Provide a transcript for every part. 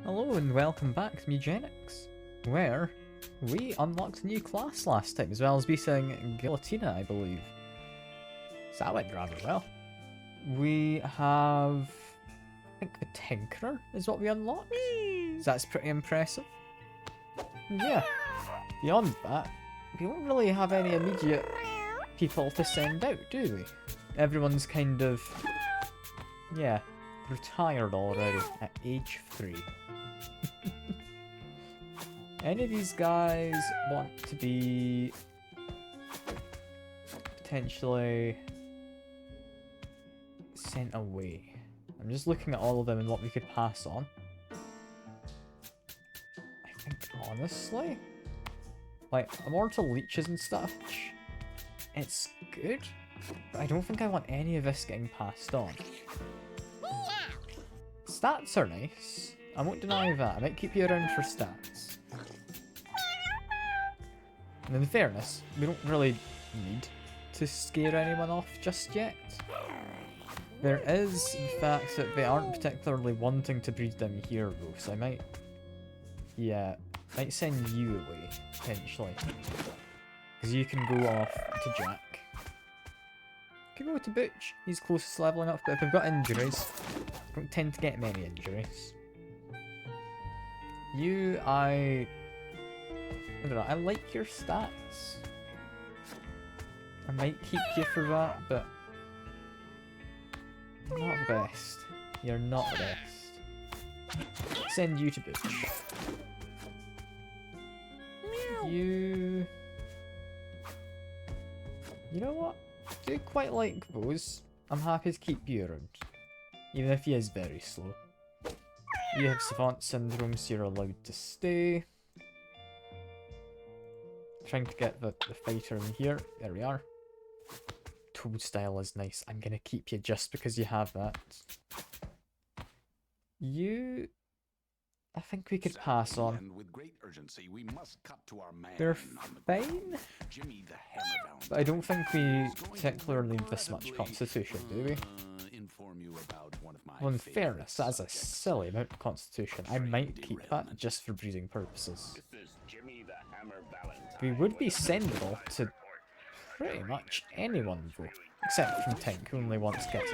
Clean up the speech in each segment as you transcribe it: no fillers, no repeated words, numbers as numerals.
Hello and welcome back to Mewgenics, where we unlocked a new class last time, as well as beating Guillotina, I believe. So that went rather well. We have, I think the Tinkerer is what we unlocked, so that's pretty impressive. And yeah, beyond that, we don't really have any immediate people to send out, do we? Everyone's kind of, yeah, retired already at age 3. Any of these guys want to be potentially sent away? I'm just looking at all of them and what we could pass on. I think honestly, like immortal leeches and stuff, it's good, but I don't think I want any of this getting passed on. Stats are nice. I won't deny that. I might keep you around for stats. And in fairness, we don't really need to scare anyone off just yet. There is the fact that they aren't particularly wanting to breed them here though, so I might... yeah, might send you away, potentially. Because you can go off to Jack. You can go to Butch, he's closest to leveling up, but if we've got injuries, I don't tend to get many injuries. You, I don't know, I like your stats. I might keep you for that, but you're not the best. You're not the best. Send you to Butch. You know what? I do quite like those. I'm happy to keep you around, even if he is very slow. You have Savant Syndrome, so you're allowed to stay. Trying to get the fighter in here. There we are. Toadstyle is nice. I'm gonna keep you just because you have that. You... I think we could pass on. They're fine, but I don't think we particularly need this much constitution, do we? Well, in fairness, that's a silly amount of constitution. I might keep that just for breeding purposes. We would be sendable to pretty much anyone though, except from Tink, who only wants kittens.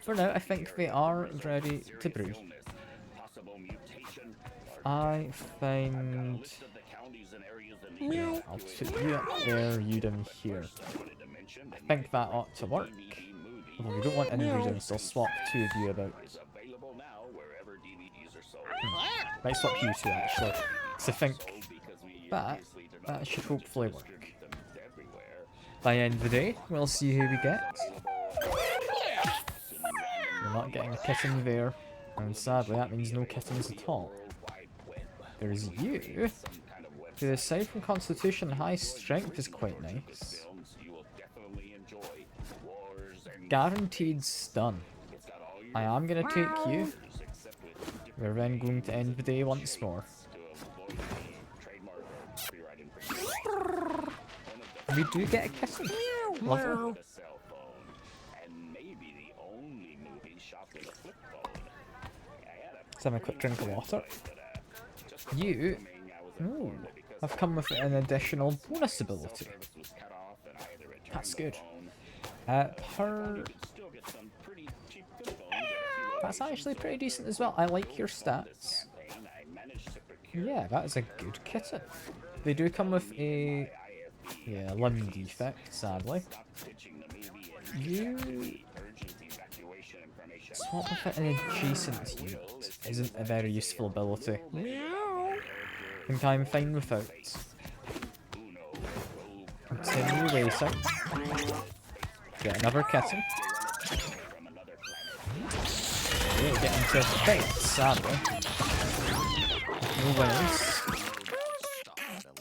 For now, I think they are ready to breed. I find... yeah, I'll put you up there, you down here. I think that ought to work. Although we don't want inbreeding, so I'll swap 2 of you about. Might swap you 2 actually, because I think that should hopefully work. By the end of the day, we'll see who we get. We're not getting a kitten there, and sadly that means no kittens at all. There's you, who aside from constitution, high strength is quite nice. Guaranteed stun. I am going to take you. We're then going to end the day once more. We do get a kitten. Lovely. Let's have a quick drink of water. You have come with an additional bonus ability. That's good. That's actually pretty decent as well. I like your stats. Yeah, that is a good kitten. They do come with a limb defect, sadly. You swap with an adjacent unit isn't a very useful ability. I think I'm fine without. Continue racing. Get another kitten. We'll get into a fight, sadly. No winners.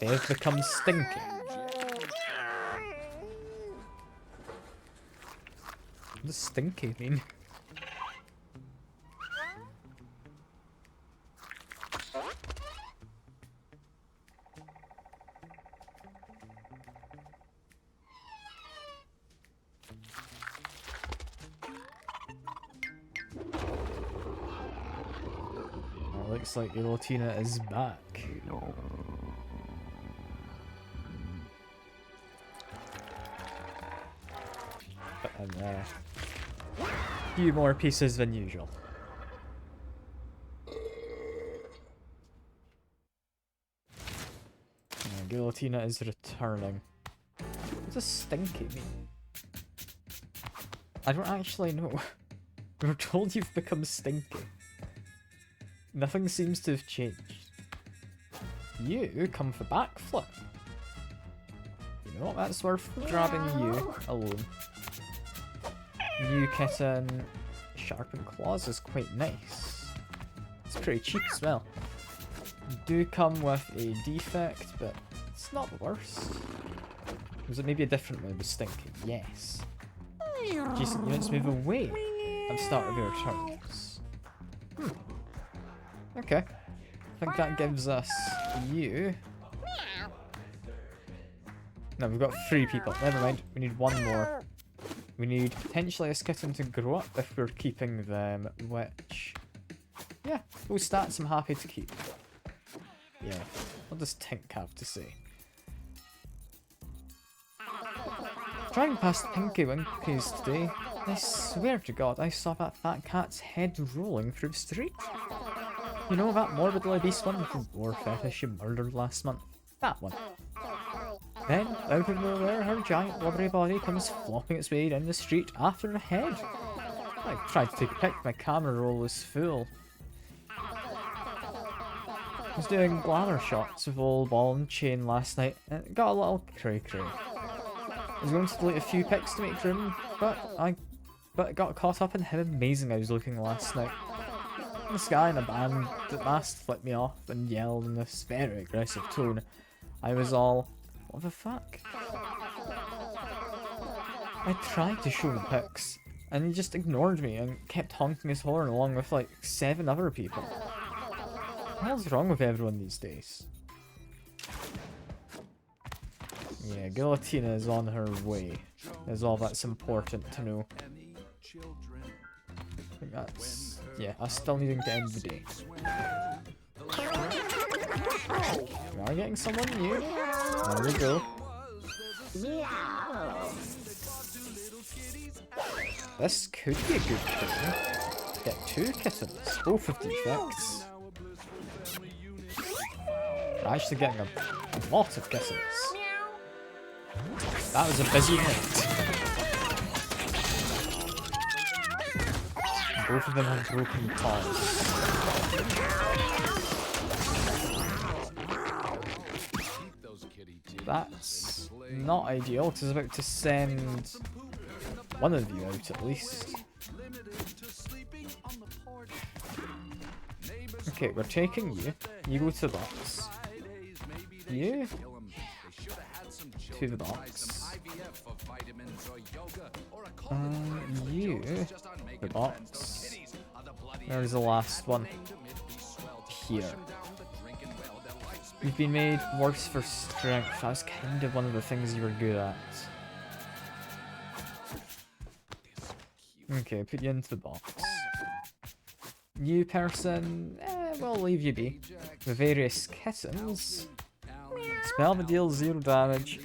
They've become stinky. What does stinky mean? looks like Gelatina is back. And a few more pieces than usual. Gelatina is returning. What does stinky mean? I don't actually know. We were told you've become stinky. Nothing seems to have changed. You come for backflip. You know what? That's worth grabbing you alone. New kitten. Sharpened claws is quite nice. It's pretty cheap as well. You do come with a defect, but it's not the worst. Was it maybe a different one with stinky? Yes. Decent units move away at the start of your turns. Okay. I think that gives us you. No, we've got 3 people. Never mind. We need 1 more. We need potentially a kitten to grow up if we're keeping them, which... yeah, those stats I'm happy to keep. Yeah. What does Tink have to say? Driving past Pinky Winkies today, I swear to God I saw that fat cat's head rolling through the street. You know that morbidly obese one with the war fetish you murdered last month? That one. Then, out of nowhere, her giant rubbery body comes flopping its way down the street after the head. I tried to take a pic, my camera roll was full. I was doing glamour shots of old ball and chain last night, and it got a little cray-cray. I was going to delete a few pics to make room, but got caught up in how amazing I was looking last night. This guy in a band at last flipped me off and yelled in this very aggressive tone. I was all, what the fuck? I tried to show him pics, and he just ignored me and kept honking his horn along with like 7 other people. What the hell's wrong with everyone these days? Yeah, Gelatina is on her way. Is all that's important to know. I think that's... yeah, us still needing to end the day. We are getting someone new. There we go. This could be a good thing. Get 2 kittens, both with defects. We're actually getting a lot of kittens. That was a busy night. Both of them have broken paws. That's not ideal, because I was about to send one of you out at least. Okay, we're taking you. You go to the box. You to the box. You the box. There's the last one. Here. You've been made worse for strength. That's kind of one of the things you were good at. Okay, put you into the box. New person, we'll leave you be. The various kittens. Spell that deals 0 damage.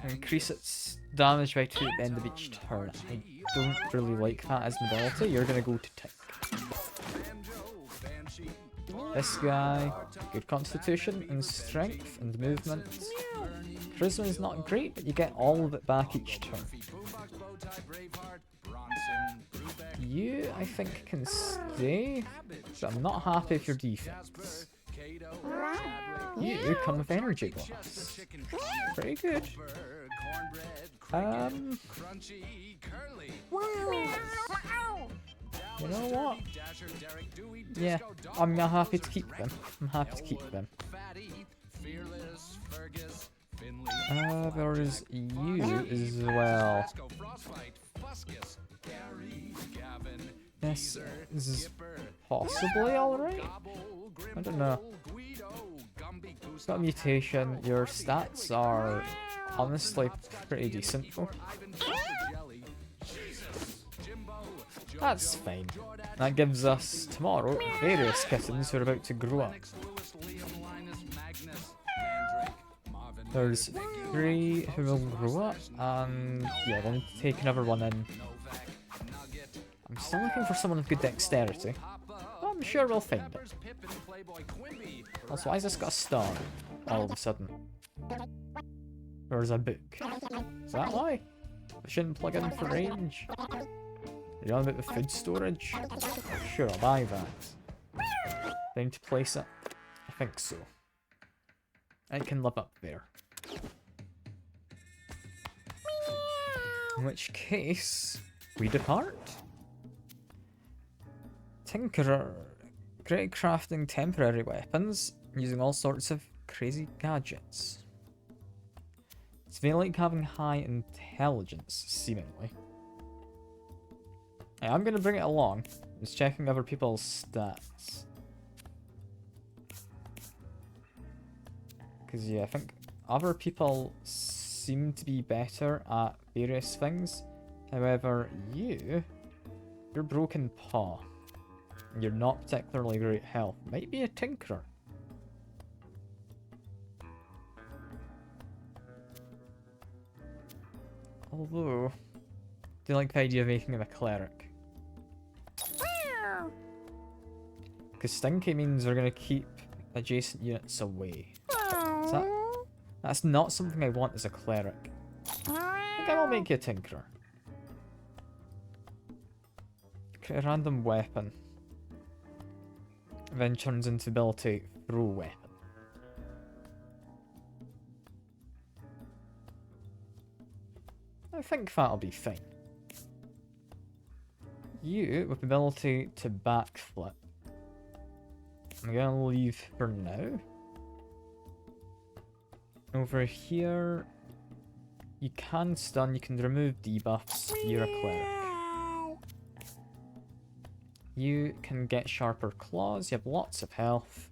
Increase its damage by 2 at the end of each turn. I don't really like that as modality. You're gonna go to Tick. This guy, good constitution and strength and movement. Charisma is not great, but you get all of it back each turn. You, I think, can stay, but I'm not happy with your defense. You come with energy glass. Pretty good. You know what? Yeah, I'm not happy to keep them. I'm happy to keep them. There is you as well. This is possibly alright? I don't know. It's got a mutation. Your stats are honestly pretty decent though. That's fine. That gives us, tomorrow, various kittens who are about to grow up. There's 3 who will grow up, and yeah, we'll need to take another one in. I'm still looking for someone with good dexterity. I'm sure we'll find it. Also, why has this got a star all of a sudden? There's a book. Is that why? I shouldn't plug in for range. You're on about the food storage? Sure, I'll buy that. Do I need to place it? I think so. It can live up there. In which case, we depart. Tinkerer. Great at crafting temporary weapons, using all sorts of crazy gadgets. It's very like having high intelligence, seemingly. Hey, I'm gonna bring it along. Just checking other people's stats. Because yeah, I think other people seem to be better at various things. However, your broken paw, you're not particularly great health. Might be a tinkerer. Although, do you like the idea of making him a cleric? Because stinky means we're going to keep adjacent units away. That's not something I want as a cleric. I think I will make you a tinkerer. Create a random weapon. Then turns into ability to throw weapon. I think that'll be fine. You, with the ability to backflip. I'm gonna leave for now. Over here, you can stun, you can remove debuffs, you're a cleric. You can get sharper claws, you have lots of health.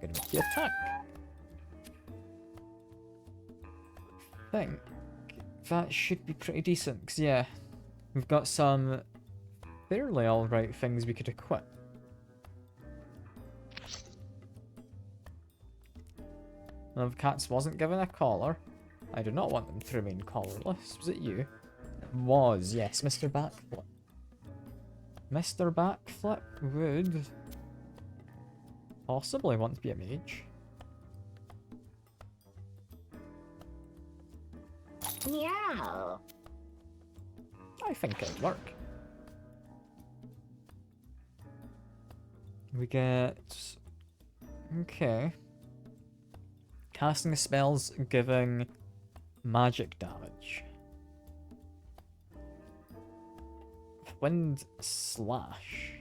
Gonna make you attack. I think that should be pretty decent, because yeah, we've got some fairly alright things we could equip. One of the cats wasn't given a collar. I do not want them to remain collarless. Was it you? It was, yes, Mr. Backflip. Mr. Backflip would possibly want to be a mage. Yeah. I think it'd work. We get... okay. Casting spells giving magic damage. Wind Slash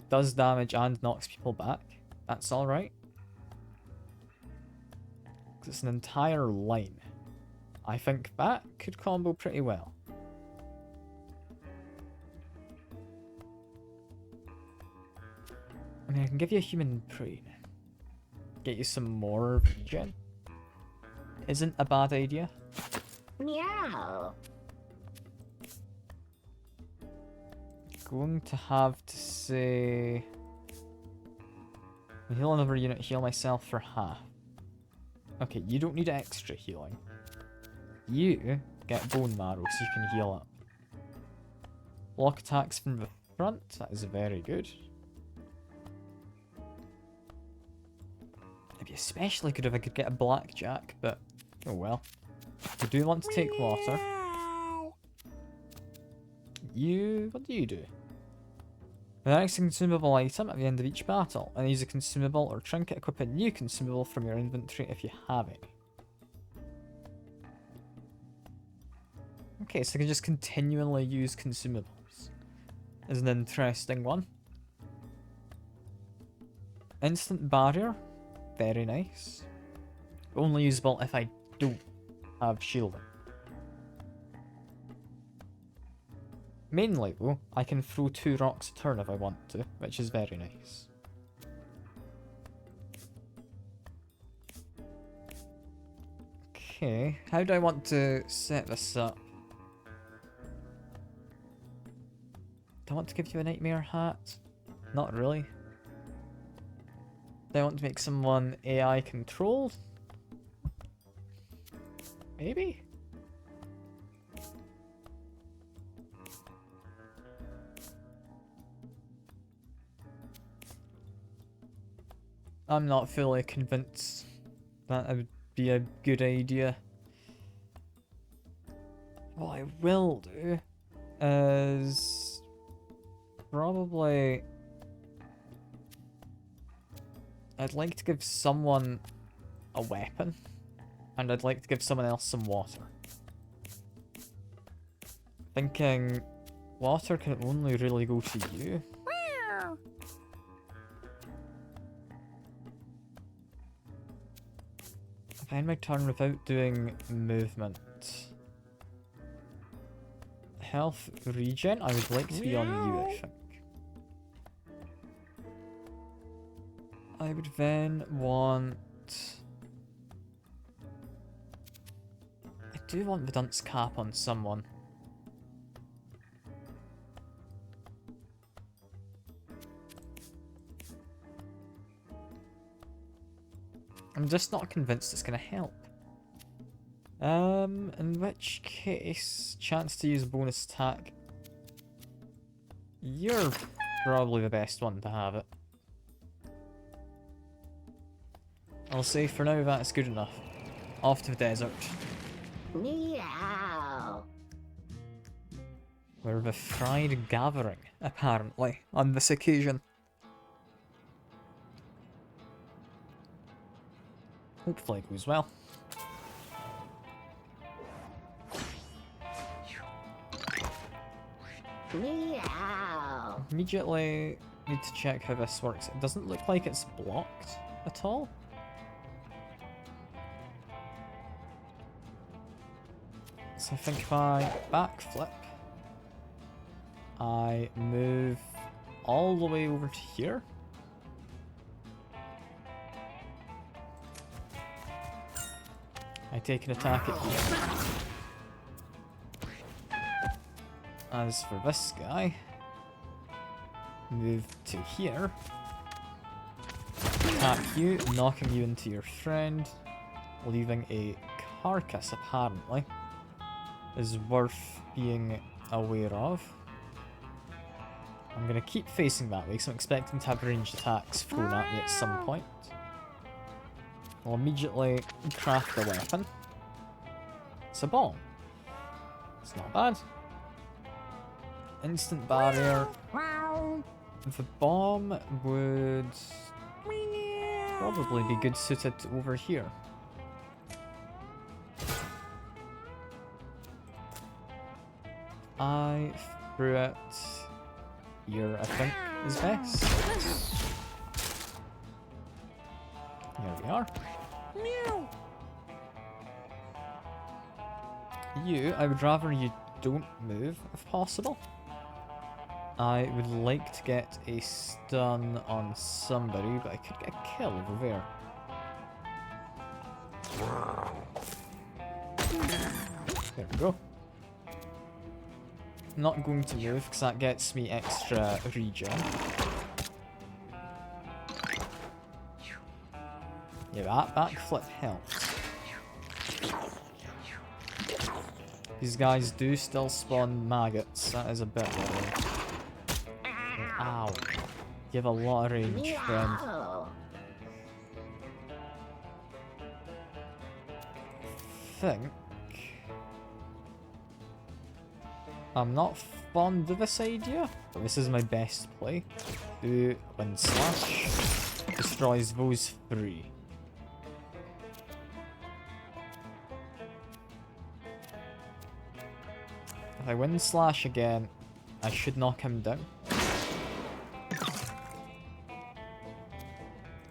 does damage and knocks people back. That's alright. It's an entire line. I think that could combo pretty well. I mean, I can give you a human brain. Get you some more regen. Isn't a bad idea. Meow. Going to have to say... heal another unit, heal myself for half. Okay, you don't need extra healing. You get bone marrow so you can heal up. Block attacks from the front, that is very good. It'd be especially good if I could get a blackjack, but oh well. I do want to take water. You... what do you do? The next consumable item at the end of each battle, and use a consumable or trinket, equip a new consumable from your inventory if you have any. Okay, so I can just continually use consumables. Is an interesting one. Instant barrier, very nice. Only usable if I don't have shielding. Mainly though, I can throw 2 rocks a turn if I want to, which is very nice. Okay, how do I want to set this up? Do I want to give you a nightmare hat? Not really. Do I want to make someone AI controlled? Maybe? I'm not fully convinced that would be a good idea. What I will do is probably I'd like to give someone a weapon, and I'd like to give someone else some water. Thinking water can only really go to you. If I end my turn without doing movement. Health regen, I would like to be on you, I think. I would then want... I do want the dunce cap on someone. I'm just not convinced it's going to help. In which case, chance to use a bonus attack. You're probably the best one to have it. I'll say for now that's good enough. Off to the desert. Meow. We're the fried gathering, apparently, on this occasion. Hopefully it goes well. Meow. Immediately need to check how this works. It doesn't look like it's blocked at all. So I think if I backflip, I move all the way over to here. I take an attack at you. As for this guy, move to here. Attack you, knocking you into your friend, leaving a carcass apparently. Is worth being aware of. I'm going to keep facing that way because I'm expecting to have ranged attacks thrown at me at some point. I'll immediately craft a weapon. It's a bomb. It's not bad. Instant barrier. The bomb would probably be good suited over here. I threw it here, I think, is best. Here we are. Meow. You, I would rather you don't move, if possible. I would like to get a stun on somebody, but I could get a kill over there. There we go. Not going to move because that gets me extra regen. Yeah, that backflip helps. These guys do still spawn maggots. That is a bit worrying. Ow. You have a lot of range, friend. Meow. Think I'm not fond of this idea, but this is my best play. Do Wind Slash. Destroys those three. If I Wind Slash again, I should knock him down.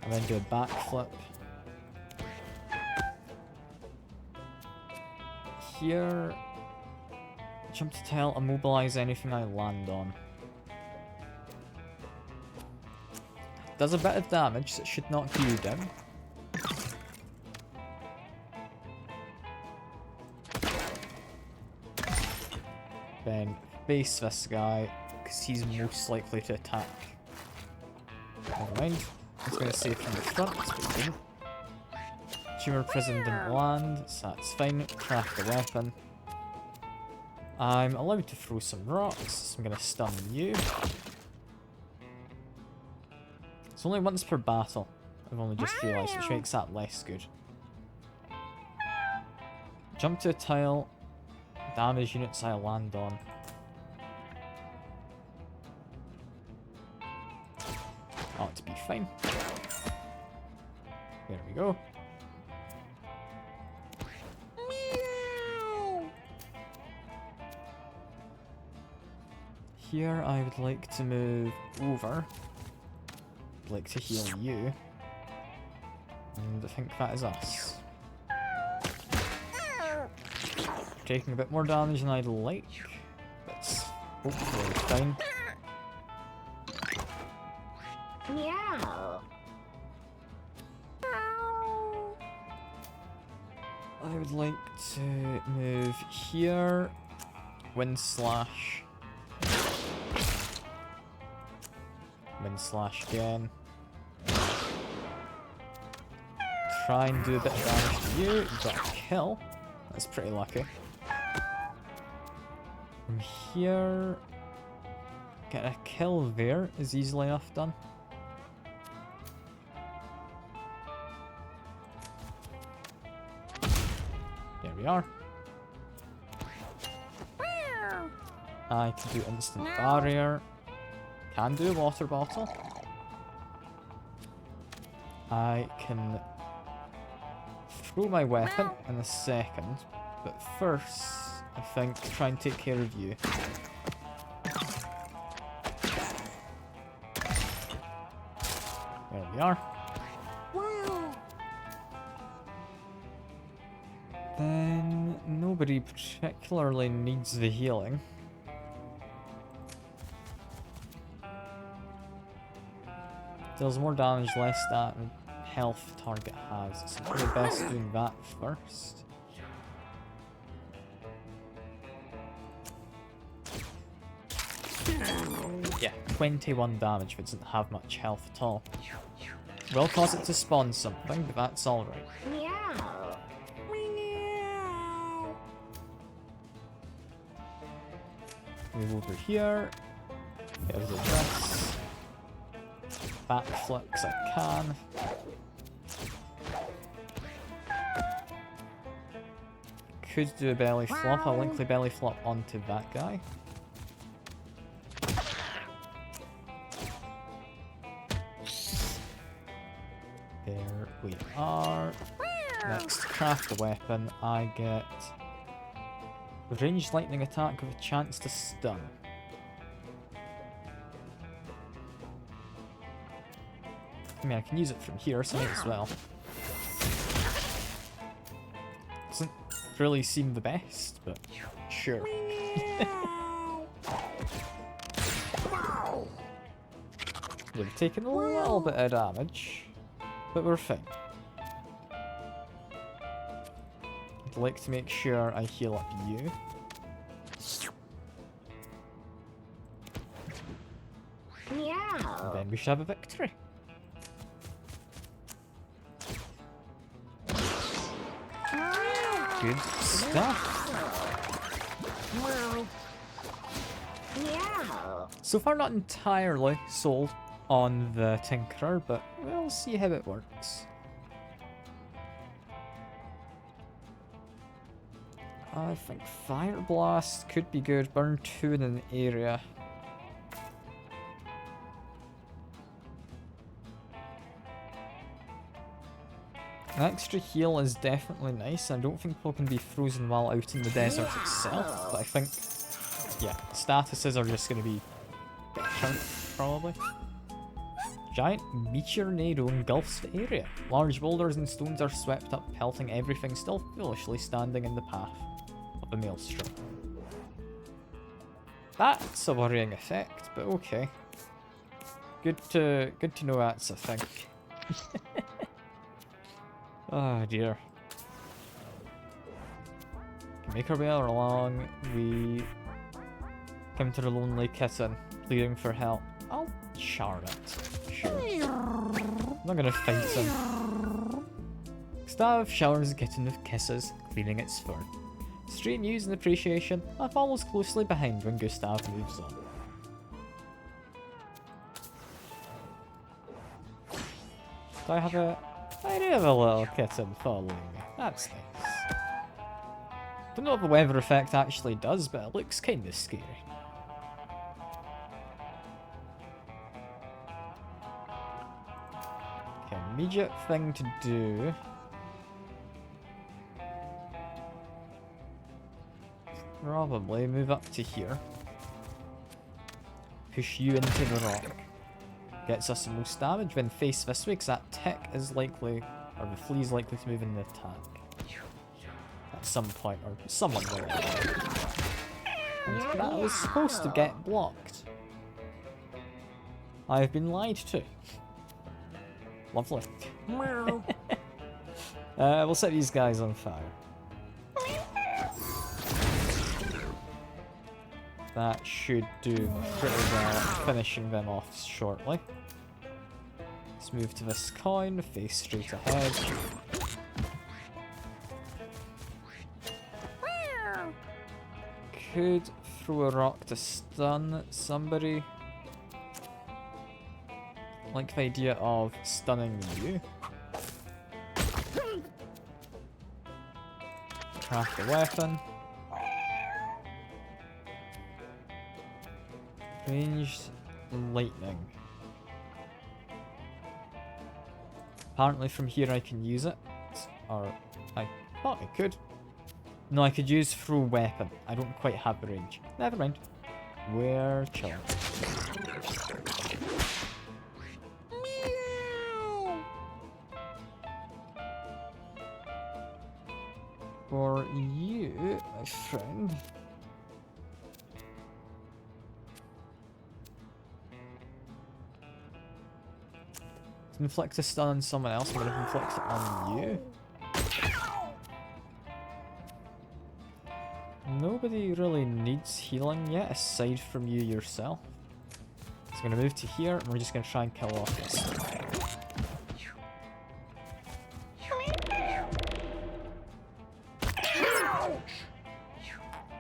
And then do a backflip. Here, jump to tail, immobilize anything I land on. Does a bit of damage, so it should knock you down. Then face this guy, because he's most likely to attack. Never mind. I was going to say from the front, but he didn't. Tumor prison didn't land, so that's fine. Craft a weapon. I'm allowed to throw some rocks, so I'm going to stun you. It's only once per battle, I've only just realised, which makes that less good. Jump to a tile, damage units I land on. Ought to be fine. There we go. Here I would like to move over. I'd like to heal you. And I think that is us. Taking a bit more damage than I'd like. That's hopefully fine. Meow. I would like to move here. Wind slash. Wind slash again. Try and do a bit of damage to you. You got a kill. That's pretty lucky. From here, get a kill there is easily enough done. There we are. I can do instant barrier. Can do a water bottle. I can throw my weapon in a second, but first, I think, try and take care of you. There we are. Then, nobody particularly needs the healing. Deals more damage, less that health target has. So probably best doing that first. Yeah, 21 damage if it doesn't have much health at all. Will cause it to spawn something, but that's alright. Meow. Meow. Move over here. Get rid of this. Backflips I can. Could do a belly flop. I'll link the belly flop onto that guy. There we are. Next, craft a weapon. I get ranged lightning attack with a chance to stun. I mean, I can use it from here, so might as well. Doesn't really seem the best, but sure. We've taken a little bit of damage, but we're fine. I'd like to make sure I heal up you. Meow. And then we should have a victory. Good stuff. Meow. So far not entirely sold on the Tinkerer, but we'll see how it works. I think Fire Blast could be good. Burn 2 in an area. An extra heal is definitely nice. I don't think people can be frozen while out in the desert itself, but I think, yeah, statuses are just going to be better, probably. Giant meteor tornado engulfs the area. Large boulders and stones are swept up, pelting everything still foolishly standing in the path of the maelstrom. That's a worrying effect, but okay. Good to know that's a thing. Oh dear. Make our way along. We come to the Lonely Kitten. pleading for help. I'll char it. Sure. I'm not gonna fight him. Gustav showers the kitten with kisses, cleaning its fur. Street news and appreciation, I follows closely behind when Gustav moves on. I do have a little kitten following me. That's nice. Don't know what the weather effect actually does, but it looks kinda scary. Okay, immediate thing to do. Probably move up to here. Push you into the rock. Gets us the most damage when faced this way, because that tick is likely, or the flea is likely to move in the attack. At some point, or someone will. And that was supposed to get blocked. I've been lied to. Lovely. We'll set these guys on fire. That should do pretty well at finishing them off shortly. Let's move to this coin, face straight ahead. Could throw a rock to stun somebody. Like the idea of stunning you. Craft a weapon. Ranged lightning. Apparently from here I can use it. Or I thought I could. No, I could use throw weapon. I don't quite have the range. Never mind. We're chilling. For you, my friend. To inflict a stun on someone else, I'm going to inflict it on you. Nobody really needs healing yet, aside from you yourself. So I'm going to move to here, and we're just going to try and kill off this.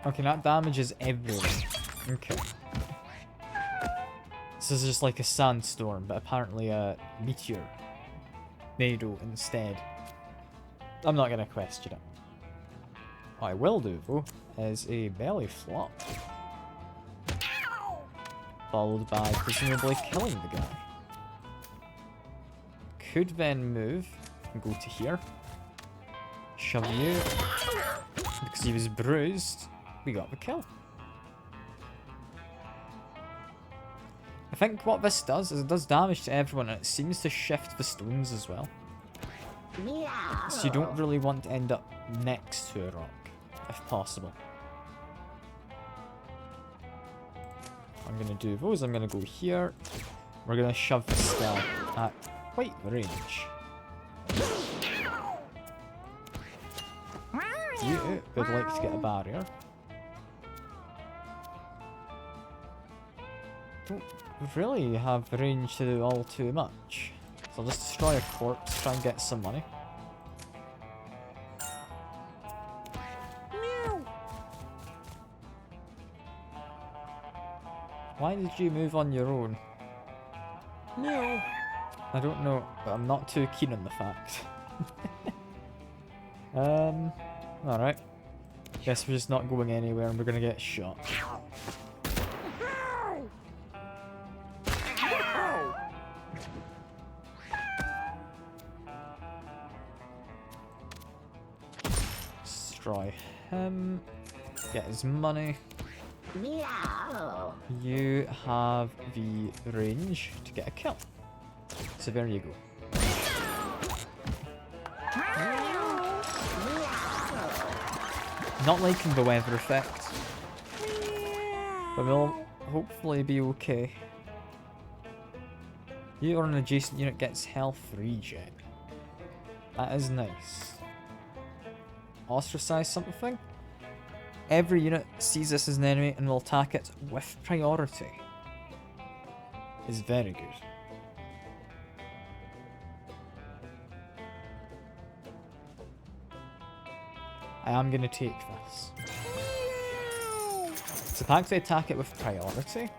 Okay, that damages everyone. Okay. This is just like a sandstorm, but apparently a meteor. Tornado instead. I'm not gonna question it. What I will do, though, is a belly flop. Followed by presumably killing the guy. Could then move and go to here. Shove you. Because he was bruised, we got the kill. I think what this does is it does damage to everyone, and it seems to shift the stones as well. So you don't really want to end up next to a rock, if possible. I'm going to do those. I'm going to go here. We're going to shove this guy at quite range. You would like to get a barrier. Don't really have range to do all too much. So I'll just destroy a corpse, try and get some money. Why did you move on your own? No. I don't know, but I'm not too keen on the fact. Alright. Guess we're just not going anywhere and we're gonna get shot. Destroy him. Get his money. Meow. You have the range to get a kill. So there you go. Not liking the weather effect. But we'll hopefully be okay. You or an adjacent unit gets health regen. That is nice. Ostracize something. Every unit sees this as an enemy and will attack it with priority. is very good. I am going to take this. So the fact they attack it with priority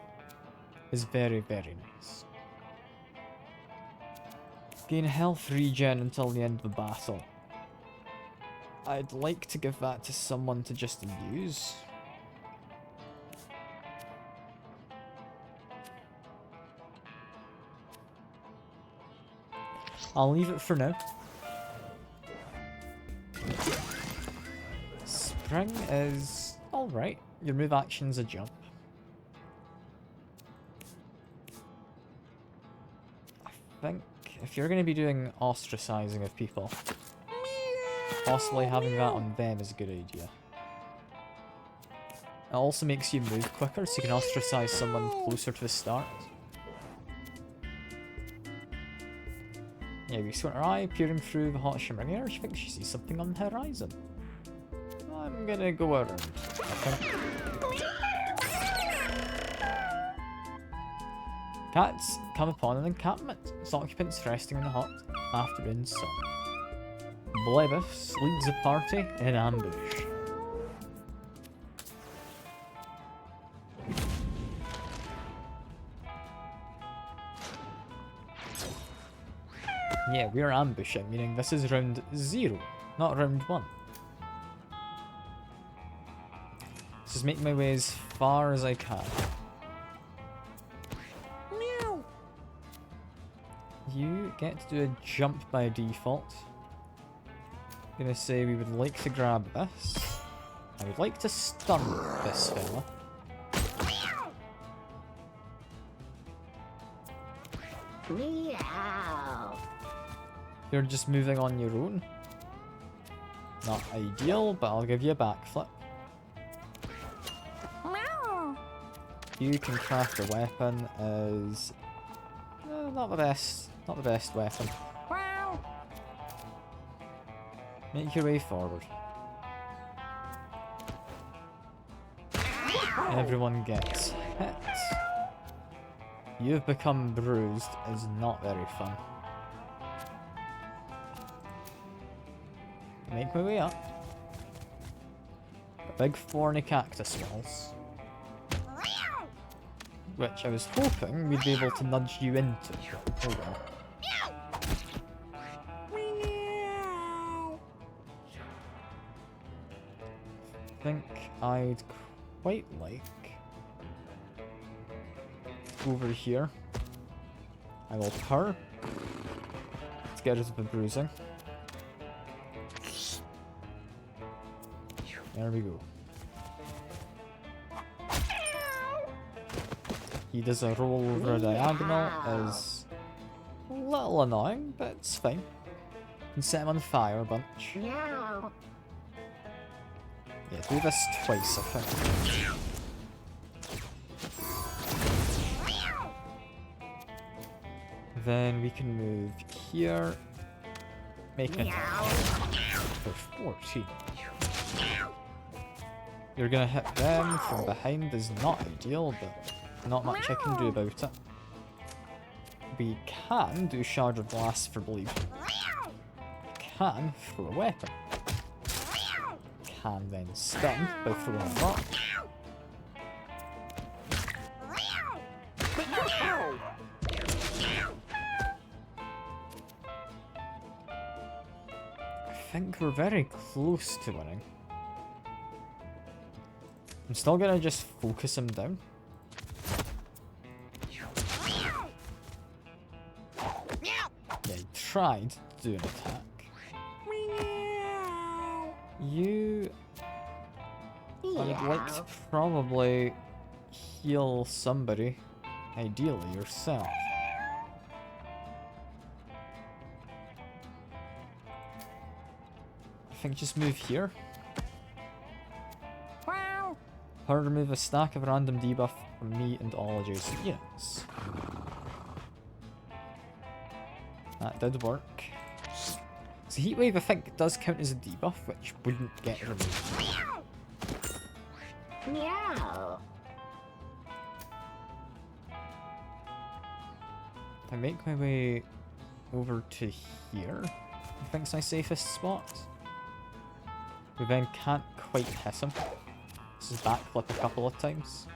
is very, very nice. Gain health regen until the end of the battle. I'd like to give that to someone to just use. I'll leave it for now. Spring is alright. Your move action's a jump. I think if you're going to be doing ostracizing of people, possibly having that on them is a good idea. It also makes you move quicker, so you can ostracize someone closer to the start. Yeah, we saw her eye peering through the hot shimmering air. She thinks she sees something on the horizon. I'm gonna go around, I think. Cats come upon an encampment. Its occupants resting in the hut afternoon sun. Blebus leads the party in an ambush. Yeah, we are ambushing, meaning this is round 0, not round 1. This is making my way as far as I can. Meow. You get to do a jump by default. I'm gonna say we would like to grab this. I would like to stun this fella. Meow. You're just moving on your own. Not ideal, but I'll give you a backflip. Meow. You can craft a weapon as not the best weapon. Meow. Make your way forward. Everyone gets hit. You've become bruised is not very fun. Make my way up. A big thorny cactus walls. Which I was hoping we'd be able to nudge you into. Oh well. I think I'd quite like over here. I will purr to get rid of the bruising. There we go. He does a roll over a diagonal, is a little annoying, but it's fine. And set him on fire a bunch. Meow. Yeah, do this twice, I think. Then we can move here. Make an attack for 14. You're gonna hit them from behind is not ideal, but not much I can do about it. We can do Shard of Blast for bleed. Can throw a weapon. Can then stun by throwing a rock. I think we're very close to winning. I'm still gonna just focus him down. Yeah, he tried to do an attack. You... I would like to probably heal somebody. Ideally yourself. I think just move here. Her remove a stack of random debuff from me and all adjacent units. That did work. So Heatwave I think does count as a debuff, which wouldn't get removed. Meow. If I make my way over to here, I think it's my safest spot. We then can't quite hit him. This is backflip a couple of times.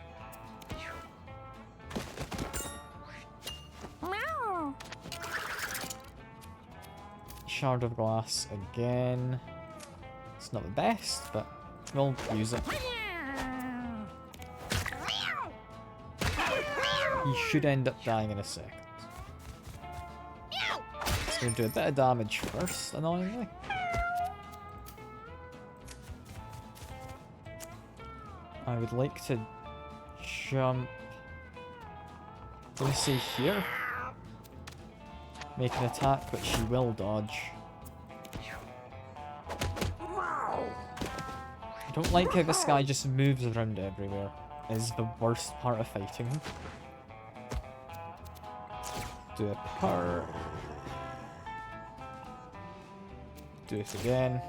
Meow. Shard of glass again. It's not the best, but we'll use it. He should end up dying in a second. It's going to do a bit of damage first, annoyingly. I would like to jump. Let me see here. Make an attack, which she will dodge. I don't like how this guy just moves around everywhere. Is the worst part of fighting him. Do a purr. Do it again.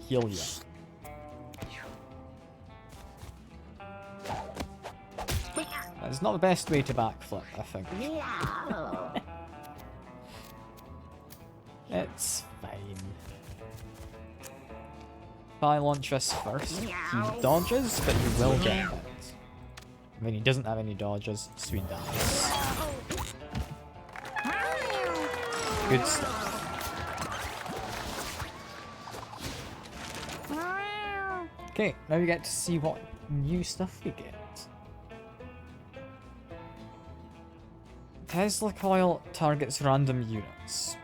Heal ya. That's not the best way to backflip, I think. It's fine. If I launch this first, he dodges, but he will get hit. I mean, he doesn't have any dodges, so he dies. Good stuff. Okay, now we get to see what new stuff we get. Tesla coil targets random units.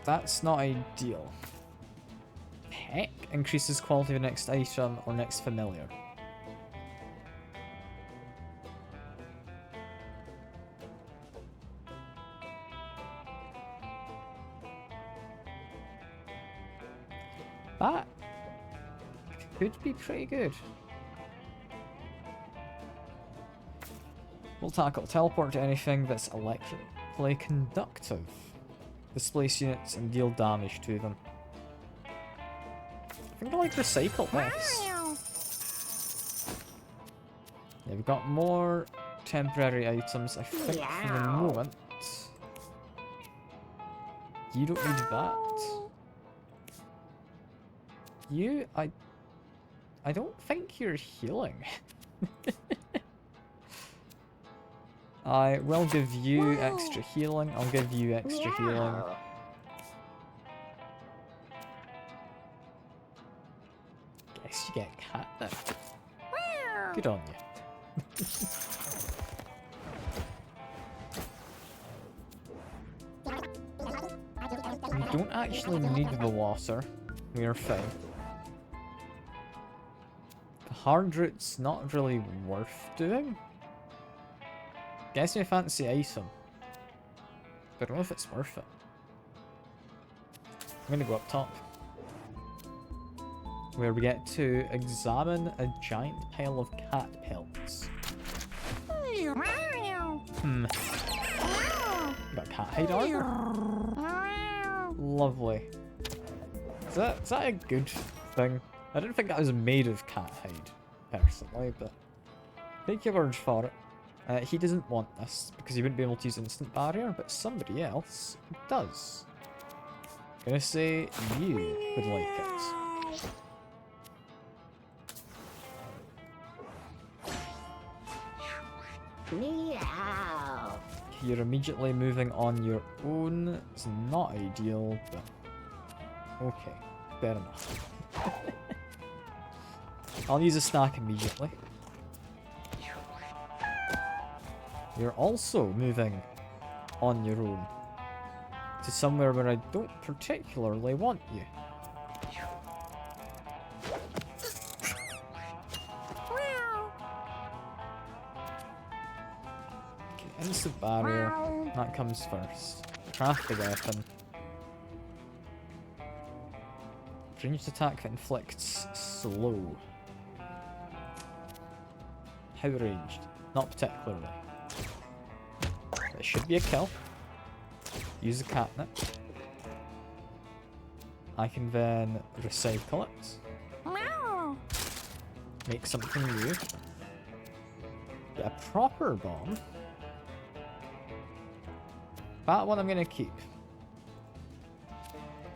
That's not ideal. Peck increases quality of next item or next familiar. That could be pretty good. We'll tackle teleport to anything that's electrically conductive. Displace units and deal damage to them. I think I like recycle this. Yeah, we've got more temporary items, I think, for the moment. You don't need that. You, I don't think you're healing. I will give you extra healing. I'll give you extra healing. Guess you get cat then. Good on you. We don't actually need the water. We are fine. The hard route's not really worth doing. Guess me a fancy item. But I don't know if it's worth it. I'm gonna go up top. Where we get to examine a giant pile of cat pelts. Got cat hide armor? Lovely. Is that a good thing? I don't think that was made of cat hide, personally, but take your word for it. He doesn't want this, because he wouldn't be able to use instant barrier, but somebody else does. I'm gonna say you would like it. Meow. You're immediately moving on your own. It's not ideal, but okay, fair enough. I'll use a stack immediately. You're also moving on your own to somewhere where I don't particularly want you. Okay, instant barrier. That comes first. Craft the weapon. Ranged attack that inflicts slow. How ranged? Not particularly. It should be a kill. Use the catnip. I can then recycle it. Make something new. Get a proper bomb. That one I'm gonna keep.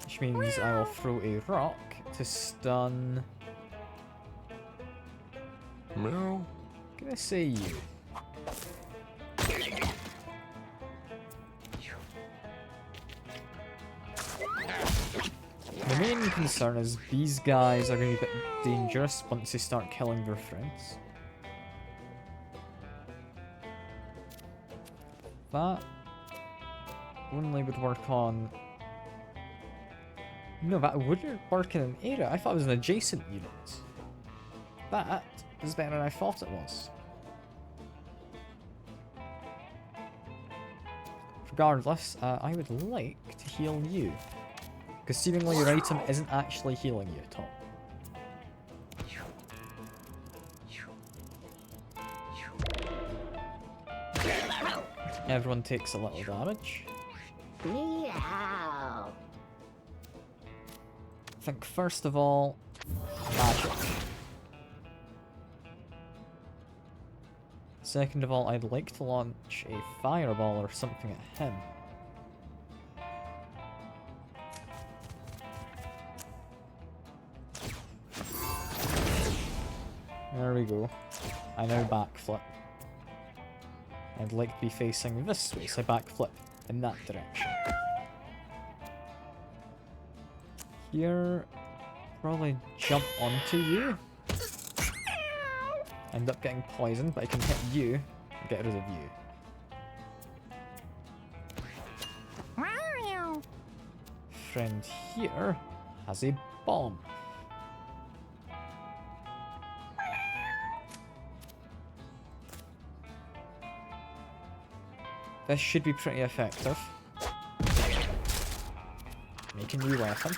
Which means I will throw a rock to stun... Meow. Gonna say you. The main concern is these guys are going to be a bit dangerous once they start killing their friends. That only would work on... No, that wouldn't work in an area. I thought it was an adjacent unit. That is better than I thought it was. Regardless, I would like to heal you. Because seemingly your item isn't actually healing you at all. Everyone takes a little damage. Meow. I think first of all, magic. Second of all, I'd like to launch a fireball or something at him. There we go. I now backflip. I'd like to be facing this way, so I backflip in that direction. Here, probably jump onto you. End up getting poisoned, but I can hit you and get rid of you. Friend here has a bomb. This should be pretty effective. Make a new weapon.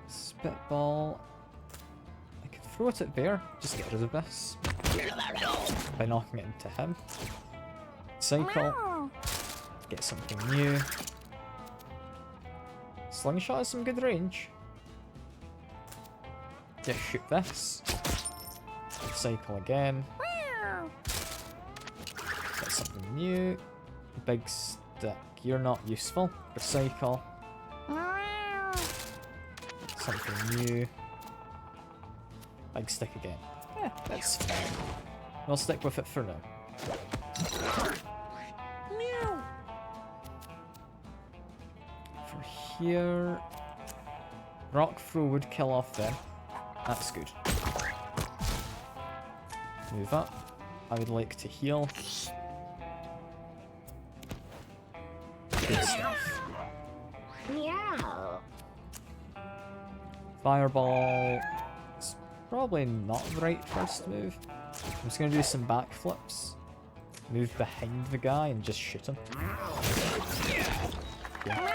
Spitball. I could throw it at there, just get rid of this. By knocking it into him. Cycle. Get something new. Slingshot has some good range. Just shoot this. Cycle again. Get something new. Big stick. You're not useful. Recycle. Something new. Big stick again. Yeah, that's fine. We'll stick with it for now. For here... Rock throw would kill off them. That's good. Move up. I would like to heal. Good stuff. Meow. Fireball. It's probably not the right first move. I'm just gonna do some backflips. Move behind the guy and just shoot him. Yeah.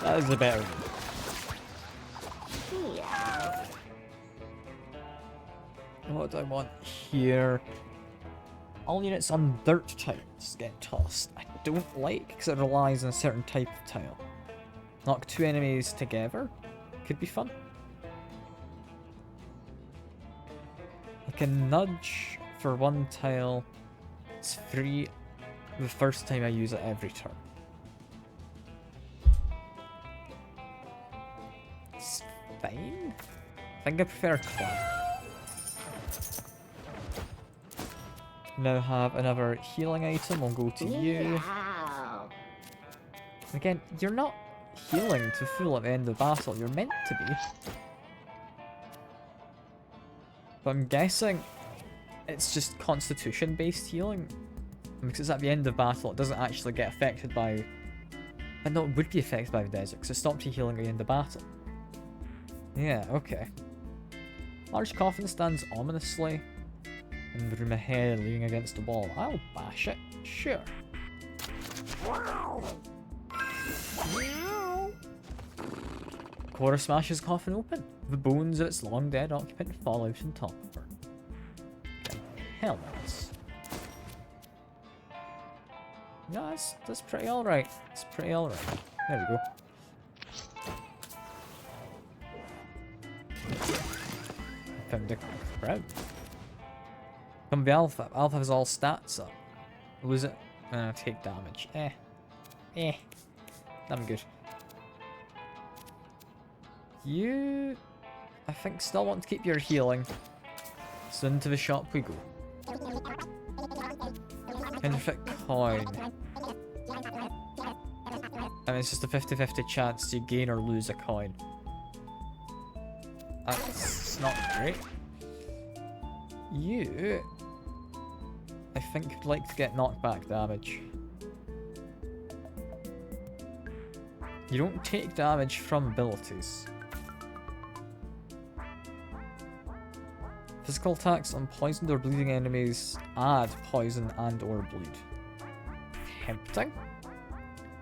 That is a better move. Meow. What do I want here? All units on dirt tiles get tossed. I don't like because it relies on a certain type of tile. Knock two enemies together could be fun. I can nudge for one tile. It's free the first time I use it every turn. It's fine. I think I prefer clan. Now have another healing item. I'll go to you. Meow. Again, you're not healing to full at the end of battle. You're meant to be. But I'm guessing it's just constitution-based healing. Because it's at the end of battle, it doesn't actually get affected by... But no, it would be affected by the desert, because it stopped you healing at the end of battle. Yeah, okay. Large coffin stands ominously in the room ahead, leaning against the wall. I'll bash it, sure. Quarter smashes coffin open. The bones of its long dead occupant fall out on top of her. Helmets. No, that's pretty alright. It's pretty alright. There we go. found a crowd. Come be Alpha. Alpha has all stats up. Lose it. Take damage. I'm good. You, I think, still want to keep your healing. So into the shop we go. Counterfeit coin. I mean, it's just a 50-50 chance to gain or lose a coin. That's not great. You, I think, would like to get knockback damage. You don't take damage from abilities. Physical attacks on poisoned or bleeding enemies add poison and or bleed. Tempting.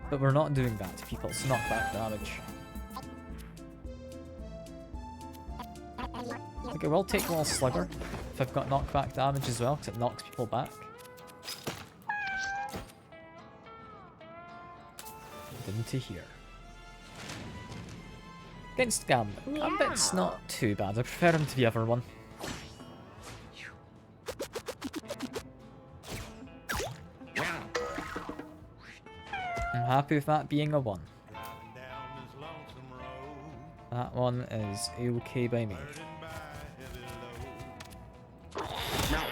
But we're not doing that to people, so knockback damage. Okay, we'll take Wall Slugger if I've got knockback damage as well, because it knocks people back. Into here. Against Gambit. Gambit's not too bad, I prefer him to the other one. I'm happy with that being a 1. That one is okay by me.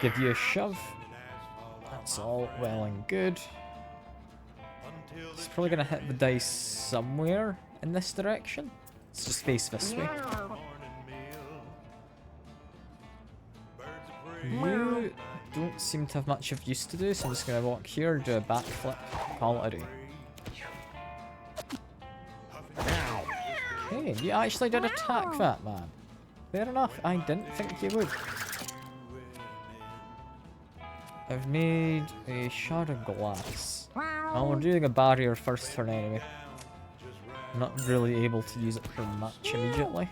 Give you a shove. That's all well and good. It's probably going to hit the dice somewhere in this direction. Let's just face this way. You don't seem to have much of use to do, so I'm just going to walk here, do a backflip, call it a day. Hey, you actually did attack that man. Fair enough, I didn't think you would. I've made a shard of glass. Well, we're doing a barrier first turn anyway. I'm not really able to use it for much immediately.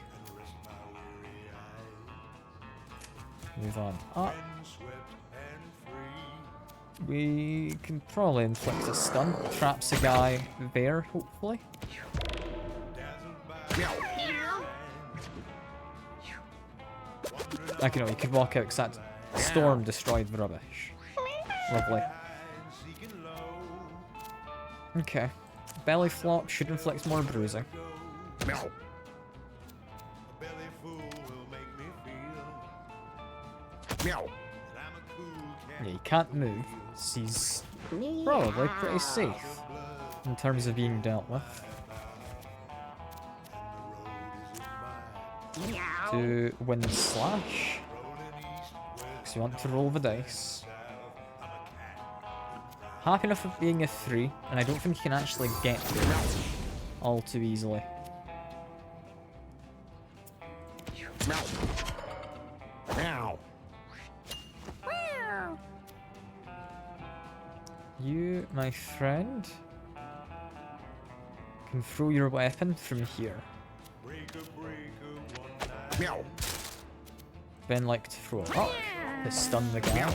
Move on up. We can probably inflict a stun. Traps a guy there, hopefully. Okay, no, you could walk out because that storm destroyed the rubbish. Lovely. Okay. Belly flop should inflict more bruising. Yeah, he can't move, so he's probably pretty safe in terms of being dealt with. To wind slash, because you want to roll the dice. Happy enough of being a 3, and I don't think you can actually get there all too easily. You, my friend, can throw your weapon from here. Then like to throw it up to stun the guy.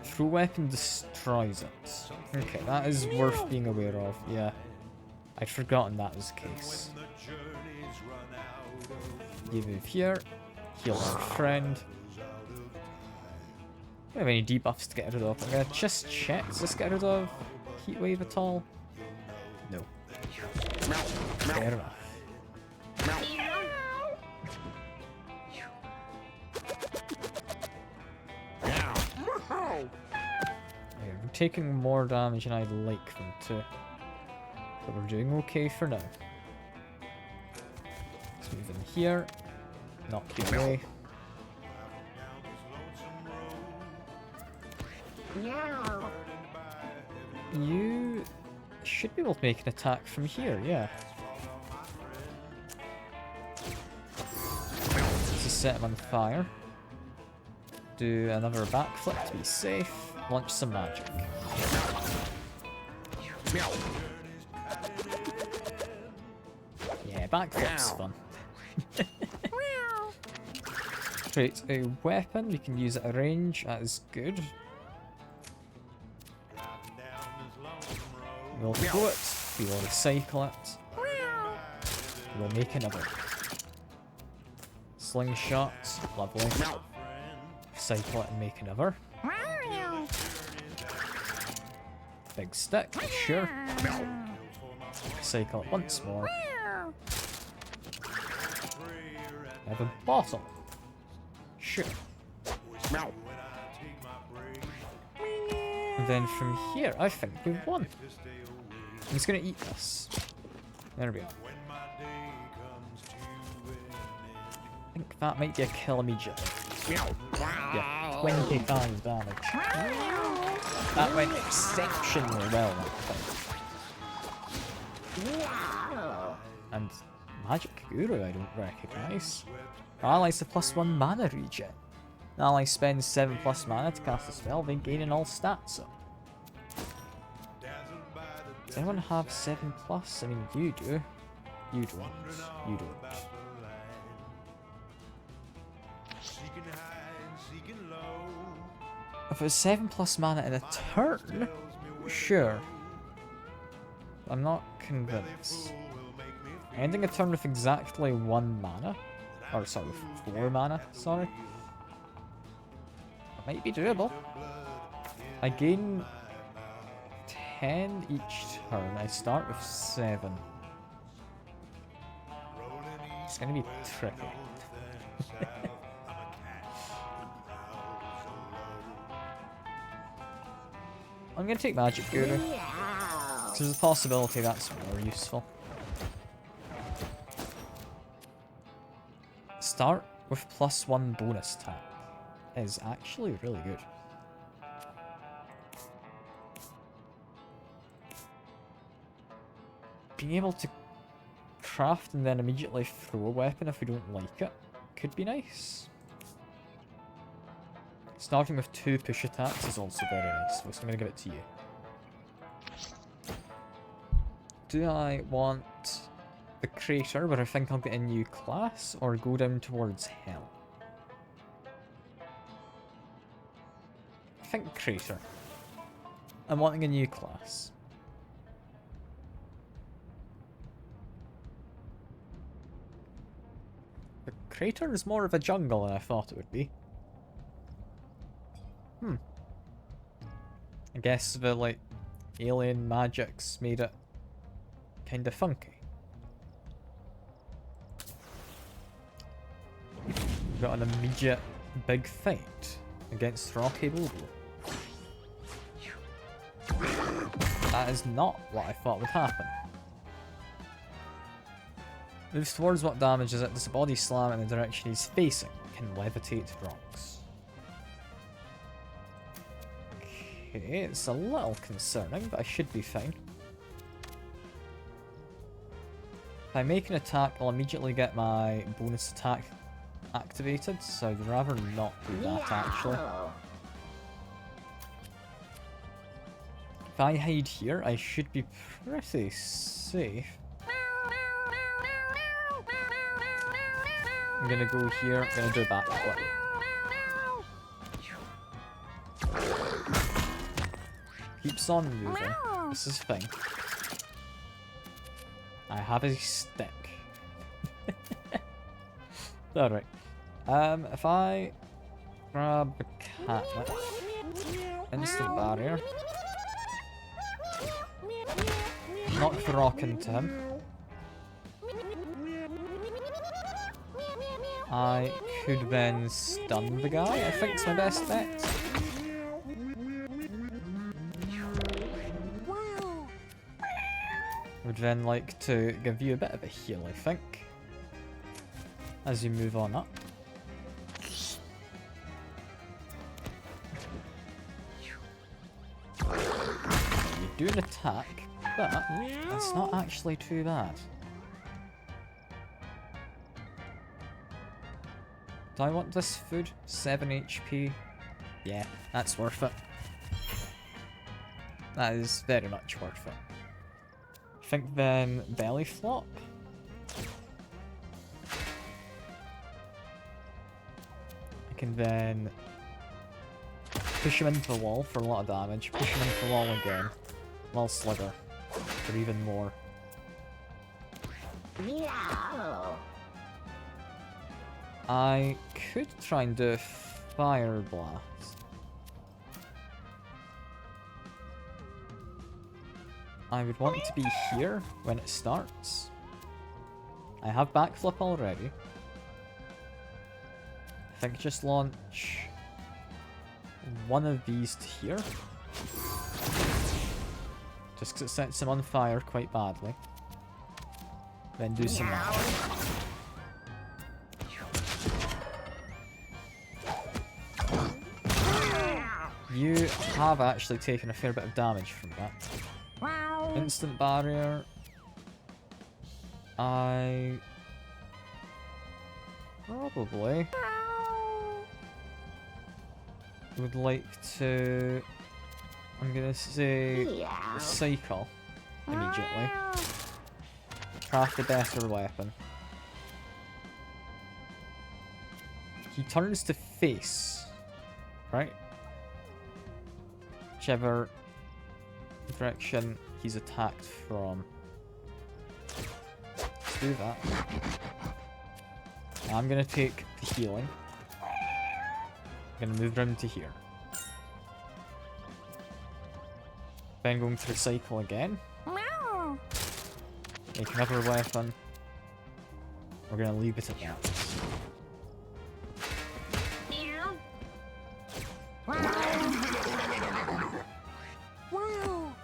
Throw weapon destroys it. Okay, that is worth being aware of, yeah. I'd forgotten that was the case. You move here, heal my friend. Do I have any debuffs to get rid of? I'm gonna just check. Does this get rid of heat wave at all? No. Fair enough. We're taking more damage than I'd like them to. But we're doing okay for now. Let's move in here. Knock you away. You should be able to make an attack from here, yeah. Let's set him on fire. Do another backflip to be safe. Launch some magic. Yeah, backflip's fun. Create a weapon, you can use it at range, that is good. We'll throw it, we will recycle it. We'll make another. Slingshot, lovely. Cycle it and make another. Big stick, sure. Cycle it once more. Have a bottle. Sure. And then from here, I think we've won. I'm just gonna eat this. There we go. I think that might be a kill immediately. Yeah, 25 damage. That went exceptionally well, that thing. And Magic Guru I don't recognise. Allies a +1 mana regen. Allies spend 7+ mana to cast a spell, they gain in all stats up. Does anyone have 7+? I mean, you do. You don't. You don't. If it's 7+ mana in a turn, sure. I'm not convinced. Ending a turn with exactly 1 mana, or sorry, 4 mana, sorry. It might be doable. I gain 10 each turn, I start with 7. It's gonna be tricky. I'm gonna take Magic Guru. Because there's a possibility that's more useful. Start with +1 bonus attack is actually really good. Being able to craft and then immediately throw a weapon if we don't like it could be nice. Starting with 2 push attacks is also very nice, so I'm going to give it to you. Do I want the Crater, where I think I'll get a new class, or go down towards Hell? I think Crater. I'm wanting a new class. The Crater is more of a jungle than I thought it would be. I guess the, like, alien magics made it kinda funky. Got an immediate big fight against Rocky Bobo. That is not what I thought would happen. Moves towards what damages it, does a body slam in the direction he's facing, can levitate rocks. Okay, it's a little concerning, but I should be fine. If I make an attack, I'll immediately get my bonus attack activated, so I'd rather not do that actually. If I hide here, I should be pretty safe. I'm gonna go here, I'm gonna do a backflip. Keeps on moving. This is fine. I have a stick. Alright. If I grab the catnip, instant barrier, knock the rock into him. I could then stun the guy, I think it's my best bet. Would then like to give you a bit of a heal, I think, as you move on up. You do an attack, but that's not actually too bad. Do I want this food? 7 HP? Yeah, that's worth it. That is very much worth it. I think then belly flop. I can then push him into the wall for a lot of damage, push him into the wall again, while slugger for even more. Meow. I could try and do a fire blast. I would want it to be here when it starts. I have backflip already. I think just launch one of these to here. Just because it sets him on fire quite badly. Then do some damage. You have actually taken a fair bit of damage from that. Instant barrier. I probably would like to, I'm gonna say, recycle immediately. Craft a better weapon. He turns to face, right? Whichever direction he's attacked from. Let's do that. I'm gonna take the healing. I'm gonna move round to here. Then going to recycle again. Make another weapon. We're gonna leave it at that.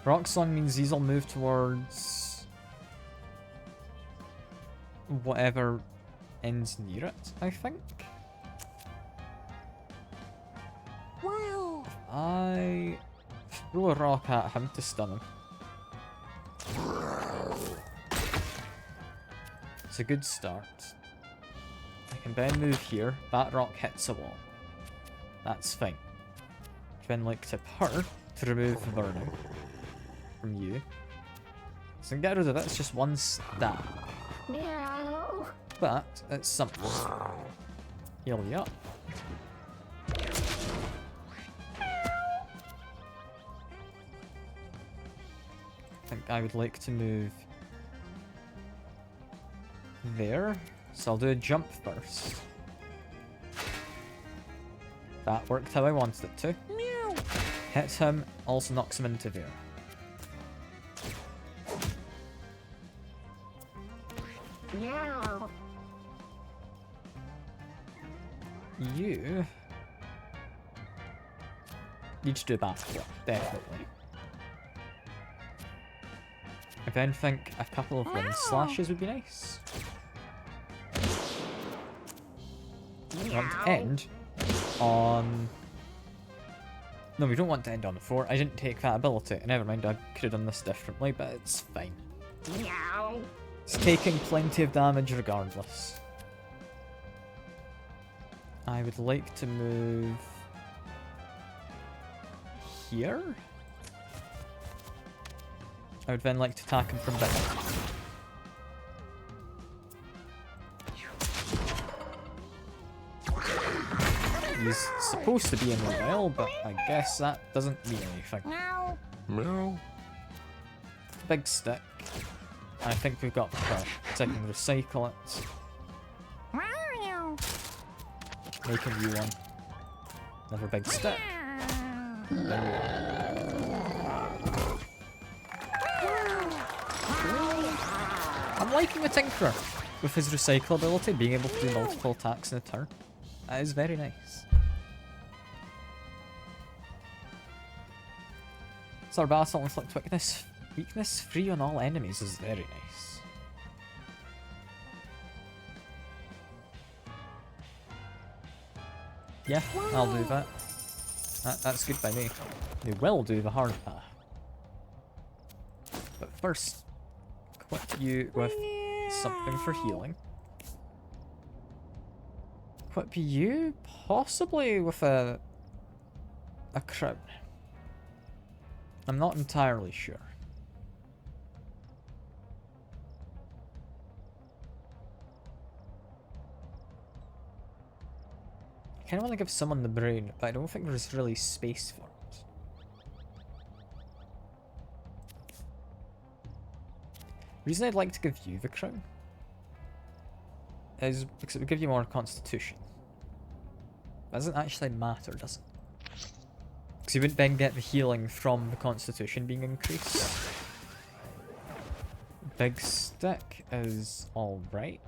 Rock Song means these will move towards whatever ends near it, I think. I throw a rock at him to stun him. It's a good start. I can then move here. That rock hits a wall. That's fine. Then like to her to remove the burning from you. So I can get rid of it. It's just one stab. Meow. But it's something. Heal you up. I think I would like to move there. So I'll do a jump first. That worked how I wanted it to. Meow. Hit him, also knocks him into there. Meow. You need to do a backflip, definitely. I then think a couple of wind slashes would be nice. I want to end on... No, we don't want to end on a 4. I didn't take that ability. Never mind, I could have done this differently, but it's fine. Meow. It's taking plenty of damage regardless. I would like to move here. I would then like to attack him from behind. He's supposed to be in the well, but I guess that doesn't mean anything. Meow. Meow. Big stick. I think we've got the craft. So I can recycle it. Meow. Make a new one. Another big stick. I'm liking the Tinkerer with his recyclability, being able to do multiple attacks in a turn. That is very nice. So our battle inflict weakness. Weakness free on all enemies is very nice. Yeah, I'll do that. That's good by me. We will do the hard path. But first, equip you with something for healing. Equip you possibly with a crown. I'm not entirely sure. I kind of want to give someone the brain, but I don't think there's really space for it. The reason I'd like to give you the crown is because it would give you more constitution. Doesn't actually matter, does it? Because you wouldn't then get the healing from the constitution being increased. Big stick is alright.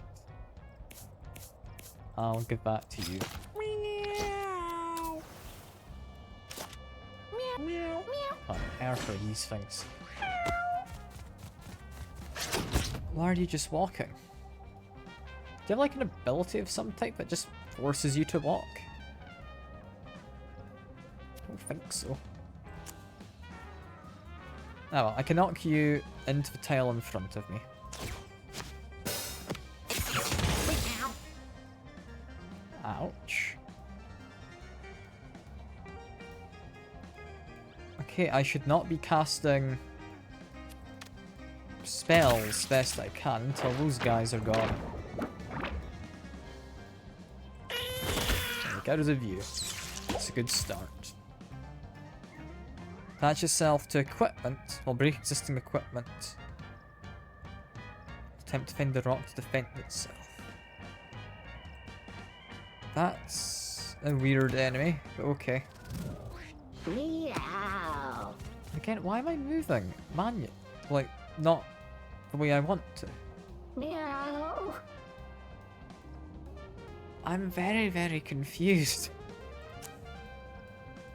I'll give that to you. Meow. Meow. Meow. On air for these things. Why are you just walking? Do you have like an ability of some type that just forces you to walk? I don't think so. Oh well, I can knock you into the tile in front of me. Ouch. Okay, I should not be casting spells best I can until those guys are gone. Get out of view. It's a good start. Attach yourself to equipment or break existing equipment. Attempt to find the rock to defend itself. That's a weird enemy, but okay. Meow. Again, why am I moving? Like, not the way I want to. Meow. I'm very, very confused.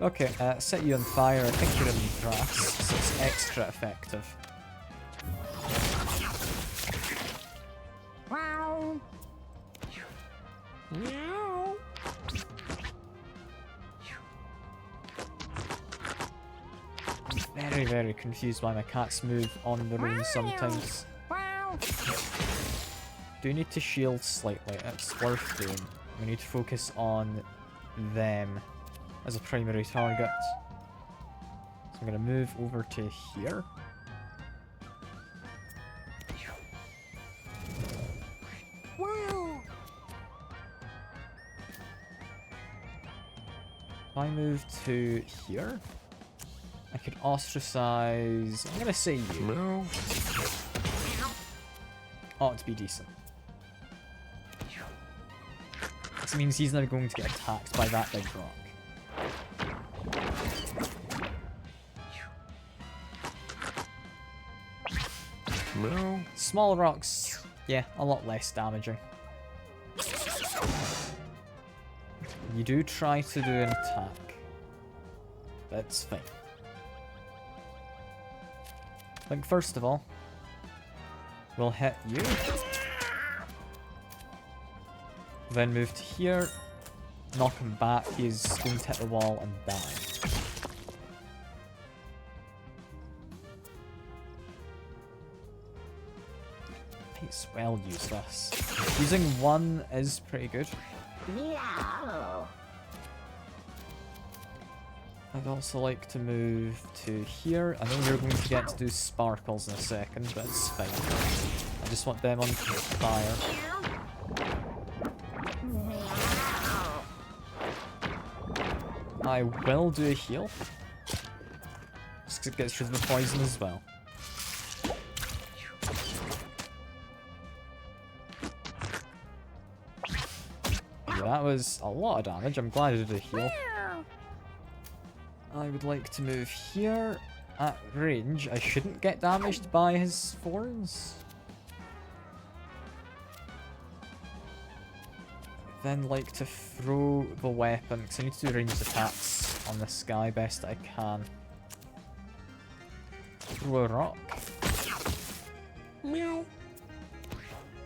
Okay, set you on fire. I think you're in the grass, so it's extra effective. Wow. Meow. I'm very, very confused why my cats move on their own sometimes. Wow. Do need to shield slightly, it's worth doing. We need to focus on them as a primary target. So I'm going to move over to here. Wow. If I move to here, I could ostracize. I'm going to say you. No. Ought to be decent. This means he's not going to get attacked by that big rock. No. Small rocks, yeah, a lot less damaging. You do try to do an attack. That's fine. I think first of all, we'll hit you. Then move to here, knock him back, he's going to hit the wall and die. It's well useless. Using one is pretty good. Meow. I'd also like to move to here. I know you're going to get to do sparkles in a second, but it's fine. I just want them on fire. Meow. I will do a heal. Just 'cause it gets rid of the poison as well. Yeah, that was a lot of damage. I'm glad I did a heal. Meow. I would like to move here. At range, I shouldn't get damaged by his thorns. Then like to throw the weapon, because I need to do ranged attacks on this guy best I can. Throw a rock. Meow.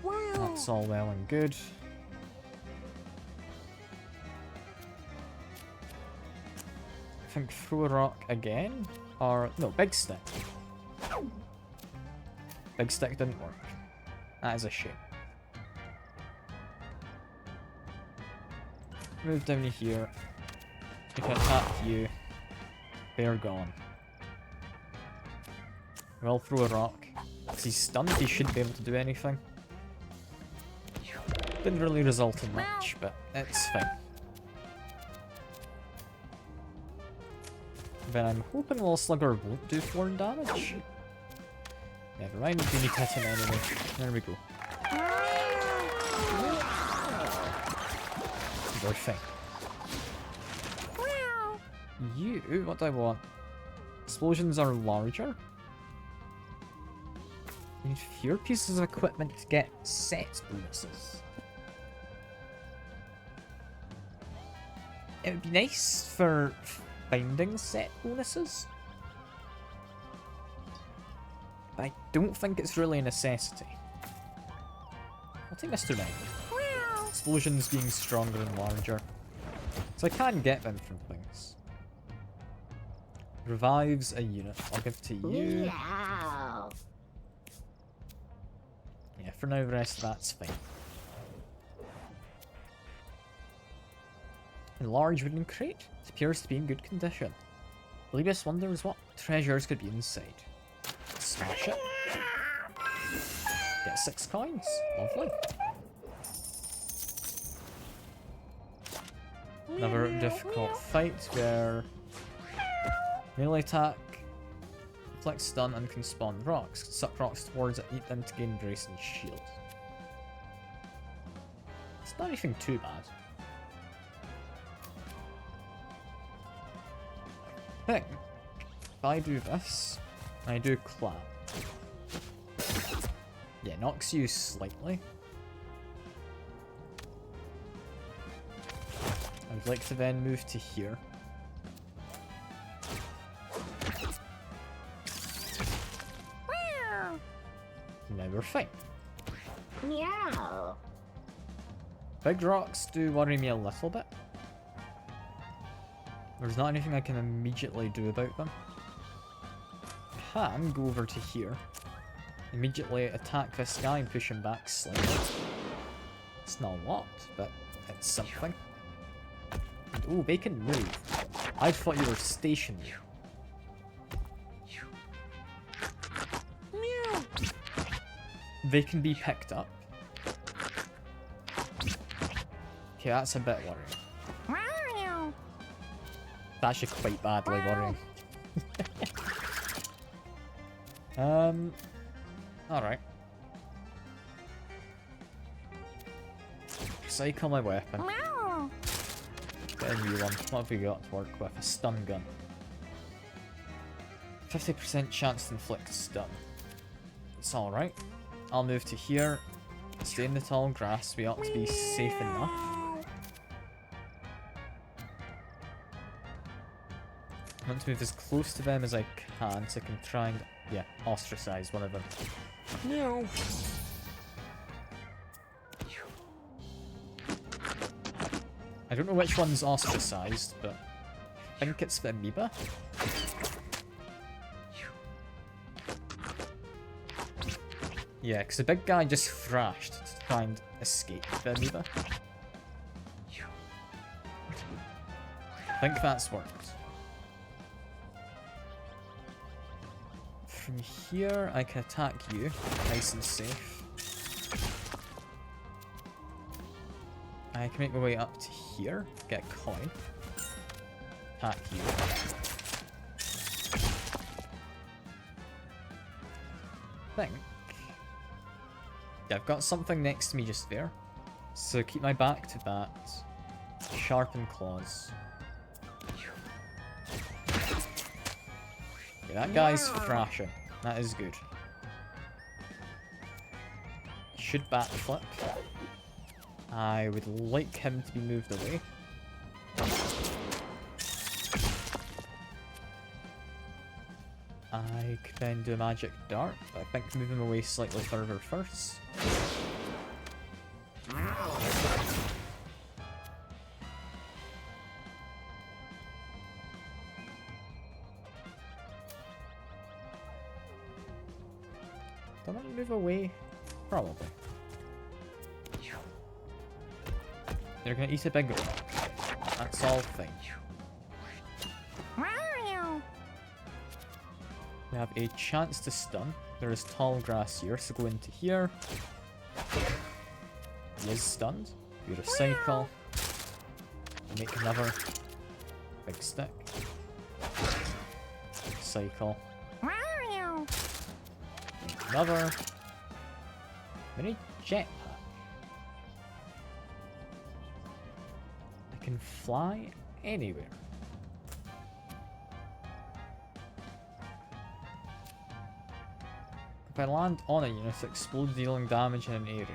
Wow. That's all well and good. I think throw a rock again, or no, big stick. Big stick didn't work. That is a shame. Move down here. We can attack you. They're gone. We'll throw a rock. Because he's stunned, he shouldn't be able to do anything. Didn't really result in much, but it's fine. Then I'm hoping Little Slugger won't do thorn damage. Never mind, we need to hit him anyway. There we go. we're fine. Wow. You, what do I want? Explosions are larger. You need fewer pieces of equipment to get set bonuses. It would be nice for finding set bonuses. But I don't think it's really a necessity. I'll take Mr. Knight. Wow. Explosions being stronger and larger. So I can get them from things. Revives a unit. I'll give to you. Meow. Yeah, for now the rest of that's fine. A large wooden crate. It appears to be in good condition. Libus wonders what treasures could be inside. Smash it. Get 6 coins. Lovely. Another difficult fight where melee attack inflicts stun and can spawn rocks. Suck rocks towards it, eat them to gain brace and shield. It's not anything too bad. Thing, if I do this, I do clap. Yeah, knocks you slightly. I would like to then move to here. Wow. Now we're fine. Meow. Big rocks do worry me a little bit. There's not anything I can immediately do about them. I can go over to here. Immediately attack this guy and push him back slightly. It's not a lot, but it's something. And, oh, they can move. I thought you were stationary. Meow. They can be picked up. Okay, that's a bit worrying. Meow. It's actually quite badly worrying. Alright. Cycle my weapon. Meow. Get a new one. What have we got to work with? A stun gun. 50% chance to inflict stun. It's alright. I'll move to here. Stay in the tall grass. We ought to be safe enough. I want to move as close to them as I can so I can try and, yeah, ostracize one of them. Meow. I don't know which one's ostracized, but I think it's the amoeba. Yeah, because the big guy just thrashed to try and escape the amoeba. I think that's worked. From here, I can attack you, nice and safe. I can make my way up to here, get a coin, attack you. Think. Yeah, I've got something next to me just there. So keep my back to that. Sharpen claws. Yeah, that guy's thrashing. That is good. Should backflip. I would like him to be moved away. I could then do a magic dart, but I think move him away slightly further first. Do I want to move away? Probably. They're gonna eat a big rock. That's all fine. Meow. We have a chance to stun. There is tall grass here, so go into here. He is stunned. We recycle. Make another big stick. Cycle. Meow. Make another. Mini jetpack. can fly anywhere. If I land on a unit, it explodes, dealing damage in an area.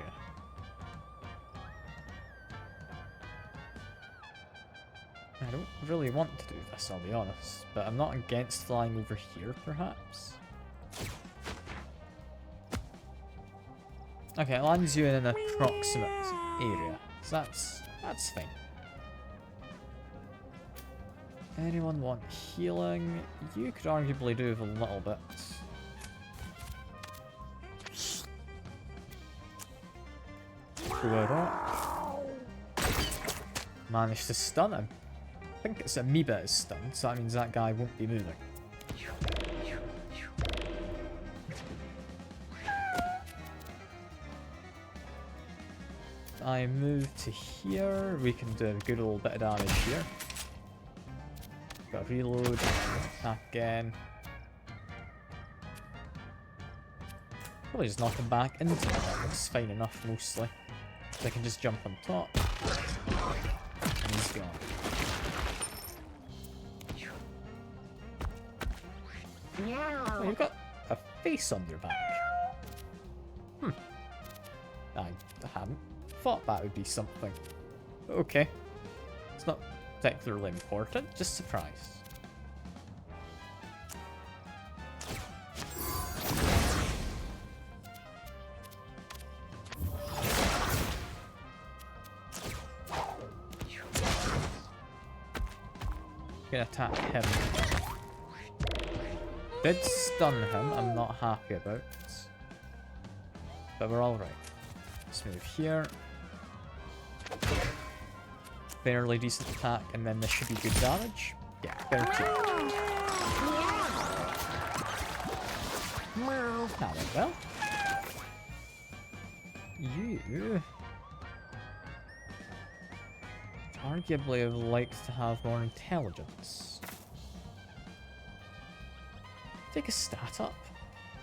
I don't really want to do this, I'll be honest, but I'm not against flying over here, perhaps. Okay, it lands you in an approximate area, so that's fine. Anyone want healing? You could arguably do with a little bit. Throw a rock. Managed to stun him. I think it's Amoeba is stunned, so that means that guy won't be moving. If I move to here, we can do a good little bit of damage here. Got to reload, attack again. Probably just knock him back into the net, which is fine enough mostly. So I can just jump on top. And he's gone. Oh, you've got a face on your back. I hadn't thought that would be something. Okay. It's not particularly important, just surprised. Gonna attack him. Did stun him, I'm not happy about. But we're alright. Let's move here. Fairly decent attack, and then this should be good damage. Yeah, 13. That went well. You arguably have liked to have more intelligence. Take a stat up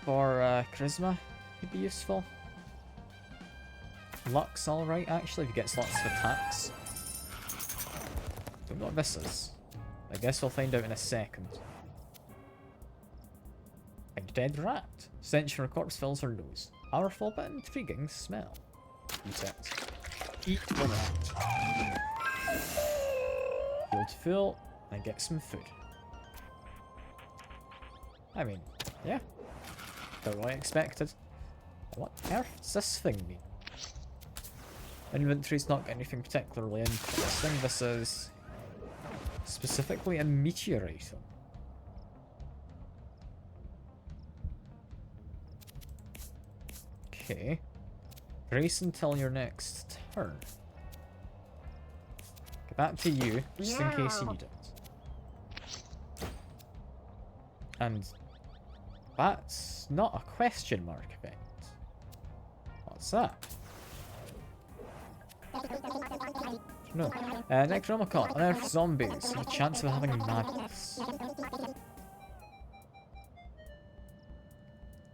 for charisma could be useful. Luck's alright actually if he gets lots of attacks. Don't know what this is. I guess we'll find out in a second. A dead rat. Stench from a corpse fills her nose. Powerful but intriguing smell. Eat it. Eat the rat. Field full and get some food. I mean, yeah. About what I expected. What on earth does this thing mean? Inventory's not got anything particularly interesting. This is specifically a meteor item. Okay. Brace until your next turn. Get back to you, just in case you need it. And that's not a question mark event. What's that? No. Necronomicon. Unearth zombies. A chance of having madness.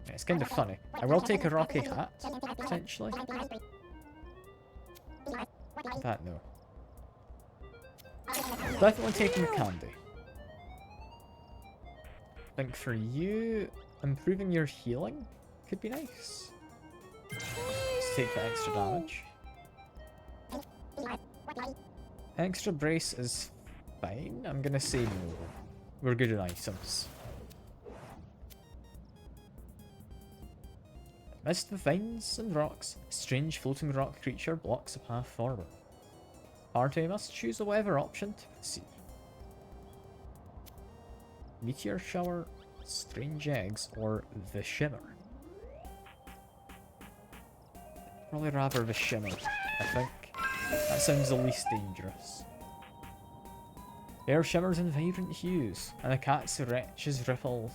Yeah, it's kind of funny. I will take a rocky hat, potentially. That, no. Definitely taking the candy. I think for you, improving your healing could be nice. Let's take the extra damage. Extra brace is fine. I'm gonna say no. We're good at items. Amidst the vines and rocks, a strange floating rock creature blocks a path forward. Party must choose whatever option to proceed. Meteor shower, strange eggs, or the shimmer. Probably rather the shimmer, I think. That sounds the least dangerous. Air shimmers in vibrant hues, and the cat's wretches ripples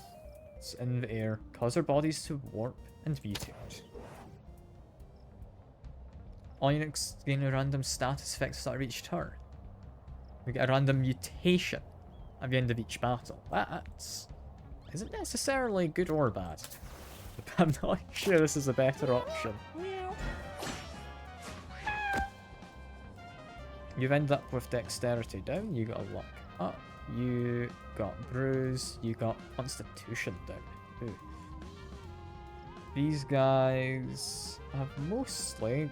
in the air cause their bodies to warp and mutate. All units gain a random status effect at the start of each turn. We get a random mutation at the end of each battle. That isn't necessarily good or bad. But I'm not sure this is a better option. You've ended up with dexterity down, you got luck up, you got bruise, you got constitution down. Ooh. These guys have mostly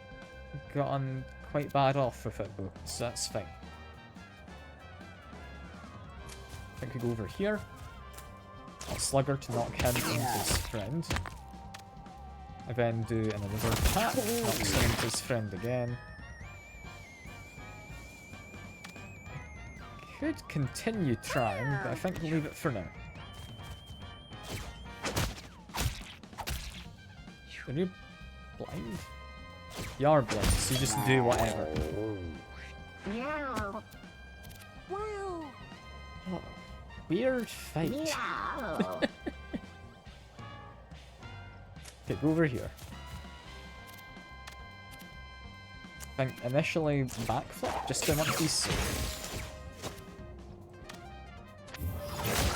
gotten quite bad off with it though, so that's fine. I think we go over here. I'll slugger to knock him into his friend. I then do another attack, knocks him into his friend again. Could continue trying, but I think we'll leave it for now. Are you blind? You are blind, so you just do whatever. Meow. Wow. Oh, weird fight. Meow. Okay, go over here. I think initially backflip, just to amongst these.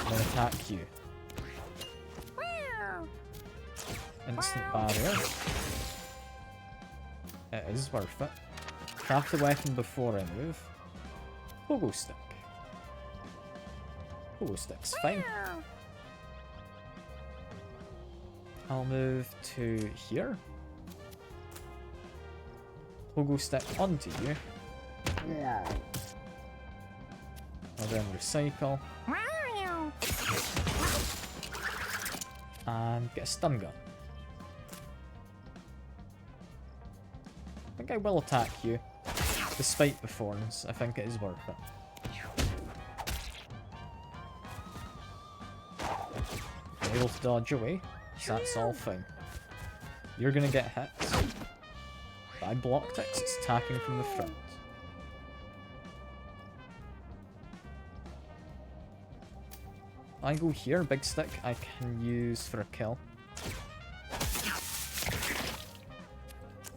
And then attack you. Meow. Instant barrier. It is worth it. Craft the weapon before I move. Pogo stick. Pogo stick's fine. Meow. I'll move to here. Pogo stick onto you. I'll then recycle. Meow. And get a stun gun. I think I will attack you. Despite the thorns, I think it is worth it. I'm able to dodge away, so that's all fine. You're gonna get hit. But I blocked it 'cause it's attacking from the front. I go here, big stick I can use for a kill.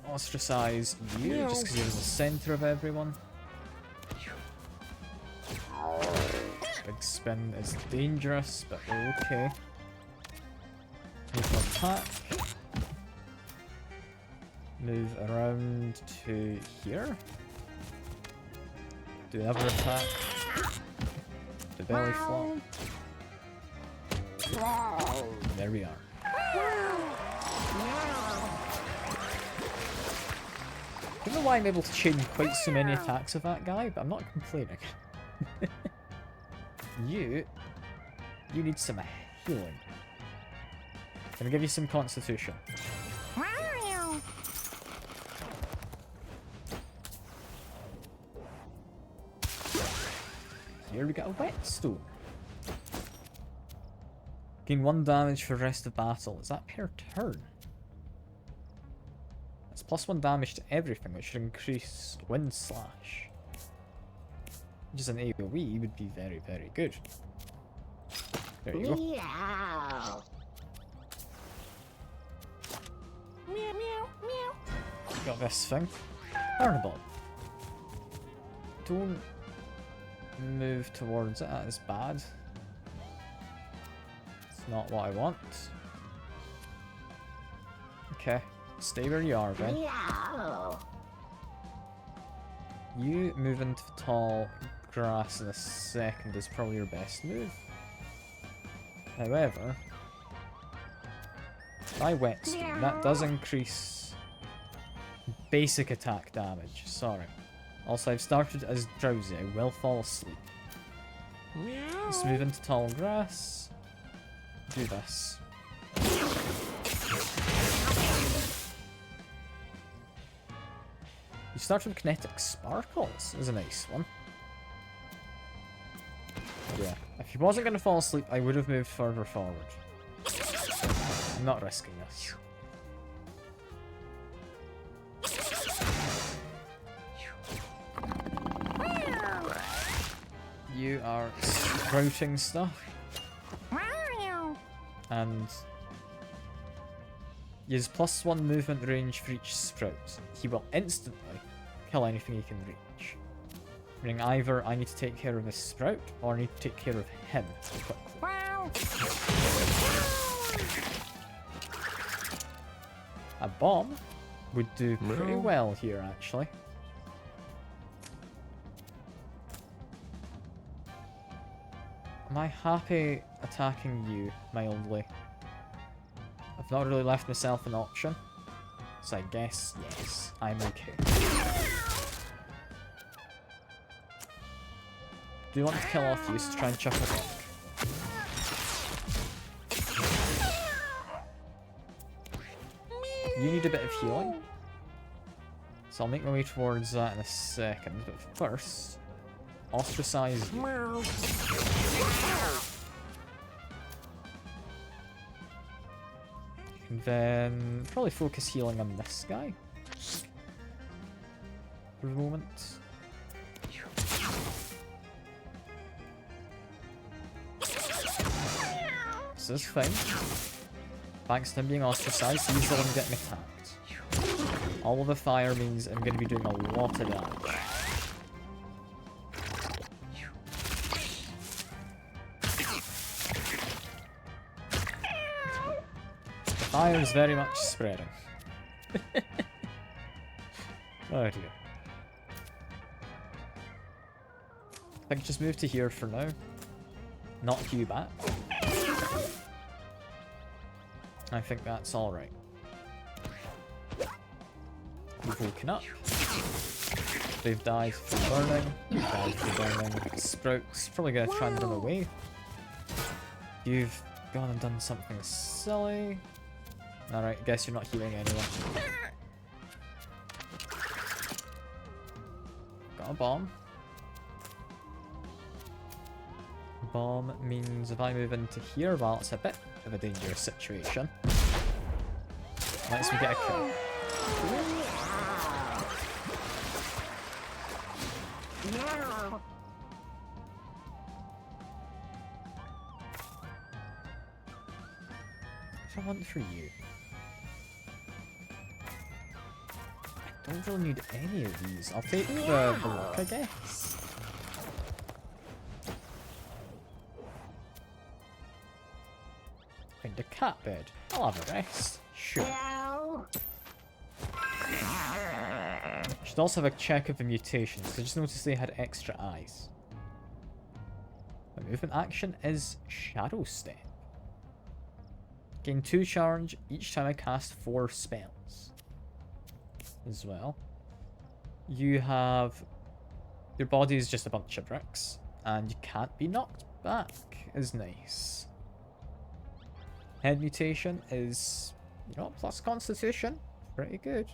Ostracize you, just because you're in the centre of everyone. Big spin is dangerous, but okay. Move an attack. Move around to here. Do another attack. The belly flop. There we are. I don't know why I'm able to chain quite so many attacks of that guy, but I'm not complaining. You need some healing. Can I give you some constitution? Meow. Here we got a whetstone. Gain 1 damage for the rest of battle. Is that per turn? It's +1 damage to everything, which should increase wind slash. Which is an AoE would be very, very good. There you go. Meow. Meow, meow, meow. Got this thing. Carnival. Don't move towards it, that is bad. It's not what I want. Okay, stay where you are then. Meow. You move into the tall grass in a second is probably your best move. However, by whetstone, that does increase basic attack damage. Sorry. Also, I've started as drowsy. I will fall asleep. Let's move into tall grass. Do this. You start with kinetic sparkles. Is a nice one. Yeah. If he wasn't going to fall asleep, I would have moved further forward. I'm not risking this. You are sprouting stuff, Meow. and use +1 movement range for each sprout. He will instantly kill anything he can reach. Meaning either I need to take care of this sprout, or I need to take care of him quickly. Wow. A bomb would do pretty well here, actually. Am I happy attacking you mildly? I've not really left myself an option. So I guess, yes, I'm okay. Do you want to kill off you to try and chuck a rock? You need a bit of healing. So I'll make my way towards that in a second, but first, ostracize you. And then probably focus healing on this guy for the moment. This is fine. Thanks to him being ostracized, he's the one getting attacked. All of the fire means I'm going to be doing a lot of damage. The fire is very much spreading. Oh dear. I think just move to here for now. Knock you back. I think that's alright. You've woken up. They've died from burning. You've died from burning. Sprout's probably gonna try and run away. You've gone and done something silly. Alright, guess you're not healing anyone. Got a bomb. Bomb means if I move into here, well, it's a bit of a dangerous situation. Lets me get a kill. No. What I want for you? I don't really need any of these. I'll take the block, I guess. Find a cat bed. I'll have a rest. Sure. No. Should also have a check of the mutations. I just noticed they had extra eyes. My movement action is Shadow Step. Gain 2 charge each time I cast 4 spells. As well. You have... Your body is just a bunch of bricks. And you can't be knocked back. Is nice. Head mutation is... You know, plus constitution. Pretty good.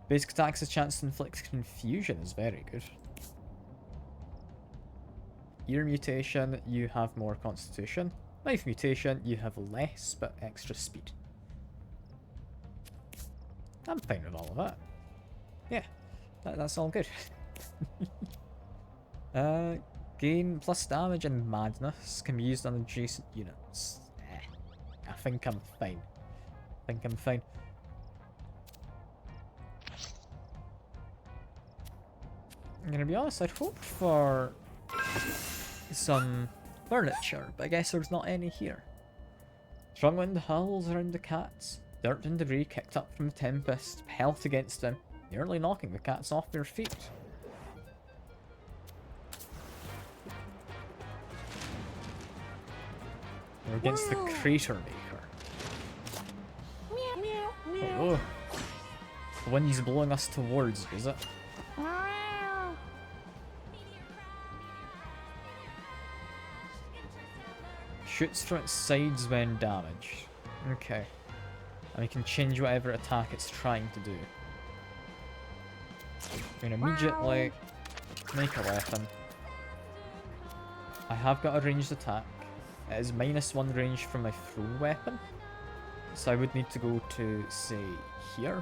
Basic attacks has chance to inflict confusion is very good. Ear mutation, you have more constitution. Knife mutation, you have less but extra speed. I'm fine with all of that. Yeah, that's all good. Gain plus damage and madness can be used on adjacent units. I think I'm fine. I'm gonna be honest, I'd hoped for some furniture, but I guess there's not any here. Strong wind howls around the cats. Dirt and debris kicked up from the tempest pelt against them, nearly knocking the cats off their feet. We're against the Crater Maker. Meow, meow, meow. Oh, the wind's blowing us towards you, is it? Meow. Shoots from its sides when damaged. Okay. And we can change whatever attack it's trying to do. We can immediately make a weapon. I have got a ranged attack. It is -1 range from my thrown weapon. So I would need to go to, say, here.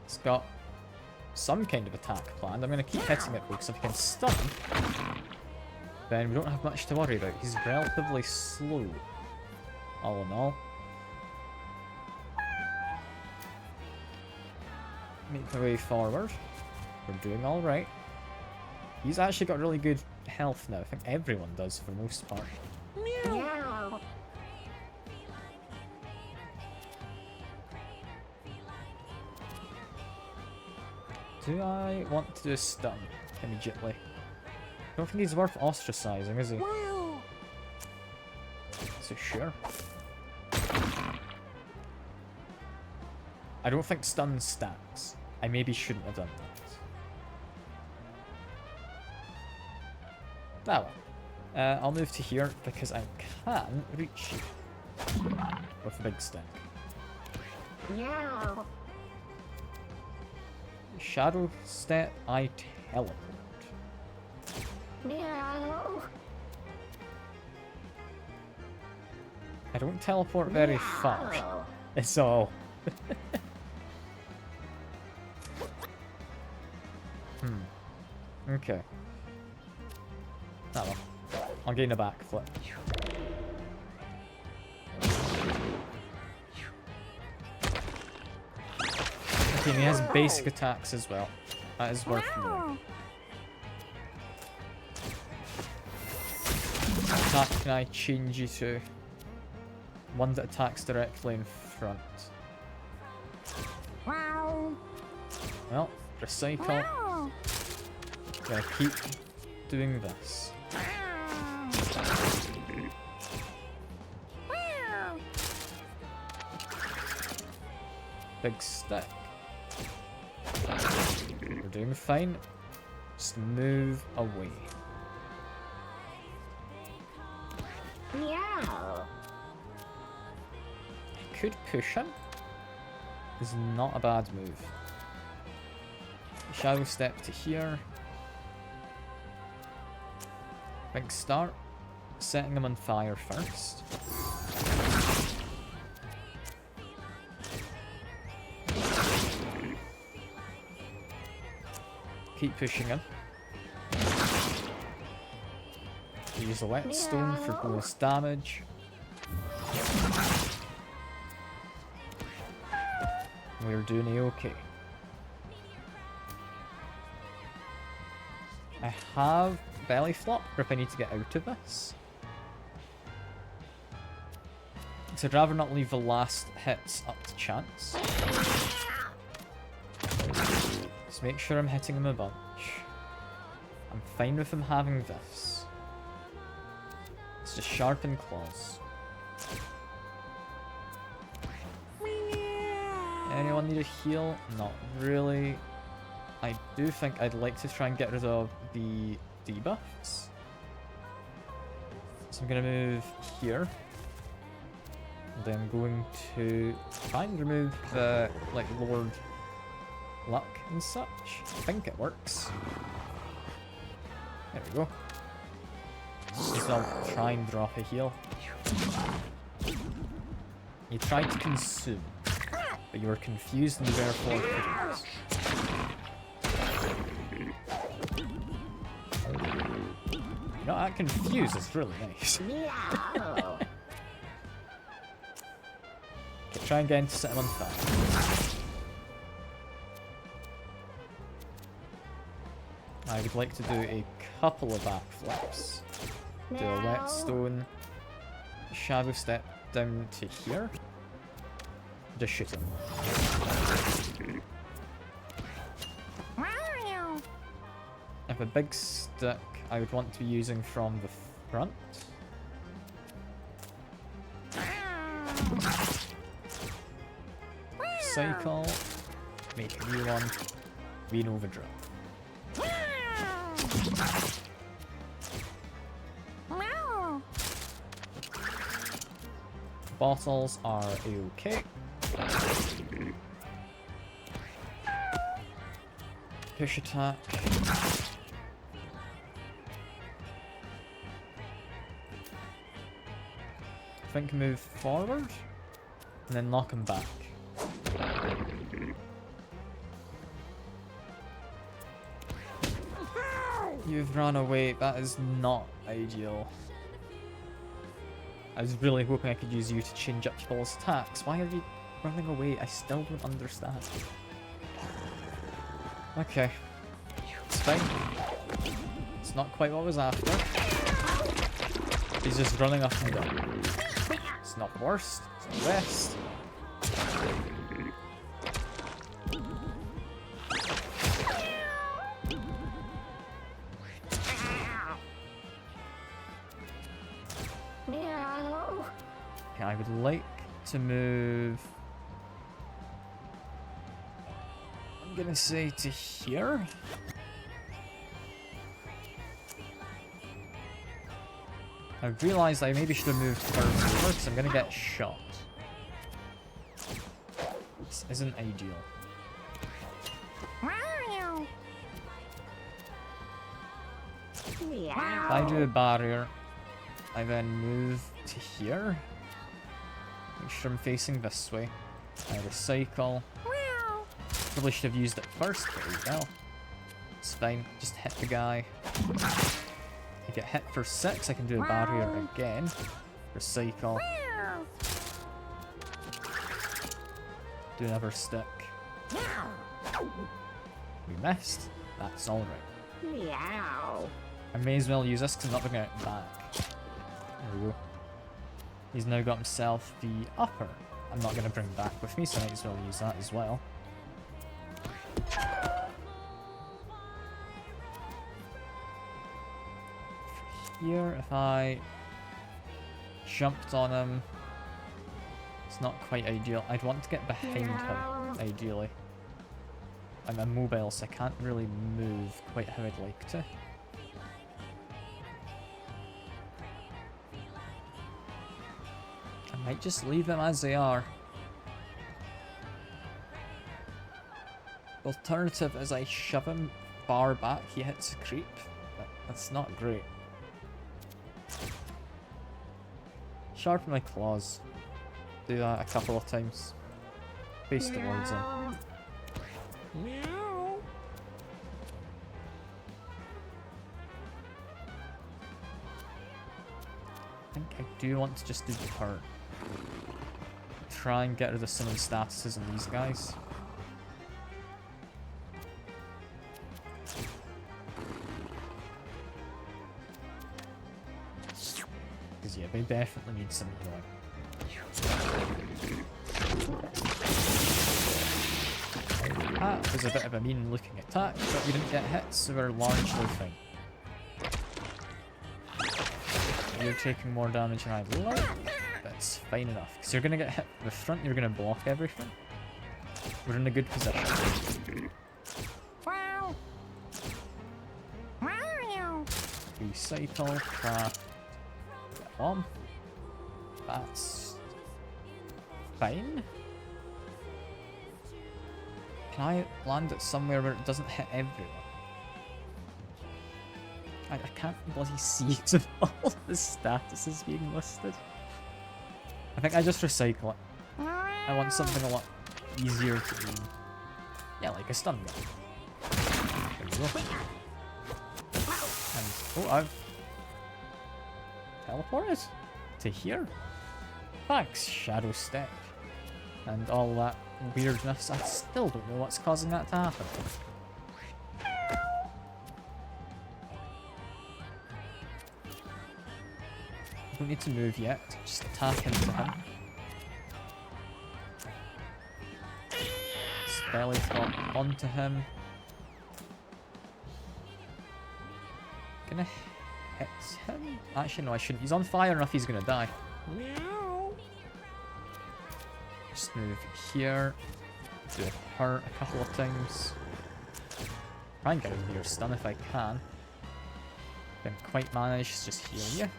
It's got some kind of attack planned. I'm going to keep hitting it because if he can stun, then we don't have much to worry about. He's relatively slow, all in all. Make my way forward. We're doing alright. He's actually got really good health now. I think everyone does for the most part. Do I want to do a stun immediately? I don't think he's worth ostracizing, is he? Wow. So sure. I don't think stun stacks. I maybe shouldn't have done that. Ah well. I'll move to here because I can reach you with a big stick. Yeah. Shadow step, I teleport. Meow. I don't teleport very far. It's all. Okay. Oh well. I'll gain a backflip. Okay, and he has basic attacks as well. That is worth knowing. What attack can I change you to? One that attacks directly in front. Wow. Well, recycle. Wow. Gonna keep doing this. Wow. Big stick. We're doing fine. Just move away. Meow. I could push him. Is not a bad move. Shadow step to here. Big start. Setting him on fire first. Keep pushing him. Use the whetstone for bonus damage. We're doing okay. I have belly flop if I need to get out of this. So I'd rather not leave the last hits up to chance. Just make sure I'm hitting him a bunch. I'm fine with him having this. It's just sharpen claws. Anyone need a heal? Not really. I do think I'd like to try and get rid of the debuffs. So I'm going to move here. And then going to try and remove the like Lord Luck and such. I think it works. There we go. So I'll try and drop a heal. You tried to consume, but you were confused and therefore couldn't. You know, that confused is really nice. Meow. Okay, try again to set him on fire. I would like to do a couple of backflips. Do a whetstone, shadow step down to here. Just shoot him. Meow. If a big stick I would want to be using from the front. Cycle. Make a new one. Green overdraw. Meow. Bottles are okay. Push attack. I think move forward and then knock him back. You've run away. That is not ideal. I was really hoping I could use you to change up people's attacks. Why are you running away? I still don't understand. Okay. It's fine. It's not quite what I was after. He's just running up and down. It's not the worst. It's not the best. Meow. Okay, I would like to move... I'm gonna say to here. I realised I maybe should have moved her over because I'm gonna get shot. This isn't ideal. Meow. If I do a barrier, I then move to here. Make sure I'm facing this way. I recycle. Meow. Probably should have used it first, but there we go. It's fine. Just hit the guy. I get hit for 6, I can do a barrier again. Recycle. Meow. Do another stick. Meow. We missed. That's alright. Meow. I may as well use this because I'm not bringing it back. There we go. He's now got himself the upper. I'm not going to bring back with me, so I might as well use that as well. Here, if I jumped on him, it's not quite ideal. I'd want to get behind him, ideally. I'm immobile, so I can't really move quite how I'd like to. I might just leave them as they are. Alternative is I shove him far back, he hits a creep. That's not great. Sharpen my claws. Do that a couple of times. Face towards him. Meow. I think I do want to just do the part. Try and get rid of some of the statuses on these guys. Because yeah, they definitely need some healing. That was a bit of a mean looking attack, but we didn't get hit, so we're largely fine. You're taking more damage than I'd like, but it's fine enough. Because you're going to get hit from the front, you're going to block everything. We're in a good position. Wow. Meow. Recycle, craft, bomb. That's fine. Can I land it somewhere where it doesn't hit everyone? I can't bloody see all the statuses being listed. I think I just recycle it. I want something a lot easier to do. Yeah, like a stun gun. There we go. And, oh, I've teleported to here. Thanks, Shadow Step. And all that weirdness. I still don't know what's causing that to happen. Don't need to move yet, just attack into him. Spelly top onto him. Gonna hit him? Actually no, I shouldn't. He's on fire enough he's gonna die. Meow. Just move here. Do hurt a couple of times. Try and get rid of your stun if I can. Didn't quite manage, just heal you.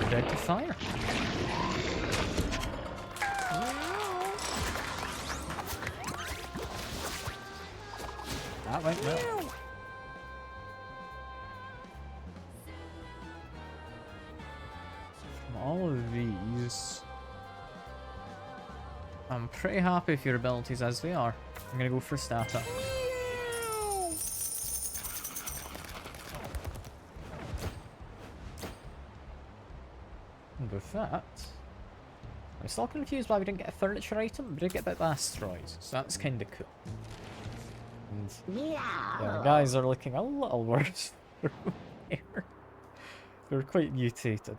You're dead to fire. That went well. From all of these, I'm pretty happy with your abilities as they are. I'm gonna go for stat up. And with that, I'm still confused why we didn't get a furniture item, but we did get a bit of asteroid, so that's kind of cool. And yeah, the guys are looking a little worse. They're quite mutated.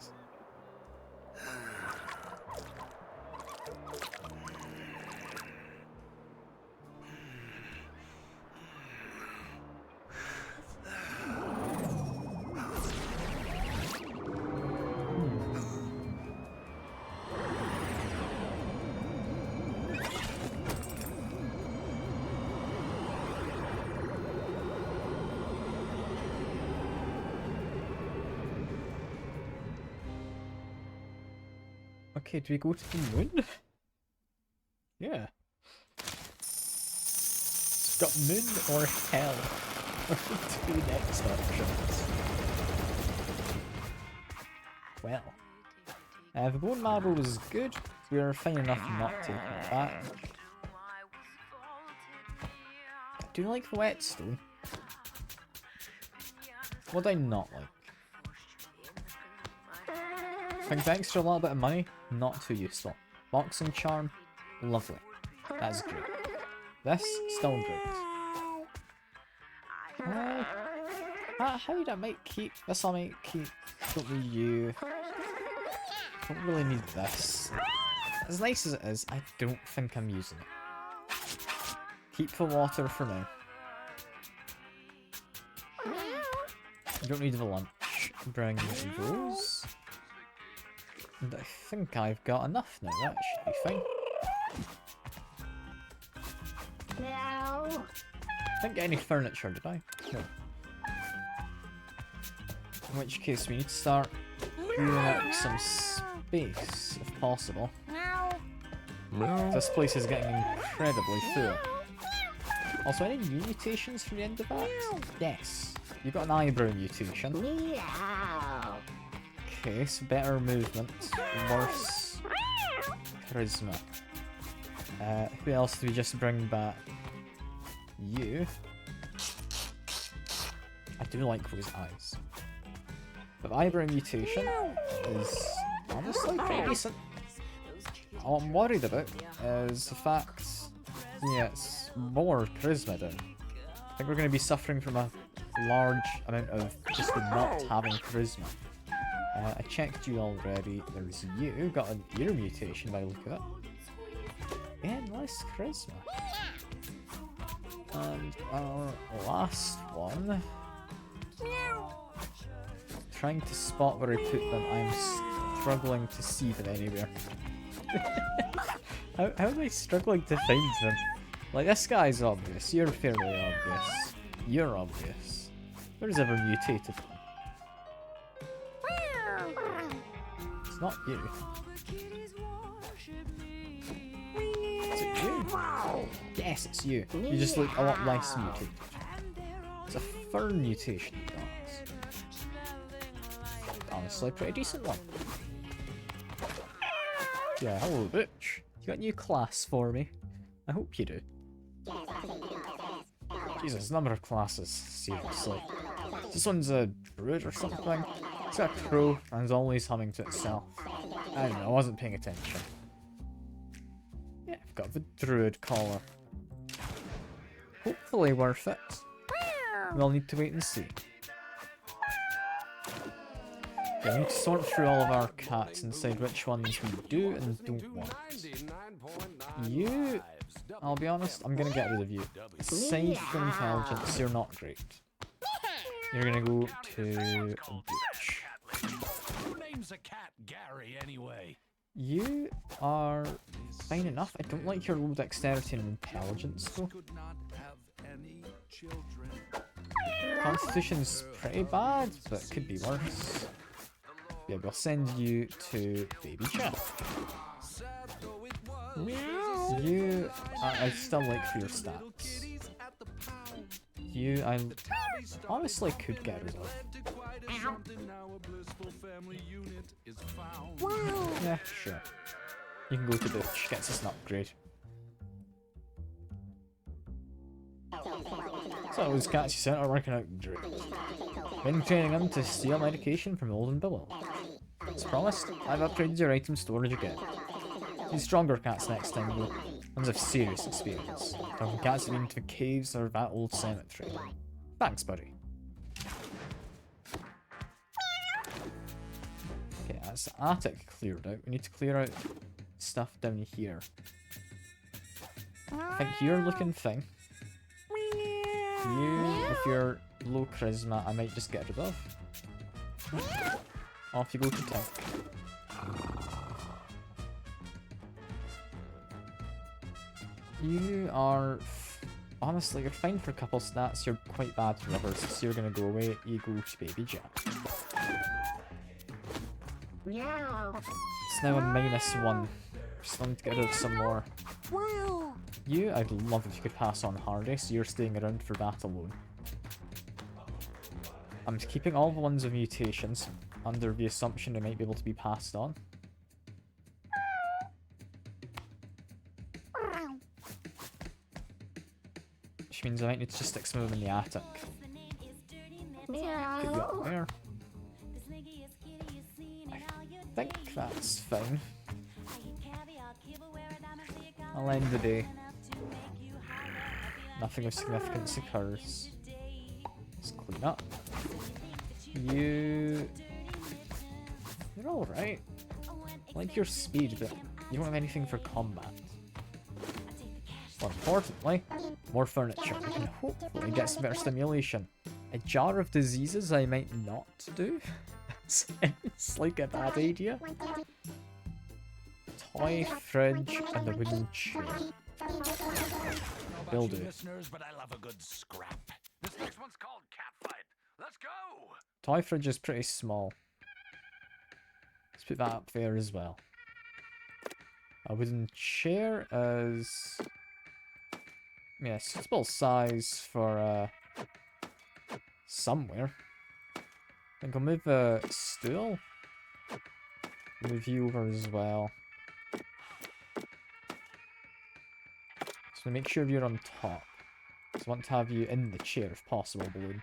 Okay, do we go to the moon? Yeah. It's got moon or hell. Or two next options. Well. The bone marrow was good. We're fine enough not taking it back. I do like the whetstone. What do I not like? I think the extra little bit of money, not too useful. Boxing charm, lovely. That's great. This, still great. How I might keep this. I might keep. Don't need you. Don't really need this. As nice as it is, I don't think I'm using it. Keep the water for now. You don't need the lunch. Bring those. And I think I've got enough now. That should be fine. No. Didn't get any furniture, did I? No. In which case, we need to start clearing out some space, if possible. No. This place is getting incredibly full. Also, any mutations from the end of that? Yes. You got an eyebrow mutation. Meow. Okay, so better movement, worse charisma. Who else do we just bring back? You. I do like those eyes. But eyebrow mutation is honestly pretty decent. All I'm worried about is the fact, yeah, it's more charisma down. I think we're going to be suffering from a large amount of just not having charisma. I checked you already. There's you. Got an ear mutation by the look of it. Yeah, nice charisma. And our last one. Trying to spot where I put them. I'm struggling to see them anywhere. how am I struggling to find them? Like, this guy's obvious. You're fairly obvious. You're obvious. Where's ever mutated one? It's not you. Is it you? Yes, it's you. You just look a lot less mutated. It's a fern mutation, guys. Honestly, pretty decent one. Yeah, hello, bitch. You got a new class for me? I hope you do. Jesus, number of classes, seriously. This one's a druid or something. It's got a crow and is always humming to itself. I don't know, I wasn't paying attention. Yeah, I've got the druid collar. Hopefully worth it. We'll need to wait and see. Yeah, we need to sort through all of our cats and decide which ones we do and don't want. You, I'll be honest, I'm gonna get rid of you. Aside from intelligence, you're not great. You're gonna go to Butch. Who names a cat Gary anyway? You are fine enough. I don't like your low dexterity and intelligence though. Could not have any children. Constitution's pretty bad, but could be worse. Yeah, we'll send you to Baby Chat. You, I still like for your stats. You, I honestly could get rid of. Yeah, sure. You can go to Butch, gets us an upgrade. So those cats you sent are working out great. Been training them to steal medication from old and below. As promised, I've upgraded your item storage again. Use stronger cats next time though. Ones have serious experience. Talking cats have been to the caves or that old cemetery. Thanks, buddy. Okay, that's the attic cleared out. We need to clear out stuff down here. I think you're looking fine. You, with your low charisma, I might just get rid of. Off you go to tank. You are... honestly, you're fine for a couple stats. You're quite bad for others, so you're gonna go away. You go to Baby Jack. Meow. It's now a -1. Still need to get rid of some more. You, I'd love if you could pass on Hardy, so you're staying around for that alone. I'm keeping all the ones with mutations, under the assumption they might be able to be passed on. Which means I might need to just stick some of them in the attic. Could be up there. I think that's fine. I'll end the day. Nothing of significance occurs. Let's clean up. You're alright. I like your speed, but you don't have anything for combat. More importantly, more furniture. We can hopefully get some better stimulation. A jar of diseases I might not do. It's like a bad idea. Toy, fridge, and a wooden chair. Will do. Listeners, but I love a good scrap. This next one's called Catfight. Let's go. Toy fridge is pretty small. Let's put that up there as well. A wooden chair is... yeah, suitable size for somewhere. I think I'll move the stool. Move you over as well. So make sure you're on top. So I want to have you in the chair if possible, Balloon.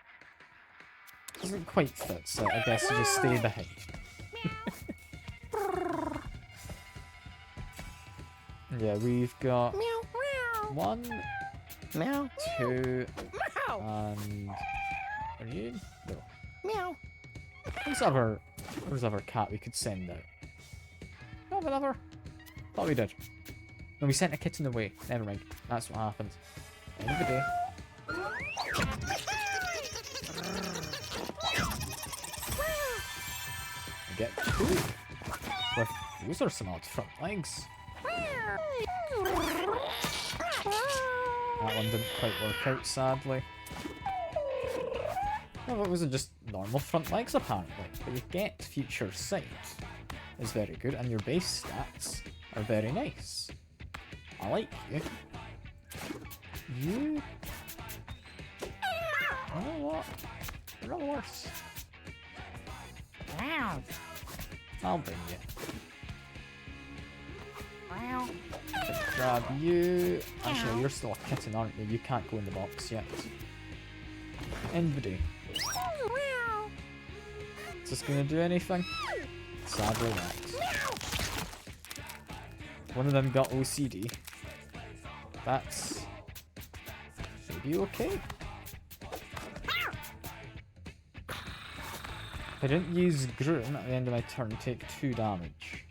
Doesn't quite fit, so I guess you just stay behind. Yeah, we've got 1, 2, and are you? No. Meow. Where's our cat we could send out? No, whatever. Thought we did. No, we sent a kitten away. Never mind. That's what happened. End of the day. We get 2. With those are some odd front legs. That one didn't quite work out, sadly. Well, it wasn't just normal front legs, apparently. But you get future sight is very good, and your base stats are very nice. I like you. You... you know what? You're a little worse. I'll bring you. Grab you. Actually, you're still a kitten, aren't you? You can't go in the box yet. End the day. Is this gonna do anything? Sadly not. One of them got OCD. That's maybe okay. If I didn't use Groom at the end of my turn, take 2 damage.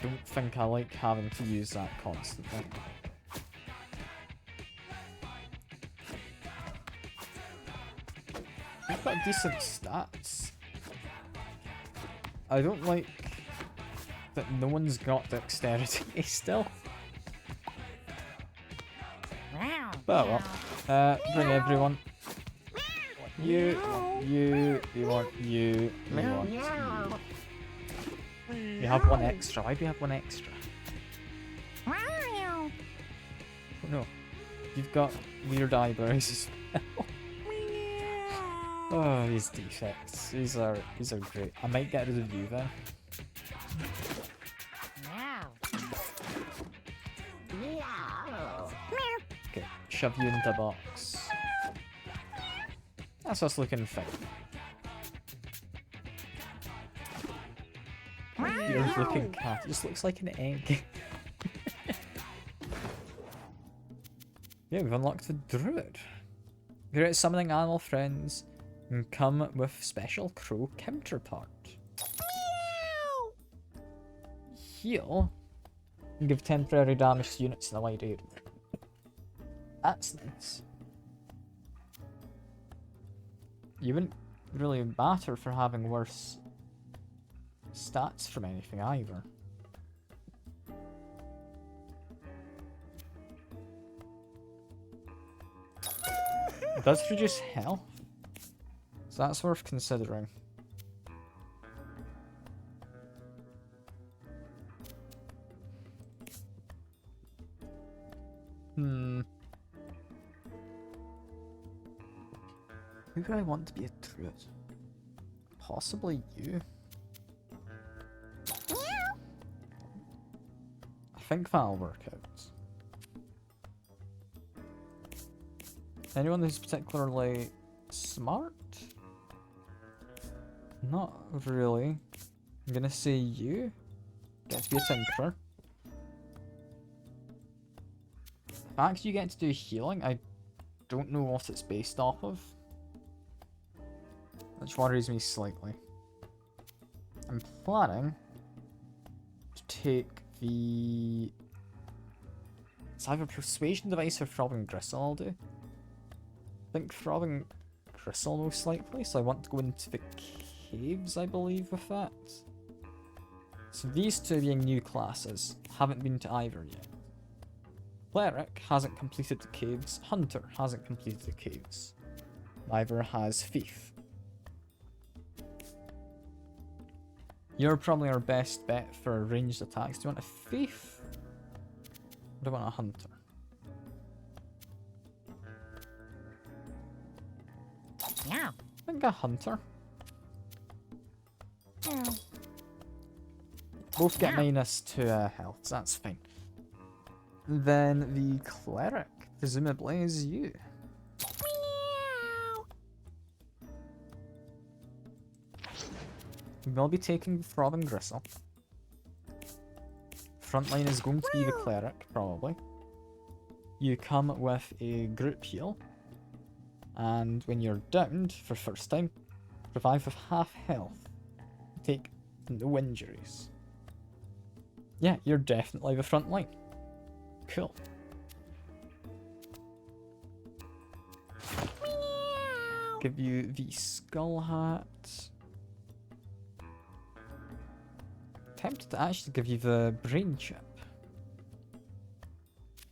Don't think I like having to use that constantly. I've got decent stats. I don't like that no one's got dexterity still. But well, bring everyone. You want you want you want you. You have 1 extra. Why do you have 1 extra? Oh no. You've got weird eyebrows as well. Oh, these defects. These are great. I might get rid of you then. Okay, shove you into a box. That's us looking fine. Your looking cat. It just looks like an egg. Yeah, we've unlocked the druid. Great at summoning animal friends and come with special crow counterpart. Heal and give temporary damage to units in a wide area. That's nice. You wouldn't really matter for having worse stats from anything either. It does reduce health. So that's worth considering. Hmm. Who do I want to be a druid? Possibly you. I think that'll work out. Anyone who's particularly smart? Not really. I'm gonna say you. Get to be a tinkerer. The fact you get to do healing, I don't know what it's based off of. Which worries me slightly. I'm planning to take the... It's either Persuasion Device or Throbbing Gristle I'll do. I think Throbbing Gristle most likely, so I want to go into the caves, I believe, with that. So these two being new classes, haven't been to either yet. Cleric hasn't completed the caves, Hunter hasn't completed the caves. Neither has Thief. You're probably our best bet for ranged attacks. Do you want a Thief? Or do you want a Hunter? Yeah. I think a Hunter. Both get -2 health, so that's fine. Then the Cleric, presumably, is you. We'll be taking the Throbbing Gristle. Frontline is going to be the Cleric, probably. You come with a group heal. And when you're downed for first time, revive with half health. Take no injuries. Yeah, you're definitely the front line. Cool. Give you the skull hat. Tempted to actually give you the brain chip.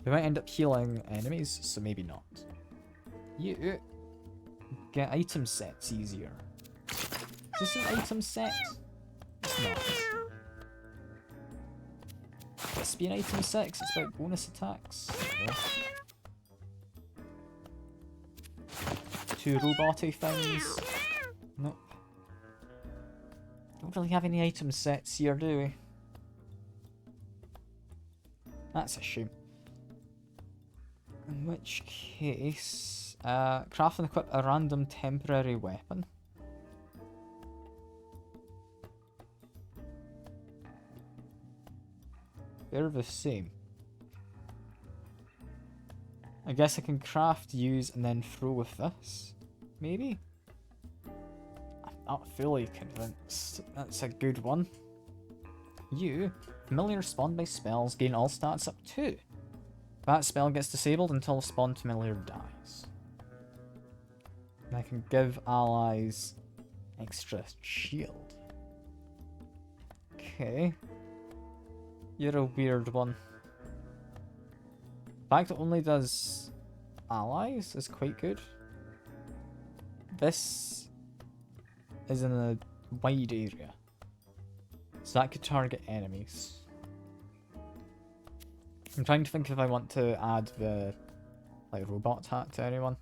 We might end up healing enemies, so maybe not. You get item sets easier. Is this an item set? It's not. Let's be an item 6, it's about bonus attacks. No. 2 roboty things. Nope. Don't really have any item sets here, do we? That's a shame. In which case, craft and equip a random temporary weapon. They're the same. I guess I can craft, use, and then throw with this. Maybe? I'm not fully convinced. That's a good one. You, familiar spawned by spells, gain all stats up 2. That spell gets disabled until spawned familiar dies. And I can give allies extra shield. Okay. You're a weird one. The fact it only does allies is quite good. This is in a wide area, so that could target enemies. I'm trying to think if I want to add the robot hat to anyone.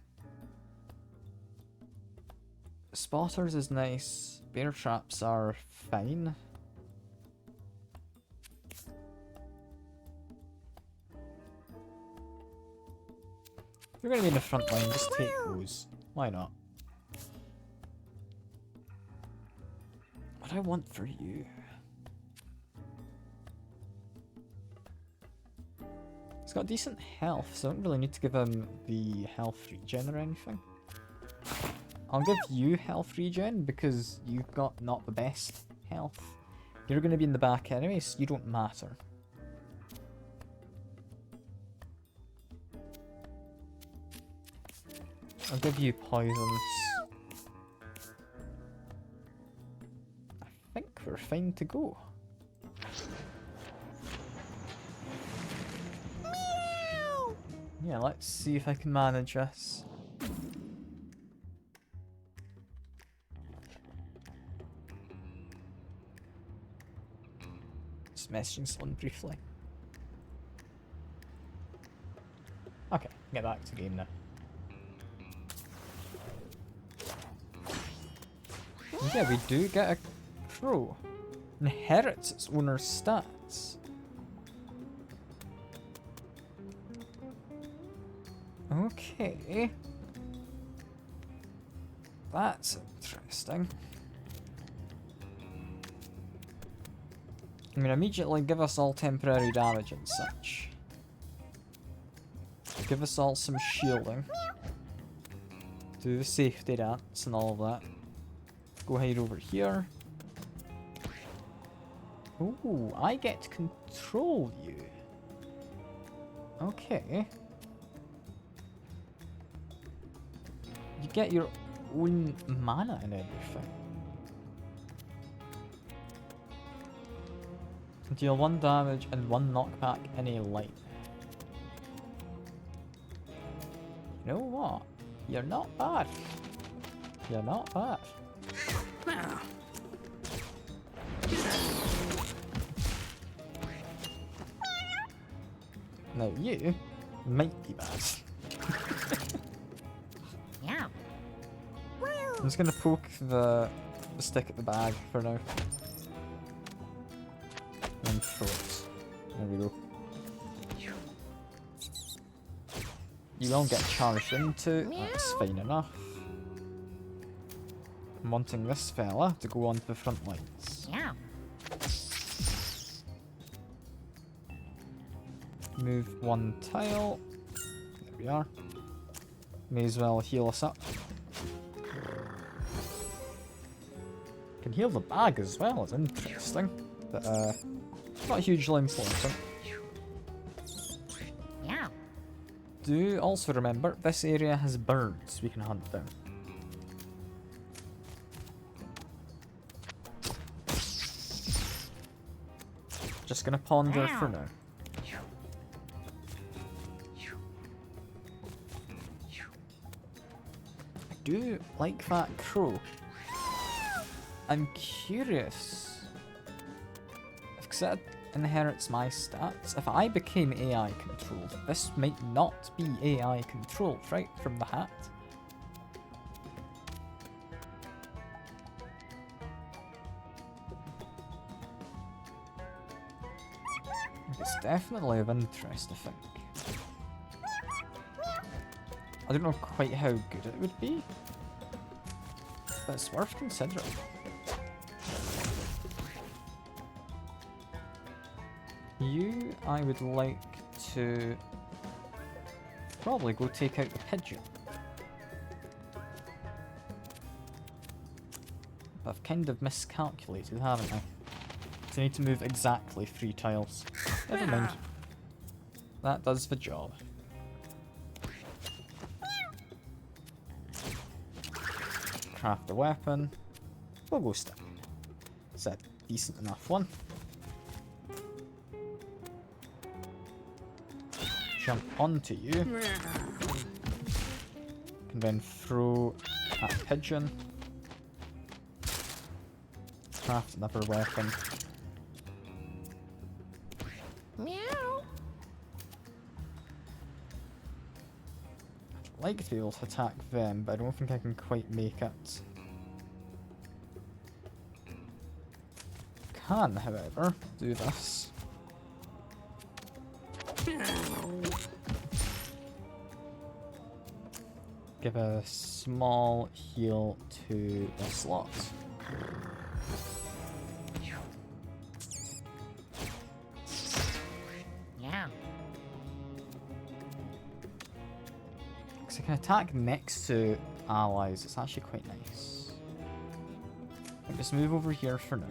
Spotters is nice. Bear traps are fine. You're gonna be in the front line, just take those. Why not? What do I want for you? He's got decent health, so I don't really need to give him the health regen or anything. I'll give you health regen because you've got not the best health. You're gonna be in the back anyway, so you don't matter. I'll give you poisons. I think we're fine to go. Yeah, let's see if I can manage this. Just messaging someone briefly. Okay, get back to game now. Yeah, we do get a crow. Inherits its owner's stats. Okay. That's interesting. I mean, immediately give us all temporary damage and such. Give us all some shielding. Do the safety dance and all of that. Go hide over here. Ooh, I get to control you. Okay. You get your own mana and everything. Deal 1 damage and 1 knockback in a light. You know what? You're not bad. You're not bad. Now you might be bad. Yeah. I'm just gonna poke the stick at the bag for now. And throw it. There we go. You will get charged into, that's fine enough. I'm wanting this fella to go onto the front lines. Yeah. Move 1 tile. There we are. May as well heal us up. Can heal the bag as well, it's interesting. But not hugely important. Yeah. Do also remember, this area has birds we can hunt down. Just gonna ponder for now. I do like that crow. I'm curious. Because it inherits my stats. If I became AI controlled, this might not be AI controlled, right? From the hat. It's definitely of interest, I think. I don't know quite how good it would be, but it's worth considering. You, I would like to probably go take out the pigeon. But I've kind of miscalculated, haven't I? So I need to move exactly 3 tiles. Never mind. That does the job. Craft a weapon. We'll go stick. It's a decent enough one. Jump onto you. Can then throw at a pigeon. Craft another weapon. Meow. I'd like to be able to attack them, but I don't think I can quite make it. Can, however, do this. Give a small heal to the slot. Yeah. Because I can attack next to allies, it's actually quite nice. I'll just move over here for now.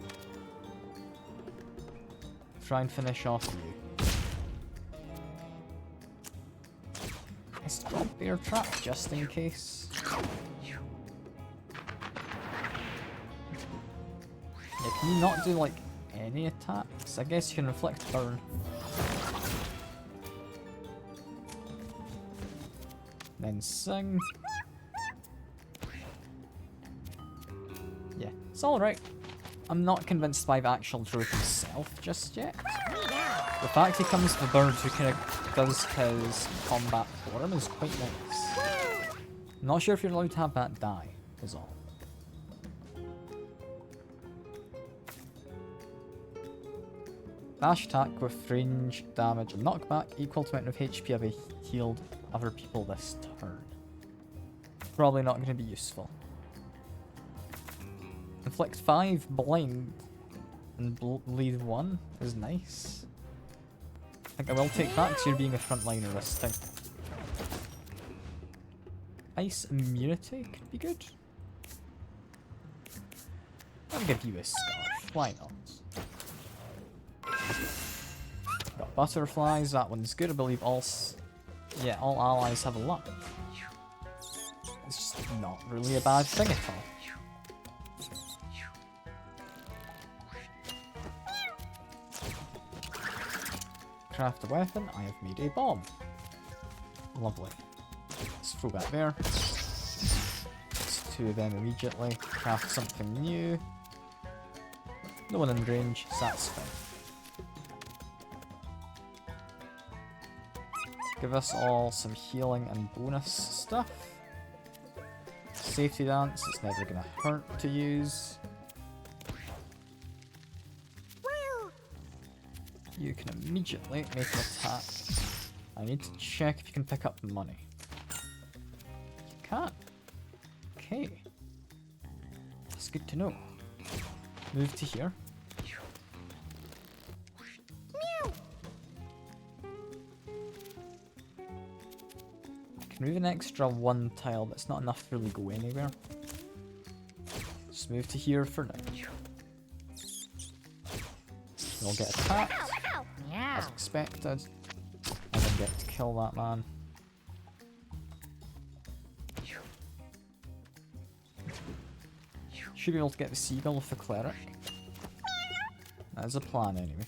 Try and finish off you. Let's drop bear trap just in case. Yeah, can you not do like any attacks? I guess you can inflict burn. Then sing. Yeah, it's alright. I'm not convinced by the actual druid himself just yet. Meow. The fact he comes with a bird who kind of does his combat for him is quite nice. Not sure if you're allowed to have that die, is all. Dash attack with range damage and knockback equal to amount of HP I've healed other people this turn. Probably not going to be useful. Inflict 5 blind and bleed 1 is nice. I think I will take that because you're being a frontliner this time. Ice immunity could be good. I'll give you a scarf, why not? Got butterflies, that one's good. I believe all allies have a luck. It's just not really a bad thing at all. Craft a weapon, I have made a bomb. Lovely. Let's throw that there. Let's 2 of them immediately. Craft something new. No one in range, so that's fine. Give us all some healing and bonus stuff. Safety dance, it's never gonna hurt to use. You can immediately make an attack. I need to check if you can pick up money. You can. Okay. That's good to know. Move to here. Can move an extra 1 tile, but it's not enough to really go anywhere. Just move to here for now. You'll get attacked, as expected, and then get to kill that man. Should be able to get the seagull with the cleric. That is a plan anyway.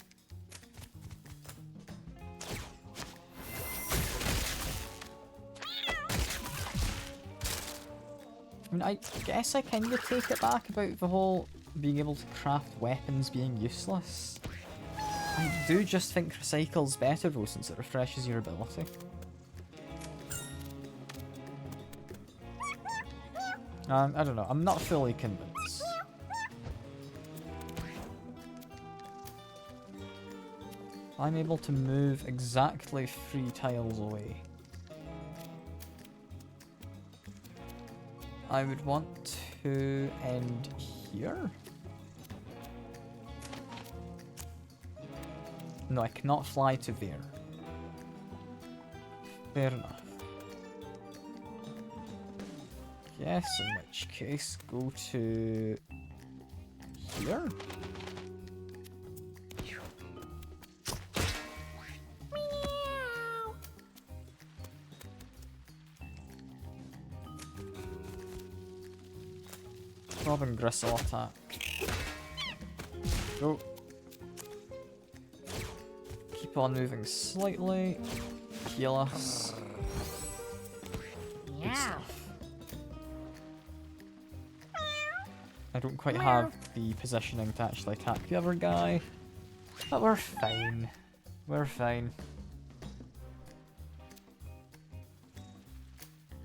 I mean, I guess I kind of take it back about the whole being able to craft weapons being useless. I do just think Recycle's better though, since it refreshes your ability. I don't know, I'm not fully convinced. I'm able to move exactly 3 tiles away. I would want to end here? No, I cannot fly to there. Fair enough. Yes, in which case, go to here? Robin Gristle attack. Go. Keep on moving slightly. Heal us. Good stuff. I don't quite have the positioning to actually attack the other guy, but we're fine. We're fine.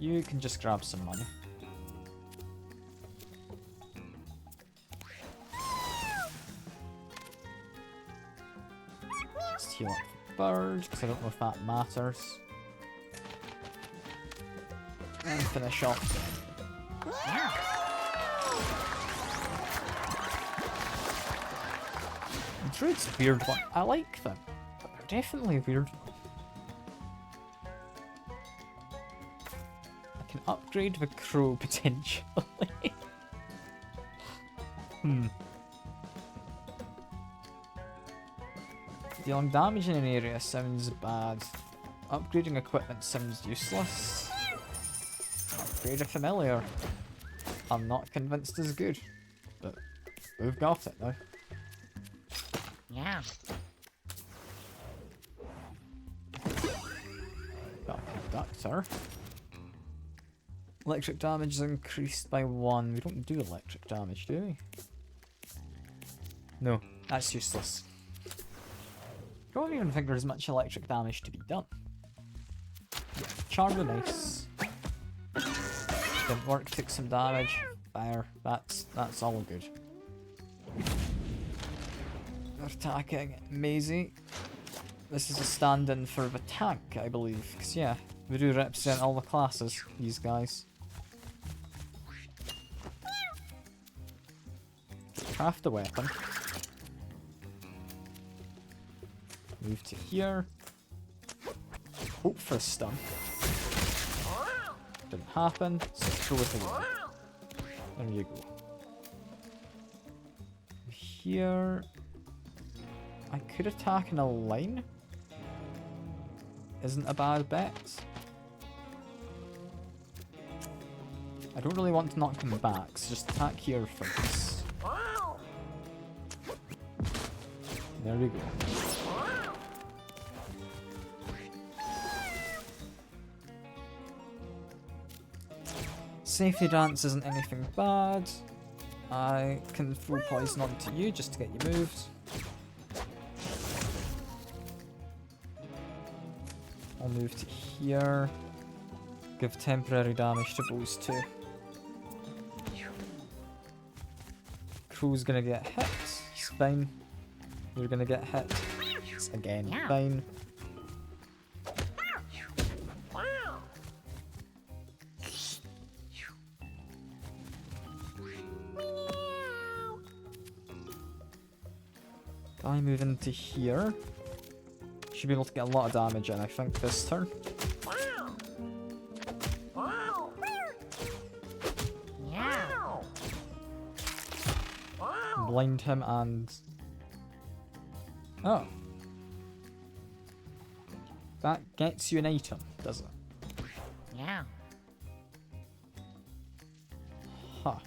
You can just grab some money. Let's heal up the bird, because I don't know if that matters. And finish off then. Druid's a weird one. I like them, but they're definitely a weird one. I can upgrade the crow potentially. Dealing damage in an area sounds bad. Upgrading equipment sounds useless. Upgrade a familiar. I'm not convinced is good, but we've got it now. Yeah. Got a conductor. Electric damage is increased by 1. We don't do electric damage, do we? No, that's useless. Don't even think there's much electric damage to be done. Yeah, charm the mace. Didn't work, took some damage. Fire. That's all good. They're attacking Maisie. This is a stand-in for the tank, I believe. Because yeah, we do represent all the classes, these guys. Craft a weapon. Move to here. Hope for a stun. Didn't happen, so throw it away. There you go. Here... I could attack in a line. Isn't a bad bet. I don't really want to knock them back, so just attack here first. There we go. Safety dance isn't anything bad. I can throw poison onto you just to get you moved. I'll move to here. Give temporary damage to those two. Crow's gonna get hit. It's fine. You're gonna get hit. It's again fine. I move into here. Should be able to get a lot of damage in, I think, this turn. Blind him and... Oh. That gets you an item, does it? Yeah. Huh.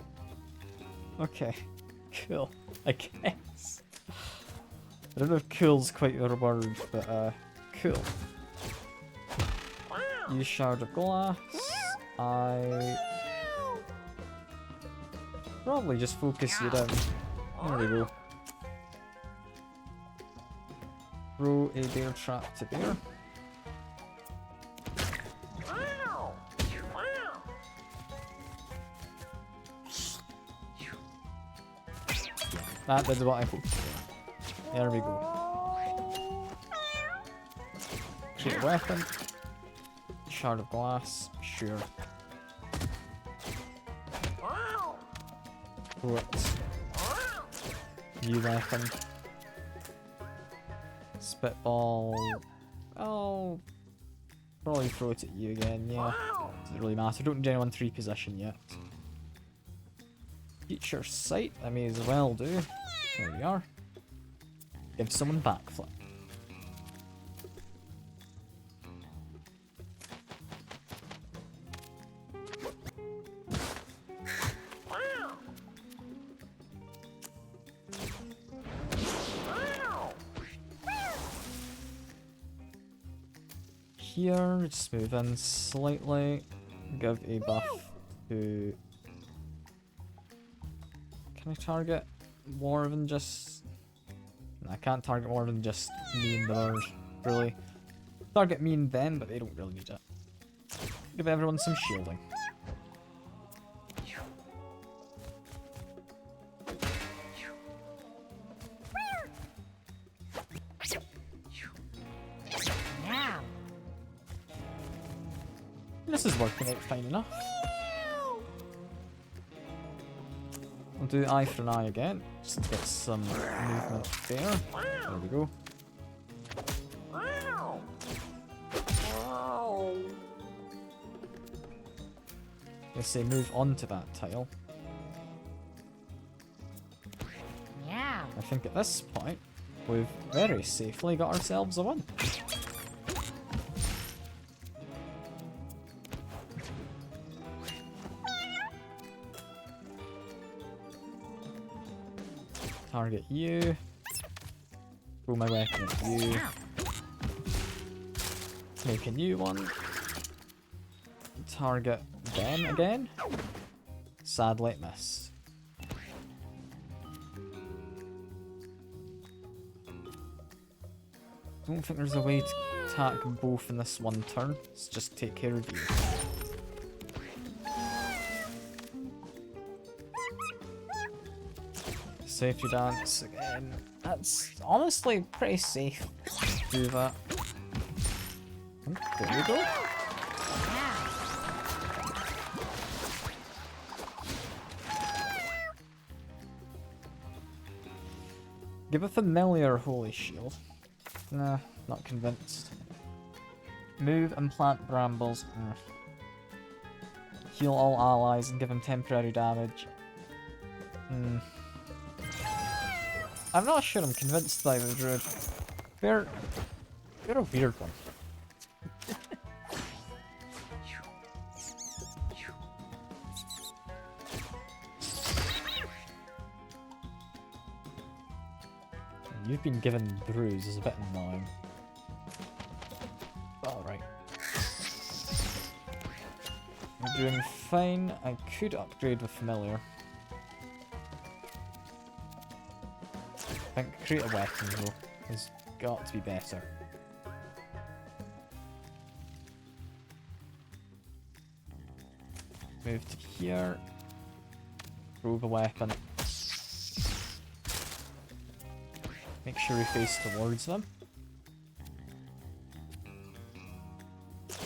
Okay. Cool. I guess. I don't know if cool's quite the word, but cool. Use shard of glass. I probably just focus you down. There we go. Throw a bear trap to bear. That did what I hoped. There we go. Create a weapon. Shard of glass. Sure. Throw it. New weapon. Spitball. Oh. Probably throw it at you again, yeah. Doesn't really matter. Don't need anyone 3 position yet. Future sight, I may as well do. There we are. Give someone backflip. Here, just move in slightly. Give a buff to... Can I target more than just... I can't target more than just me and the bird, really. Target me and them, but they don't really need it. Give everyone some shielding. This is working out fine enough. I'll do eye for an eye again, just to get some movement there. There we go. Let's say move on to that tile. Yeah. I think at this point, we've very safely got ourselves a win. Target you. Throw my weapon at you. Make a new one. Target them again. Sadly it missed. don't think there's a way to attack both in this one turn. Let's just take care of you. Safety dance again. That's honestly pretty safe. Do that. Oh, there we go. Give a familiar holy shield. Nah, not convinced. Move and plant brambles. Heal all allies and give them temporary damage. I'm not sure I'm convinced by the druid. They're a weird one. You've been given bruise is a bit annoying. Alright. We're doing fine. I could upgrade with familiar. I think create a weapon though has got to be better. Move to here. Throw the weapon. Make sure we face towards them.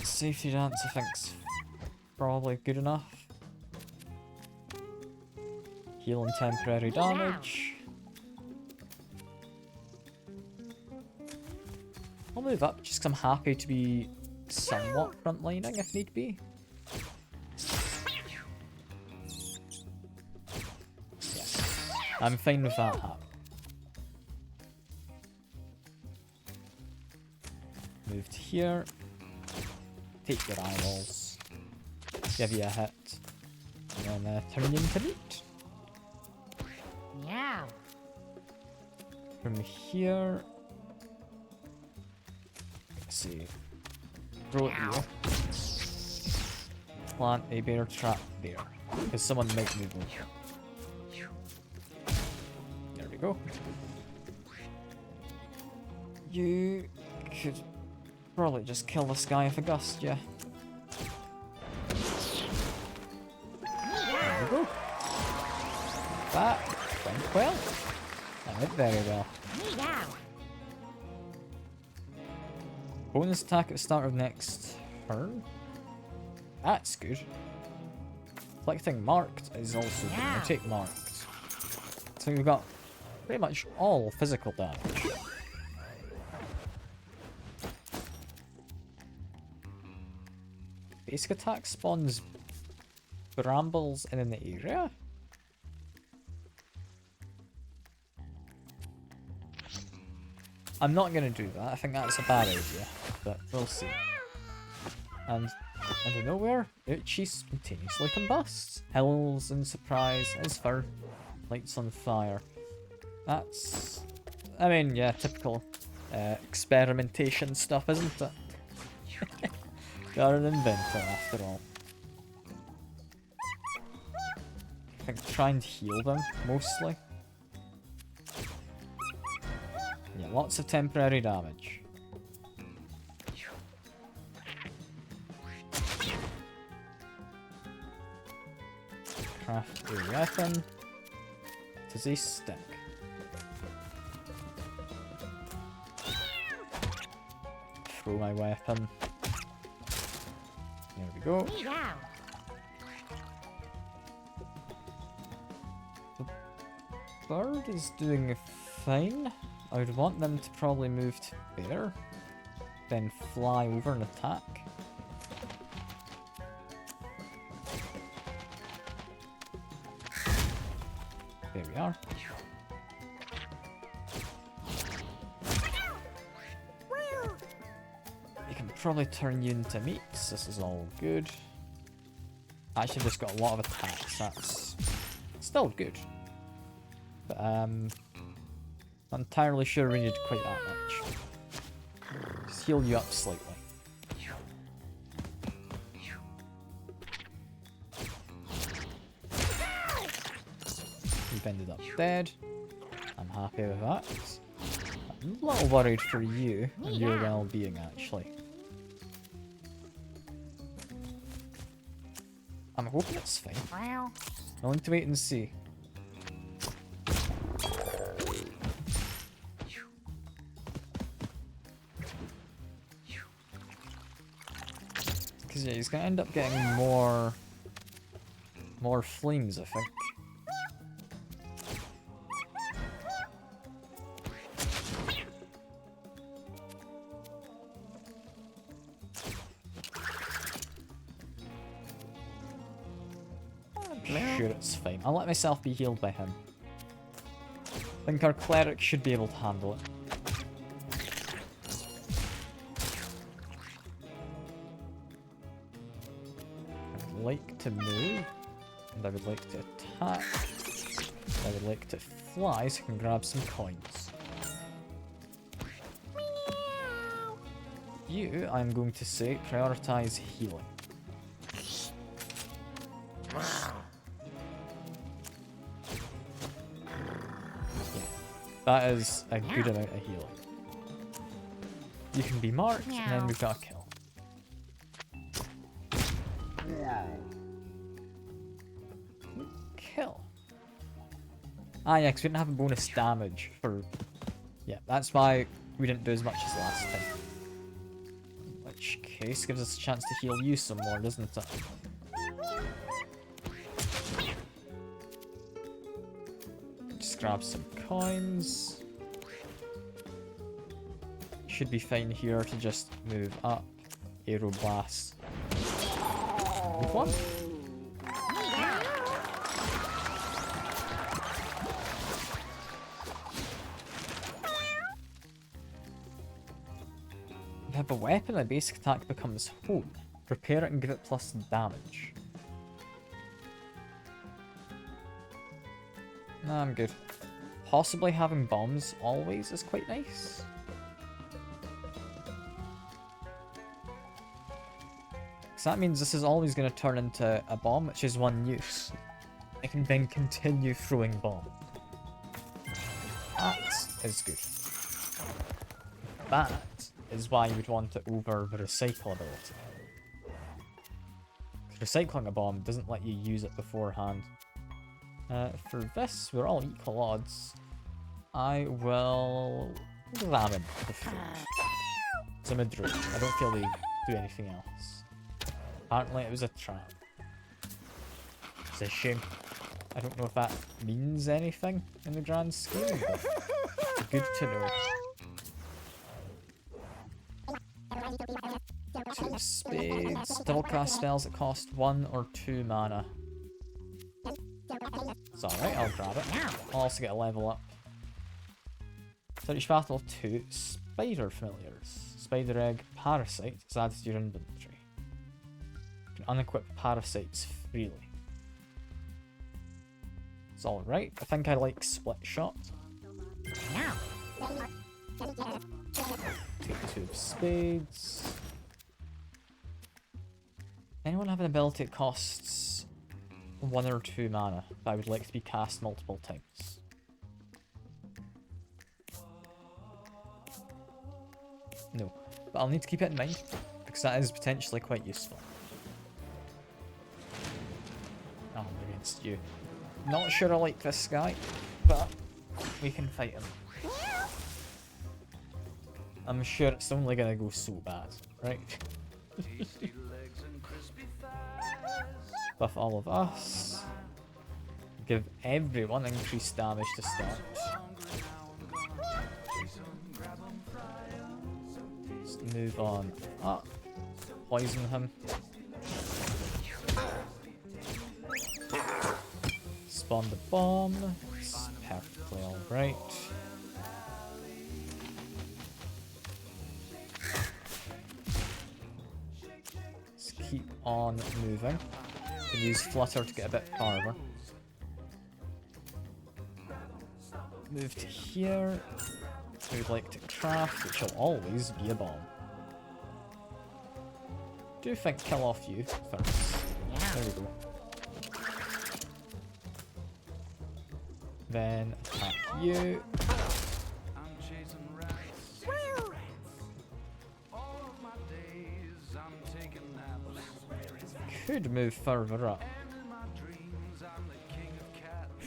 Safety dance I think's probably good enough. Heal and temporary damage. I'll move up just 'cause I'm happy to be somewhat frontlining if need be. Yeah, I'm fine with that happening. Move to here. Take your eyeballs. Give you a hit. And then turn you into meat. Meow. From here. Let's see. Throw it here. Plant a bear trap there. Because someone might move over. There we go. You could probably just kill this guy with a gust, yeah. There we go. That went well. That went very well. Meow. Bonus attack at the start of next turn. That's good. Collecting marked is also good. I take marked. So we've got pretty much all physical damage. Basic attack spawns brambles in an area? I'm not gonna do that. I think that's a bad idea, but we'll see. And out of nowhere, Uchi spontaneously combusts. Hills in surprise, his fur lights on fire. That's, I mean, yeah, typical experimentation stuff, isn't it? You're an inventor, after all. I think trying to heal them, mostly. Yeah, lots of temporary damage. Craft a weapon. It is a stick. Throw my weapon. There we go. Meow. The bird is doing fine. I would want them to probably move to there, then fly over and attack. There we are. You can probably turn you into meats. This is all good. Actually, just got a lot of attacks. That's still good. But not entirely sure we need quite that much. Just heal you up slightly. You've ended up dead. I'm happy with that. That a little worried for you and your Yeah. well-being, actually. I'm hoping it's fine. Well, I'll need to wait and see. Because yeah, he's gonna end up getting more flames, I think. I'm sure it's fine. I'll let myself be healed by him. I think our cleric should be able to handle it. I would like to move, and I would like to attack. I would like to fly so I can grab some coins. You, I'm going to say, prioritize healing. That is a good amount of healing. You can be marked, and then we've got a kill. Kill. Ah, yeah, because we didn't have a bonus damage for... Yeah, that's why we didn't do as much as last time. In which case, gives us a chance to heal you some more, doesn't it? Just grab some coins. Should be fine here to just move up. Aero blast. Move one. If I have a weapon, my basic attack becomes home. Prepare it and give it plus damage. Nah, I'm good. Possibly having bombs always is quite nice. Because that means this is always going to turn into a bomb, which is one use. I can then continue throwing bombs. That is good. That is why you would want it over the recycle ability. Recycling a bomb doesn't let you use it beforehand. For this, we're all equal odds. I will examine the food. It's a mid-room. I don't feel they do anything else. Apparently it was a trap. It's a shame. I don't know if that means anything in the grand scheme, but it's good to know. 2 spades. Double cast spells that cost 1 or 2 mana. It's alright, I'll grab it. I'll also get a level up. So each battle 2 spider familiars. Spider egg parasite is added to your inventory. You can unequip parasites freely. It's alright. I think I like split shot. Take 2 of spades. Anyone have an ability that costs 1 or 2 mana that I would like to be cast multiple times? No, but I'll need to keep it in mind because that is potentially quite useful. Oh, I'm against you. Not sure I like this guy, but we can fight him. I'm sure it's only gonna go so bad, right? Buff all of us. Give everyone increased damage to start. Let's move on up. Poison him. Spawn the bomb. It's perfectly alright. Let's keep on moving. Can use Flutter to get a bit farther. Move to here. We would like to craft, which will always be a bomb. Do think kill off you first. There we go. Then attack you. could move further up. I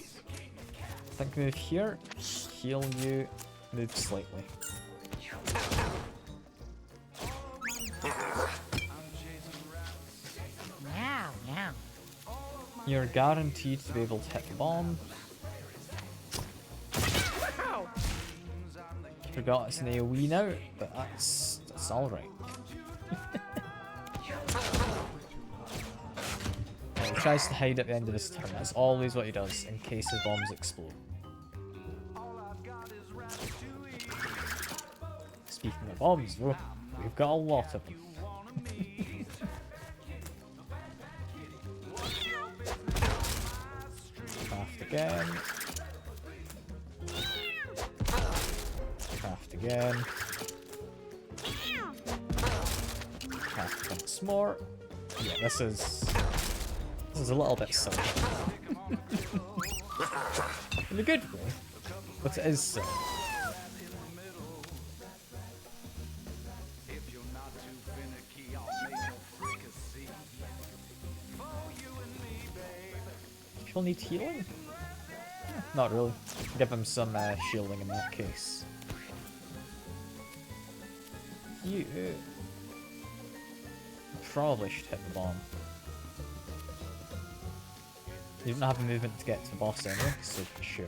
think move here, heal you, move slightly. Meow, meow. You're guaranteed to be able to hit the bomb. Forgot it's an AoE now, but that's alright. He tries to hide at the end of his turn. That's always what he does, in case his bombs explode. Speaking of bombs, though, we've got a lot of them. Craft again. Craft again. Craft once more. Yeah, this is a little bit silly. In a good way, but it is silly. People need healing? Not really. Give him some shielding in that case. You probably should hit the bomb. You don't have a movement to get to the boss anyway, so sure.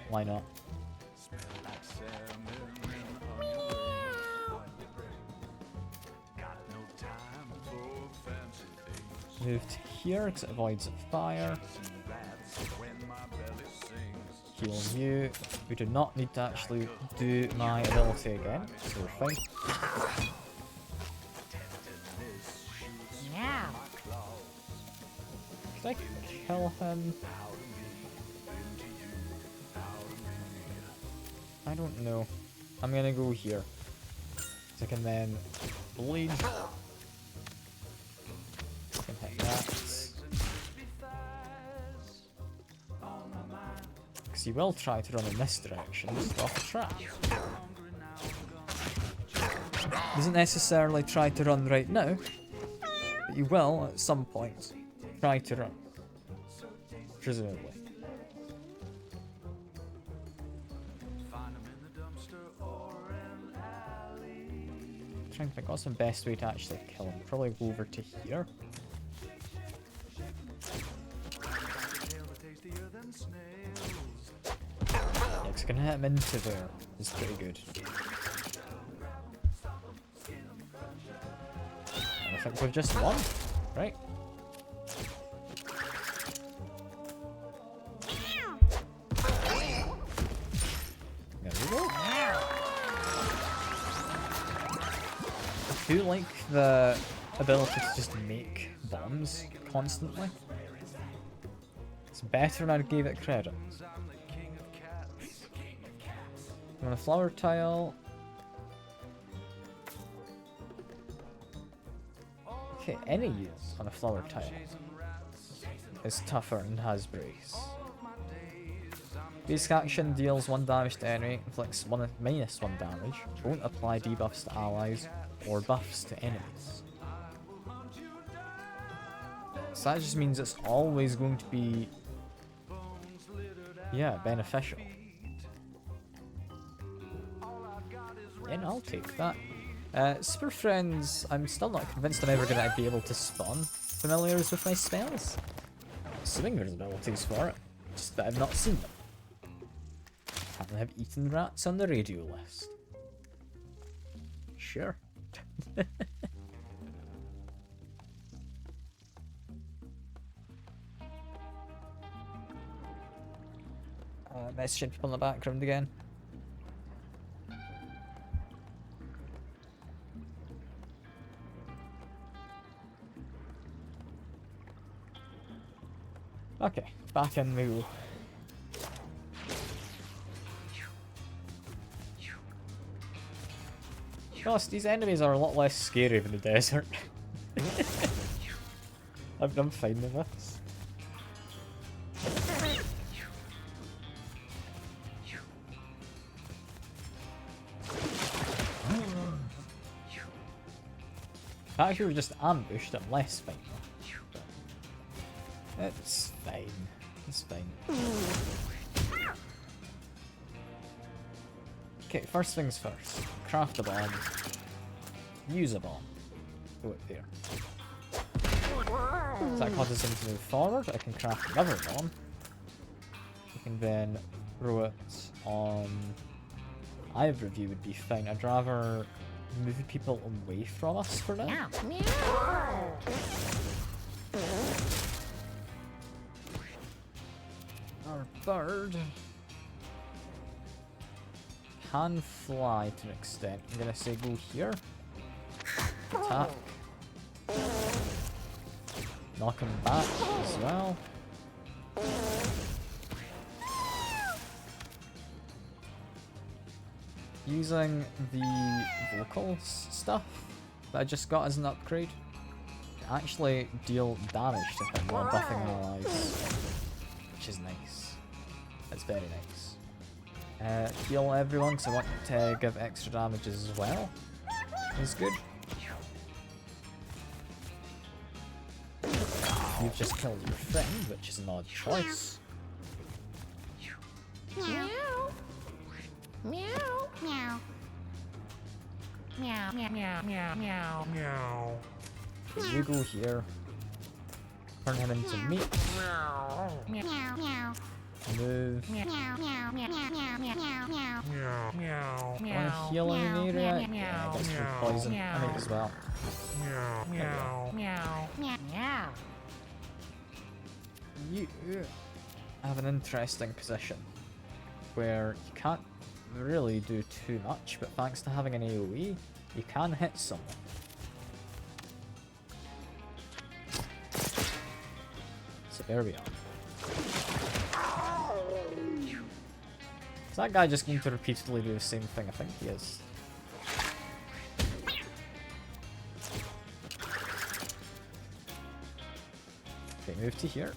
Why not? Move to here because it avoids fire. Heal you. We do not need to actually do my ability again, so we're fine. Meow. Could I kill him? I don't know. I'm gonna go here. So I can then bleed. I can hit that. Because he will try to run in this direction, just off the trap. Doesn't necessarily try to run right now, but you will at some point try to run. Presumably. I'm trying to think what's the best way to actually kill him. Probably go over to here. Yeah, because I can hit him into there. It's pretty good. And I think we've just won, right? There we go. I do like the ability to just make bombs constantly. It's better than I gave it credit. On a flower tile. Okay, any use on a flower tile is tougher and has brace. Basic action deals 1 damage to enemy, inflicts -1 damage, won't apply debuffs to allies or buffs to enemies. So that just means it's always going to be, yeah, beneficial. And I'll take that. Super Friends, I'm still not convinced I'm ever going to be able to spawn familiars with my spells. Assuming there's abilities for it, just that I've not seen them. Happen to have eaten rats on the radio list. Sure. Messaging people in the background again. Okay, back in we go. Gosh, these enemies are a lot less scary than the desert. I'm fine with this. Actually, we're just ambushed, I'm less fine. It's fine. It's fine. Okay, first things first. Craft a bomb. Use a bomb. Throw it there. So that causes him to move forward. I can craft another bomb. I can then throw it on either of you would be fine. I'd rather move people away from us for now. Our bird can fly to an extent. I'm gonna say go here. Attack. Knock him back as well. Using the vocals stuff that I just got as an upgrade to actually deal damage to him while buffing allies, which is nice. That's very nice. Heal everyone because I want to give extra damage as well. Is good. You've just killed your friend, which is an odd choice. Meow. Meow. Meow. Meow. Meow. Meow. Meow. Meow. Meow. You go here. Turn him into meat. Meow. Meow. Meow. Move. Meow. Meow. Meow. Meow. Meow. Meow. Meow. Meow. Meow. Want to heal any area? Yeah, I guess for poison. I might as well. Meow. Meow. Meow. Meow. Meow. You have an interesting position where you can't really do too much, but thanks to having an AoE, you can hit someone. So there we are. Is that guy just going to repeatedly do the same thing? I think he is. Okay, move to here.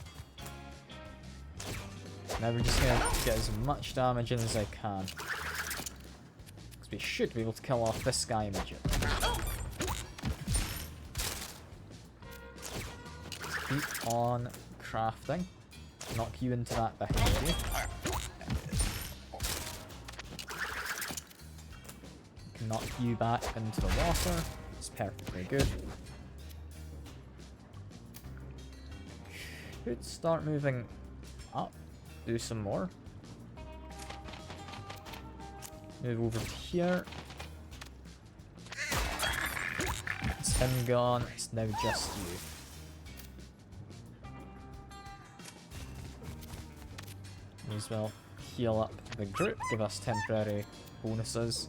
Now we're just gonna get as much damage in as I can. Because we should be able to kill off this guy immediately. Keep on crafting. Knock you into that behind you. Can knock you back into the water. It's perfectly good. Should start moving up. Do some more. Move over to here. It's him gone. It's now just you. May as well heal up the group. Give us temporary bonuses.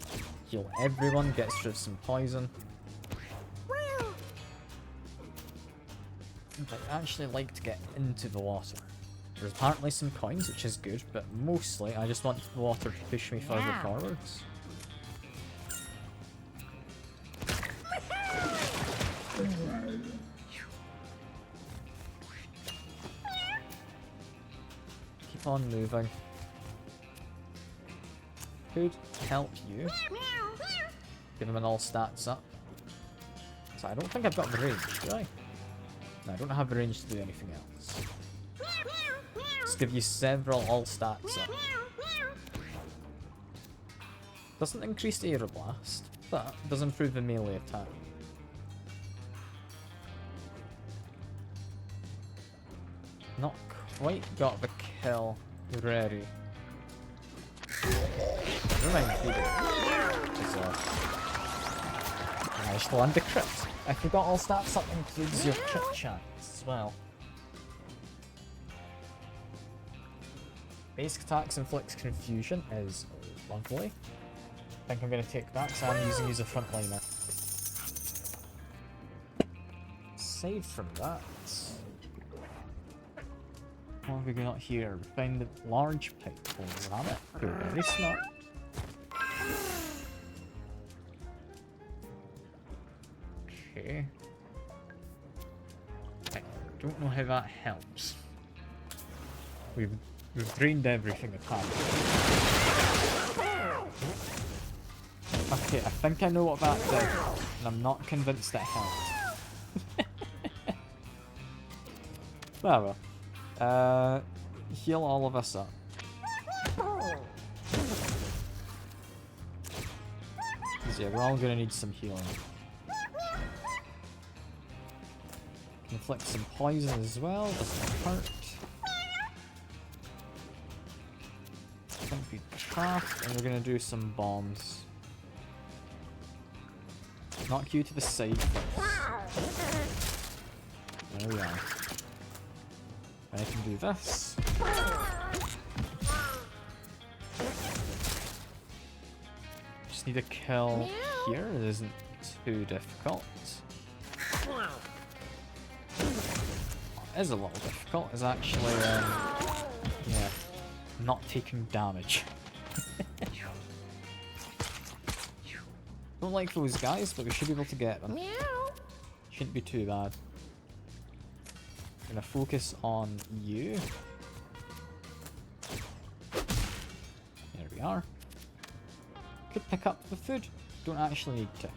Heal everyone. Gets rid of some poison. I'd actually like to get into the water. There's apparently some coins, which is good, but mostly I just want the water to push me further forwards. Keep on moving. Could help you. Give him an all stats up. So I don't think I've got the range, do I? No, I don't have the range to do anything else. Let's give you several all stats up. Doesn't increase the Aeroblast, but does improve the melee attack. Not quite got the kill ready. Never mind, he did. Managed to land a crit. I forgot all stats up includes your crit chance as well. Basic attacks inflicts confusion is lovely. I think I'm going to take that because I'm using you as a frontliner. Aside from that, what have we got here? We find the large pipe holes on it. You're very smart. Okay. I don't know how that helps. We've drained everything apart. Okay, I think I know what that did, and I'm not convinced it helped. Well, Heal all of us up. Because yeah, we're all gonna need some healing. Inflict some poison as well, doesn't hurt. I think we craft, and we're gonna do some bombs. Knock you to the side first. There we are. And I can do this. Just need a kill here, it isn't too difficult. It is a little difficult, it's actually, yeah, not taking damage. Don't like those guys, but we should be able to get them. Shouldn't be too bad. Gonna focus on you. There we are. Could pick up the food. Don't actually need to.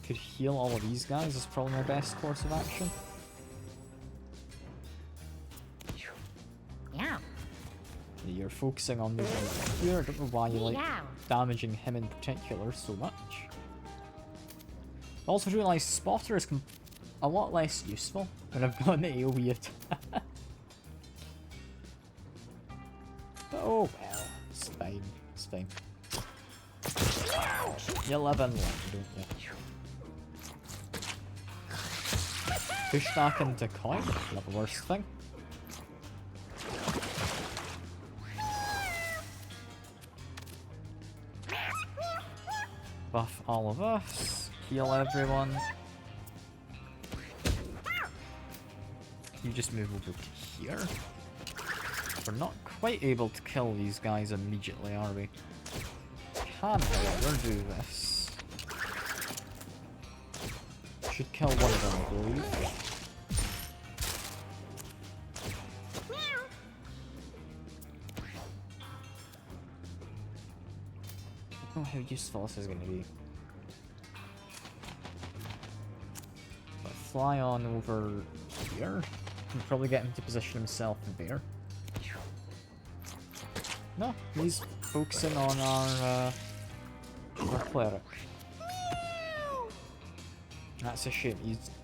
Could heal all of these guys is probably my best course of action. Yeah. You're focusing on moving here. I don't know why you like damaging him in particular so much. I also realised Spotter is a lot less useful when I've got an AoE attack. Oh well, it's fine, it's fine. You live and learn, don't you? Push back into coin, not the worst thing. Buff all of us, heal everyone. You just move over to here. We're not quite able to kill these guys immediately, are we? Can, however, do this. Should kill one of them, I believe. I don't know how useful this is going to be. But fly on over here. Can probably get him to position himself there. No, he's focusing on our cleric. That's a shame.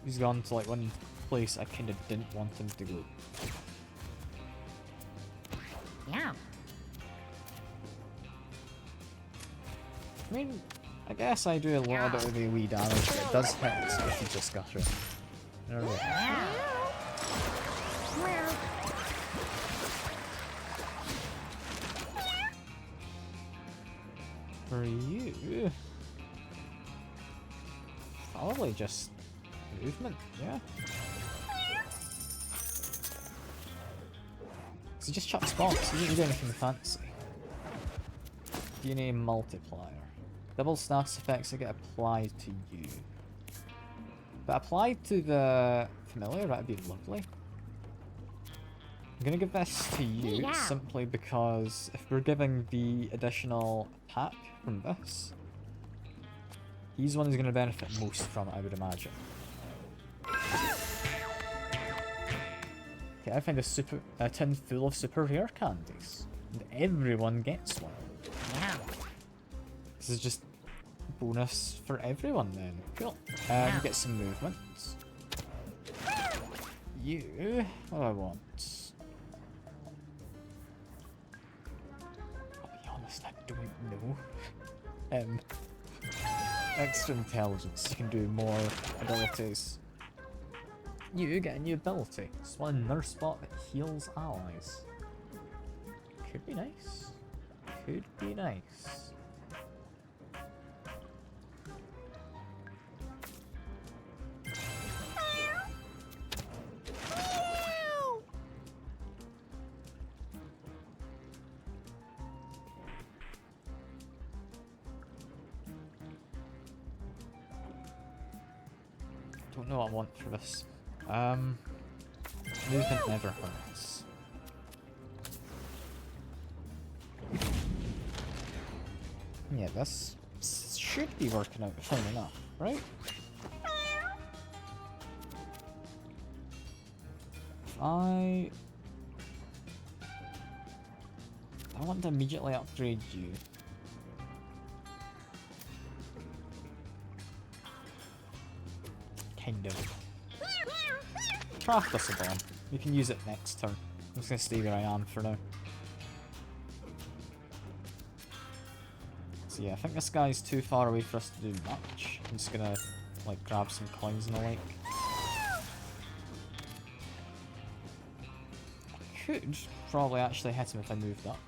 He's gone to like one place I kind of didn't want him to go. Yeah. I mean, I guess I do a little bit of AoE damage, but it does hit if you just got it. There we go. For you, probably just movement, yeah. So just chucks bombs, you don't do anything fancy. DNA multiplier. Double status effects that get applied to you. But applied to the familiar, that'd be lovely. I'm gonna give this to you simply because if we're giving the additional attack from this, he's one who's gonna benefit most from it, I would imagine. Okay, I find a tin full of super rare candies. And everyone gets one. Yeah. This is just bonus for everyone then. Cool. You get some movement. You, what do I want? I'll be honest, I don't know. Extra intelligence, you can do more abilities. You get a new ability. One nurse spot that heals allies. Could be nice. Could be nice. Don't know what I want for this. Movement never hurts. Yeah, this should be working out fine enough, right? I want to immediately upgrade you. Kind of. Craft us a bomb. We can use it next turn. I'm just gonna stay where I am for now. So yeah, I think this guy's too far away for us to do much. I'm just gonna like grab some coins and the like. I could probably actually hit him if I moved up.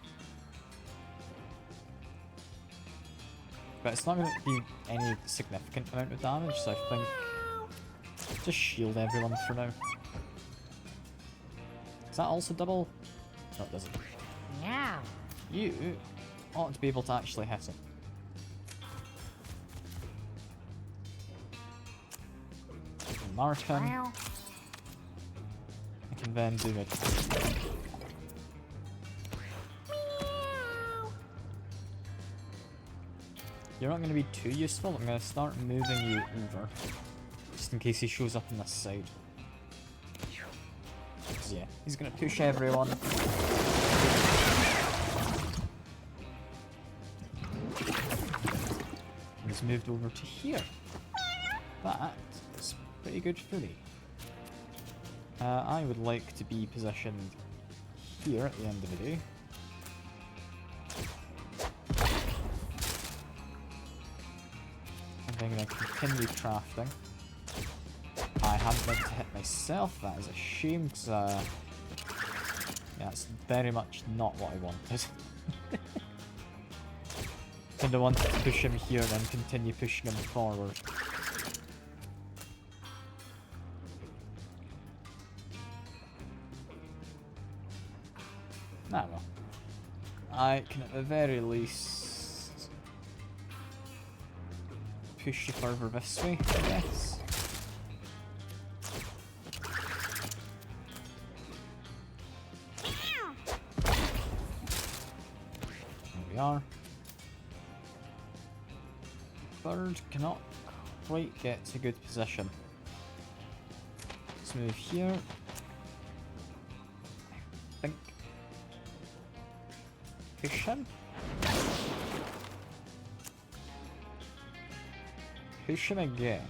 But it's not going to be any significant amount of damage, so I think just shield everyone for now. Is that also double? No, it doesn't. Yeah. You ought to be able to actually hit him. Mark him. Meow. I can then do it. You're not going to be too useful. I'm going to start moving you over. Just in case he shows up on this side. So yeah, he's going to push everyone. He's moved over to here. That is pretty good for me. I would like to be positioned here at the end of the day. And I'm going to continue crafting. I haven't meant to hit myself, that is a shame, because yeah, that's very much not what I wanted. And I wanted to push him here and then continue pushing him forward. Ah well. I can at the very least push you further this way, I guess. There we are. Bird cannot quite get to good position. Let's move here. I think. Push him. Push him again.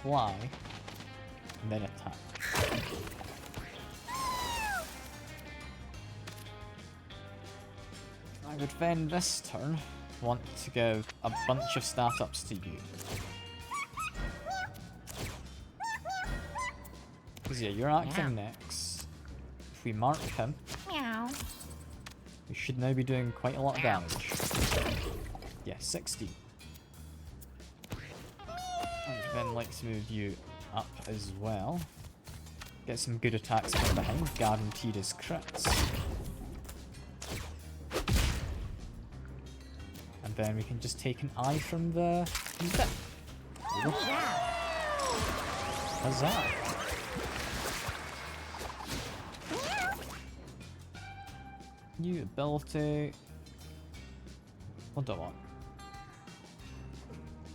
Fly. And then attack. I would then this turn want to give a bunch of stat-ups to you. Because yeah, you're acting next. If we mark him, Meow. we should now be doing quite a lot of damage. Yeah, 60. I would then like to move you up as well. Get some good attacks from behind, guaranteed as crits. And then we can just take an eye from the bit. How's that? New ability. What do I want?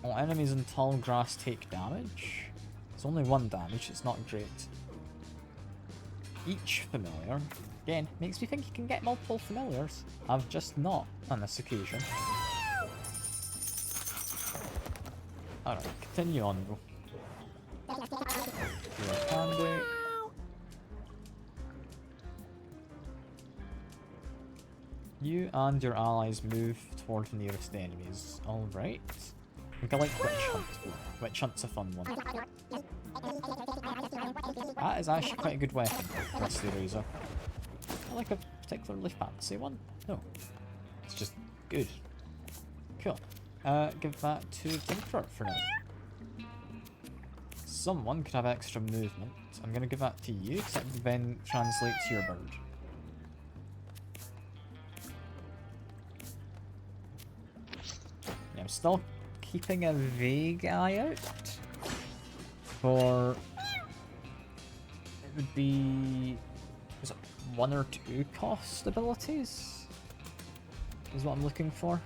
All enemies in tall grass take damage. It's only 1 damage, it's not great. Each familiar. Again, makes me think you can get multiple familiars. I've just not on this occasion. Alright, continue on though. You're handy. You and your allies move toward the nearest enemies. Alright. I think I like Witch Hunt. Witch Hunt's a fun one. That is actually quite a good weapon, Rusty Razor. I like a particularly fancy one. No. It's just good. Cool. Give that to Tinkerer for now. Someone could have extra movement. I'm gonna give that to you, because that then translates to your bird. Yeah, I'm still keeping a vague eye out for... It would be... Is it 1 or 2 cost abilities? Is what I'm looking for,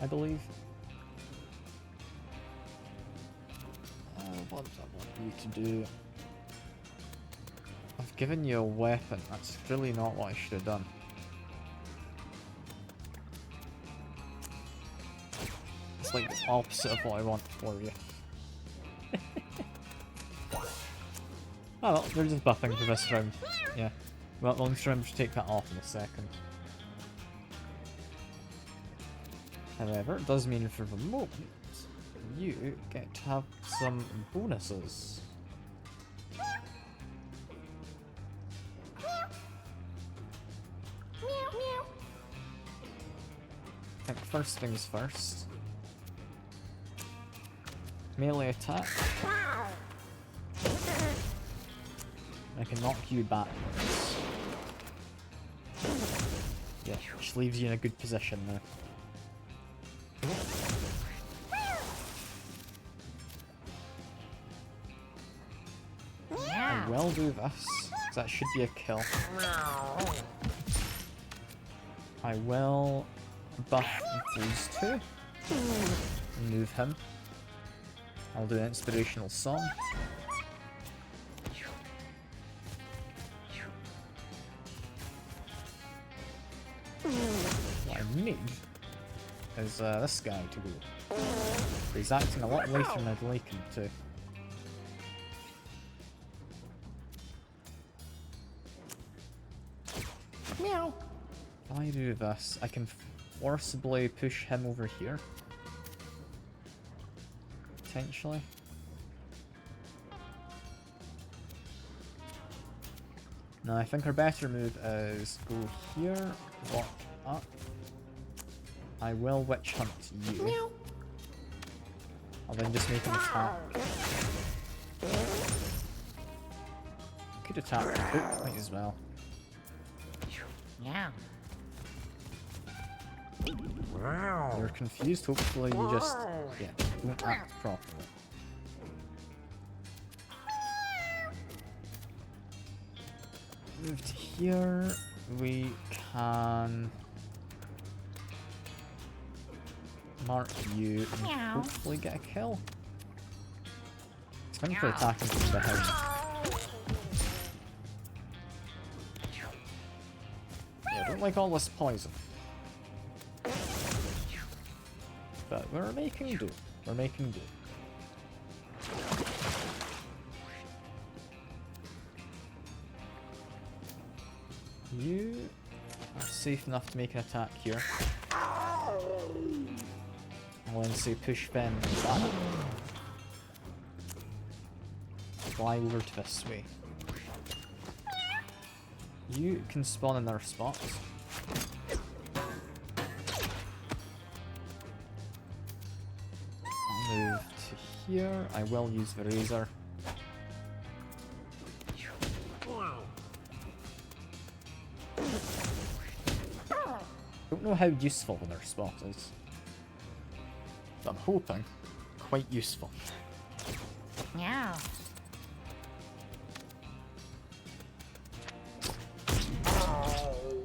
I believe. What do I want you to do? I've given you a weapon. That's really not what I should have done. It's like the opposite of what I want for you. Oh well, they're just buffing for this round. Yeah. Well, we'll just remember to take that off in a second. However, it does mean for the moment, you get to have some bonuses. I think first things first. Melee attack. I can knock you backwards. Yeah, which leaves you in a good position now. I will do this, 'cause that should be a kill. I will buff these two. Move him. I'll do an inspirational song. What I need is this guy to go. He's acting a lot later than I'd like him to. Meow. If I do this, I can forcibly push him over here. Potentially. No, I think our better move is go here, walk up. I will witch hunt you. Meow. I'll then just make an attack. Could attack the book, might as well. Meow. You're confused, hopefully you just, yeah, don't act properly. Move to here, we can mark you and Meow. hopefully get a kill. It's fine for attacking from behind. Yeah, I don't like all this poison. But we're making do. We're making do. You are safe enough to make an attack here. I'll then say push them back. Fly over to this way. You can spawn in their spots. I'll move to here. I will use the razor. Don't know how useful their spot is. But I'm hoping quite useful. Meow.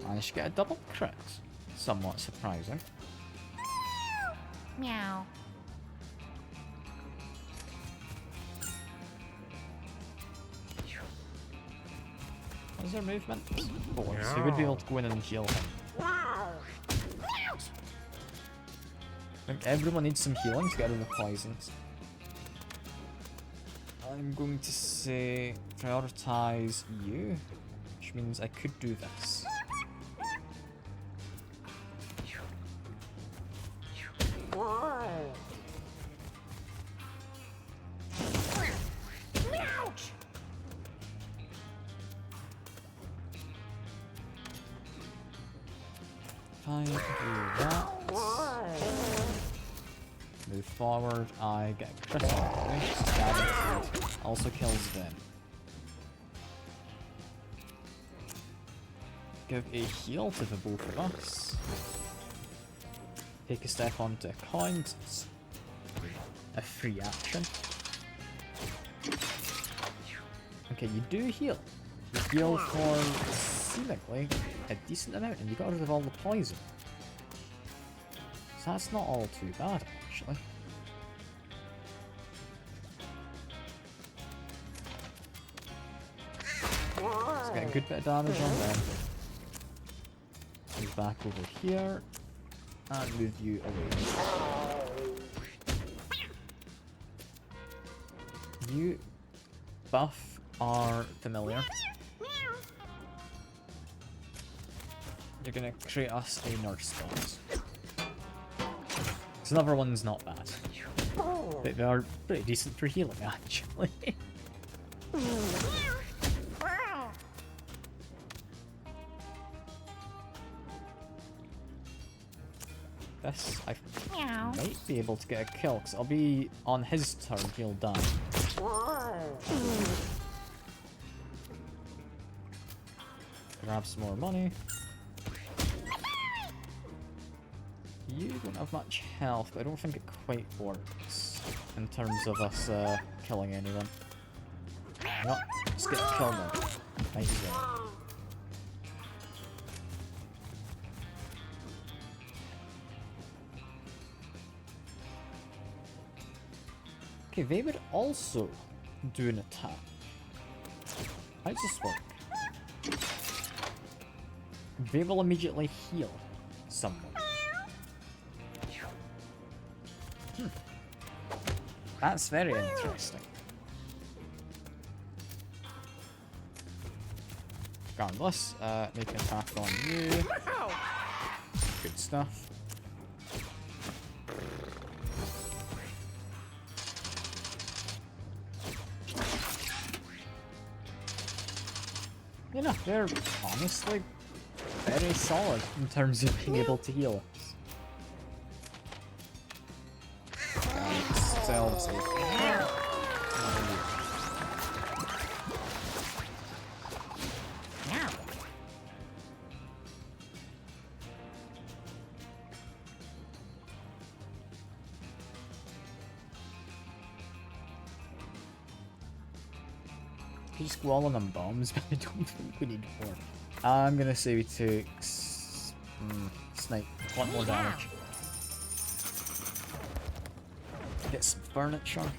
Managed to get a double crit. Somewhat surprising. Meow. What is their movement? 4, so you would be able to go in and heal him. I think everyone needs some healing to get rid of the poisons. I'm going to say prioritize you, which means I could do this. If I do that, move forward, I get critical damage, also kills them. Give a heal to the both of us. Take a step onto account. It's a free action. Okay, you do heal. You heal for seemingly a decent amount, and you got rid of all the poison. So that's not all too bad, actually. good bit of damage on them. Move back over here. And move you away. You buff are familiar. You're gonna create us a nurse box. This another one's not bad. But they are pretty decent for healing, actually. This, I might be able to get a kill, because I'll be on his turn, he'll die. Grab some more money. You don't have much health, but I don't think it quite works in terms of us killing anyone. Why not just get a kill now? Might as well. Okay, they would also do an attack. How does this work? They will immediately heal someone. That's very interesting. Regardless, make an attack on you. Good stuff. You know, they're honestly very solid in terms of being able to heal us. Still safe. Just go all in on bombs, but I don't think we need more. I'm gonna say we take snipe. Want more damage. Get some furniture.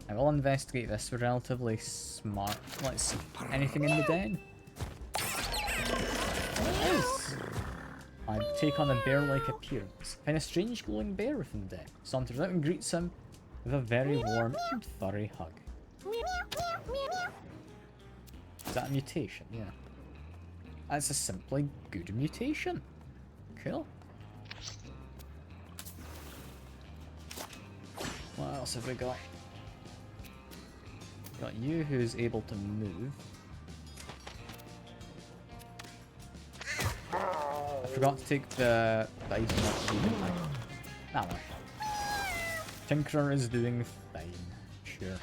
I will investigate this. We're relatively smart. Let's see. Anything in the den? There is. I take on a bear-like appearance. Find a strange glowing bear within the den. Saunters out and greets him with a very warm and furry hug. Is that a mutation? Yeah. That's a simply good mutation. Cool. What else have we got? Got you, who's able to move. I forgot to take the item off the that one. Tinkerer is doing fine. Sure.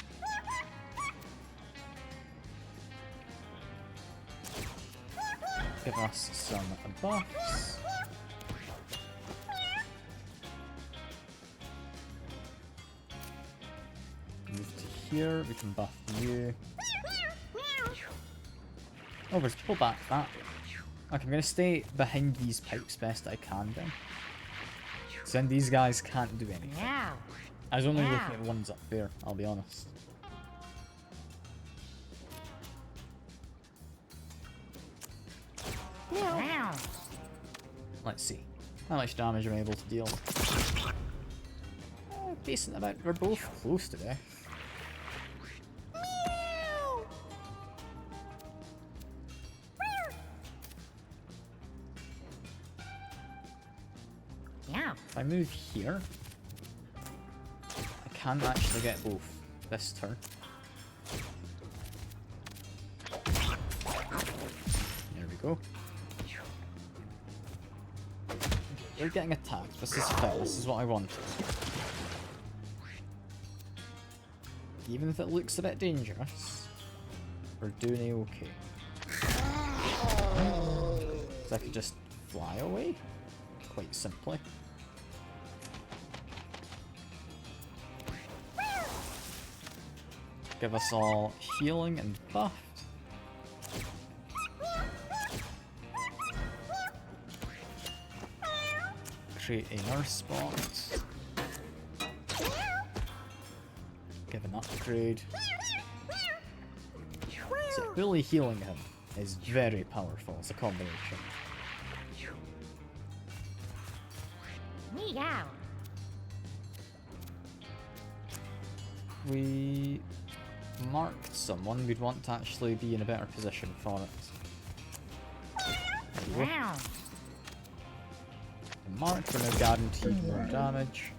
Give us some buffs. Move to here, we can buff you. Oh, let's pull back that. Okay, I'm gonna stay behind these pipes best I can then. So then these guys can't do anything. I was only looking at the ones up there, I'll be honest. Let's see. How much damage am I able to deal? Decent amount. We're both close to death. If I move here, I can actually get both this turn. There we go. You're getting attacked. This is fair. This is what I wanted. Even if it looks a bit dangerous, we're doing okay. So I could just fly away, quite simply. Give us all healing and buffed. Create a nurse spot. an upgrade. So fully healing him is very powerful as a combination. Meow. We marked someone we'd want to actually be in a better position for it. There we go. Meow. Marked, we're now guaranteed more damage.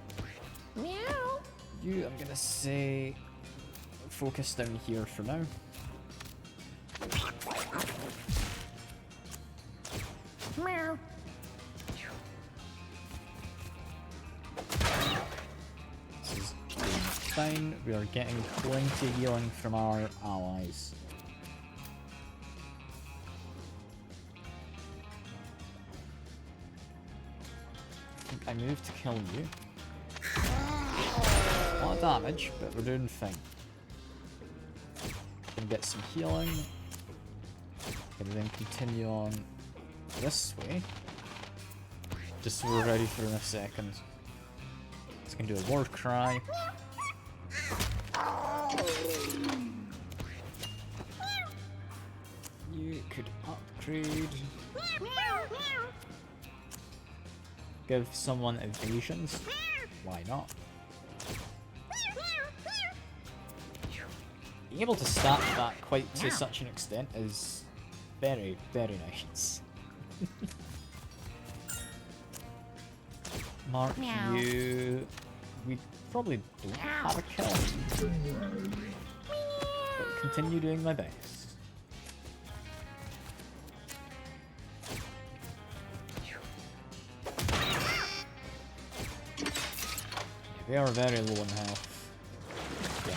Meow. You, I'm gonna say, focus down here for now. Meow. This is doing fine. We are getting plenty of healing from our allies. I think I moved to kill you. A lot of damage, but we're doing fine. Gonna get some healing. Gonna then continue on this way. Just so we're ready for in a second. It's gonna do a war cry. You could upgrade. Give someone evasions. Why not? Being able to stack that quite to such an extent is very, very nice. Mark Meow. you. We probably don't have a kill. But continue doing my best. They are very low in health. Yeah.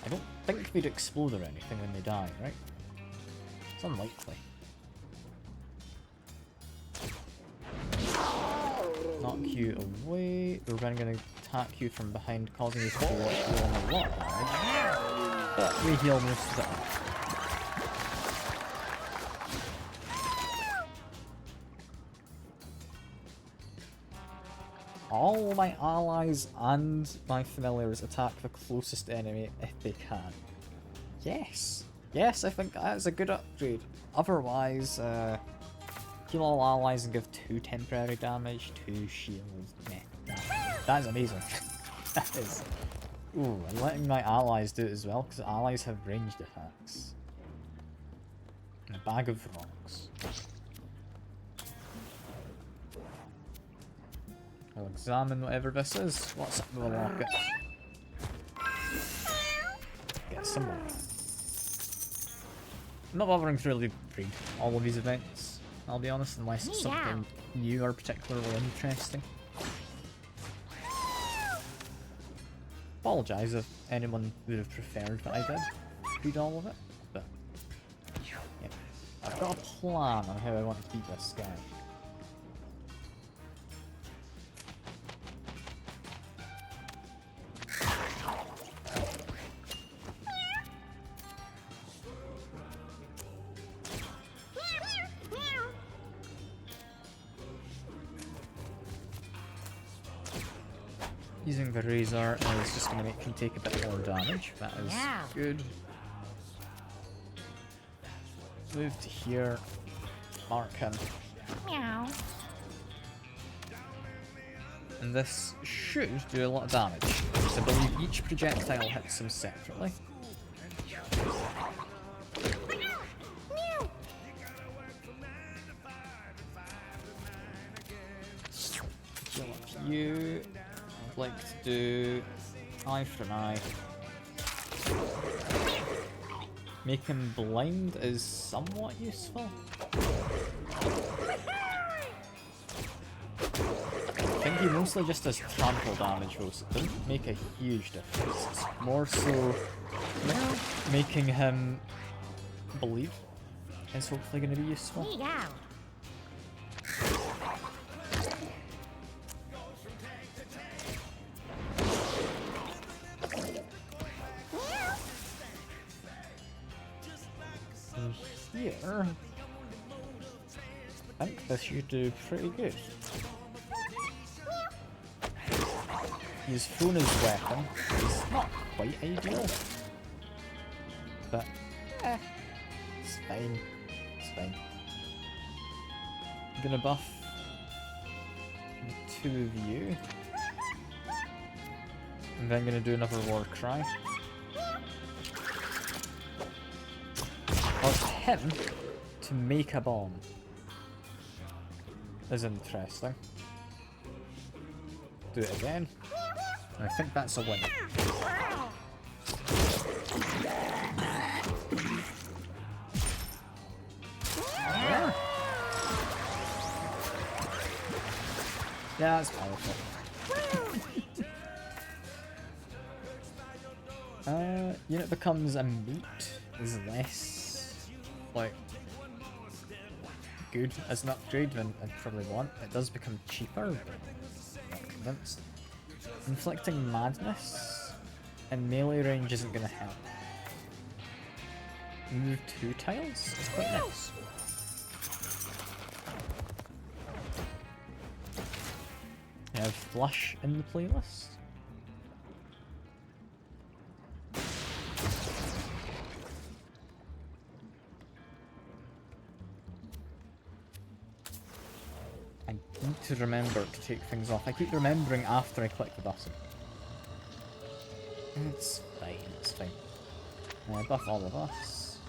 I don't think they'd explode or anything when they die, right? It's unlikely. Knock you away. We're then going to attack you from behind, causing you to deal a lot of damage. But we heal most of it. All my allies and my familiars attack the closest enemy if they can. Yes. Yes, I think that's a good upgrade. Otherwise, heal all allies and give 2 temporary damage, 2 shields. Meh. That is amazing. That is. Ooh, and letting my allies do it as well, because allies have ranged attacks. And a bag of rocks. I'll examine whatever this is. What's up with the locket? Get some more. I'm not bothering to really read all of these events, I'll be honest, unless it's something new or particularly interesting. Apologise if anyone would have preferred that I did read all of it, but yeah. I've got a plan on how I want to beat this guy. Using the razor is just going to make him take a bit more damage. That is good. Move to here. Mark him. Meow. And this should do a lot of damage. Because I believe each projectile hits him separately. Kill up you. I'd like to do eye for an eye. Make him blind is somewhat useful. I think he mostly just does trample damage though, so it doesn't make a huge difference. It's more so making him believe is hopefully going to be useful. Meow. Here, I think this should do pretty good. He's thrown his weapon. It's not quite ideal. But, it's fine. It's fine. I'm gonna buff the two of you. And then gonna do another war cry. Cause him to make a bomb is interesting. Do it again. I think that's a win. Yeah, that's powerful. Unit becomes a meat is less like good as an upgrade than I'd probably want. It does become cheaper, but I'm not convinced. Inflicting madness and melee range isn't gonna help. Move 2 tiles? It's quite nice. I have Flush in the playlist. I need to remember to take things off. I keep remembering after I click the button. It's fine, it's fine. Buff all of us.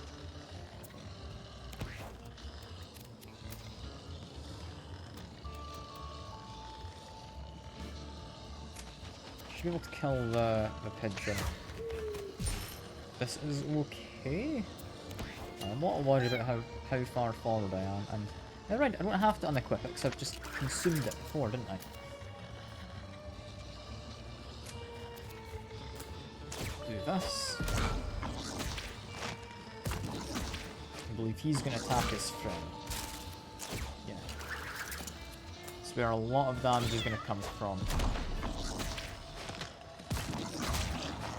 Should be able to kill the pigeon. This is okay. I'm not worried about how far forward I am, and never mind, I don't have to unequip it because I've just consumed it before, didn't I? Do this. I believe he's going to attack his friend. Yeah. That's where a lot of damage is going to come from.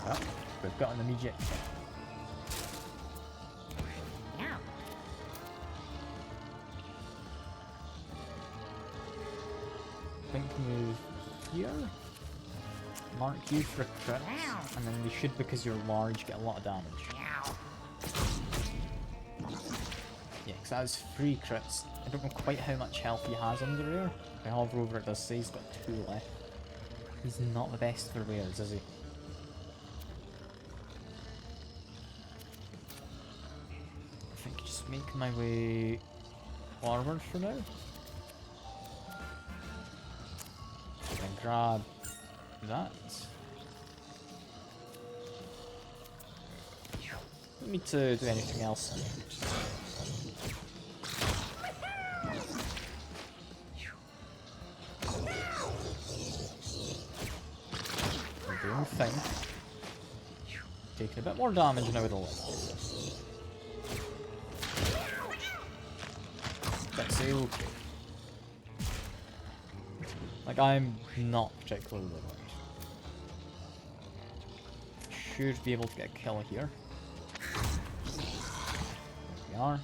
Well, we've got an immediate kill. Think move here. Mark you for crits, and then you should, because you're large, get a lot of damage. Yeah, because that was 3 crits. I don't know quite how much health he has under here. If I hover over it, does say he's got 2 left. He's not the best for rares, is he? I think just make my way forward for now. And grab that. Don't need to do anything else. We're doing fine. Taking a bit more damage now with the lift. That's okay. Like, I'm not particularly worried. Should be able to get a kill here. There we are.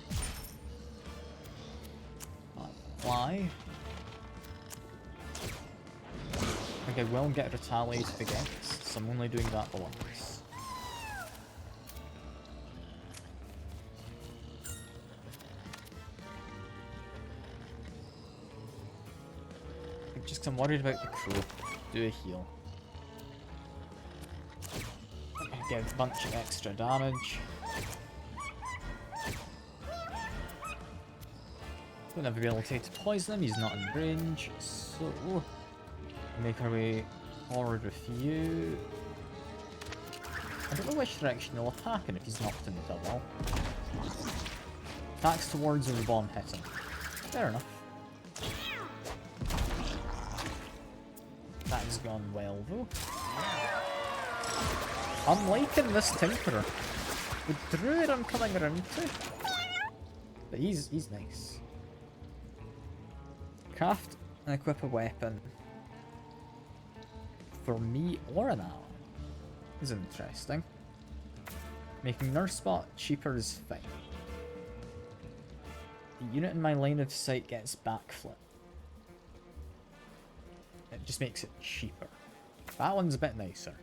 Fly. I think I will get retaliated against, so I'm only doing that once. Just 'cause I'm worried about the crow. Do a heal. Get a bunch of extra damage. Don't have the ability to poison him, he's not in range, so make our way forward with you. I don't know which direction he'll attack in if he's knocked into the wall. Attacks towards where the bomb hits him. Fair enough. That has gone well though. I'm liking this Tinkerer. The Druid I'm coming around to. But he's nice. Craft and equip a weapon. For me or an ally is interesting. Making Nurse Spot cheaper is fine. The unit in my line of sight gets backflip. It just makes it cheaper. That one's a bit nicer.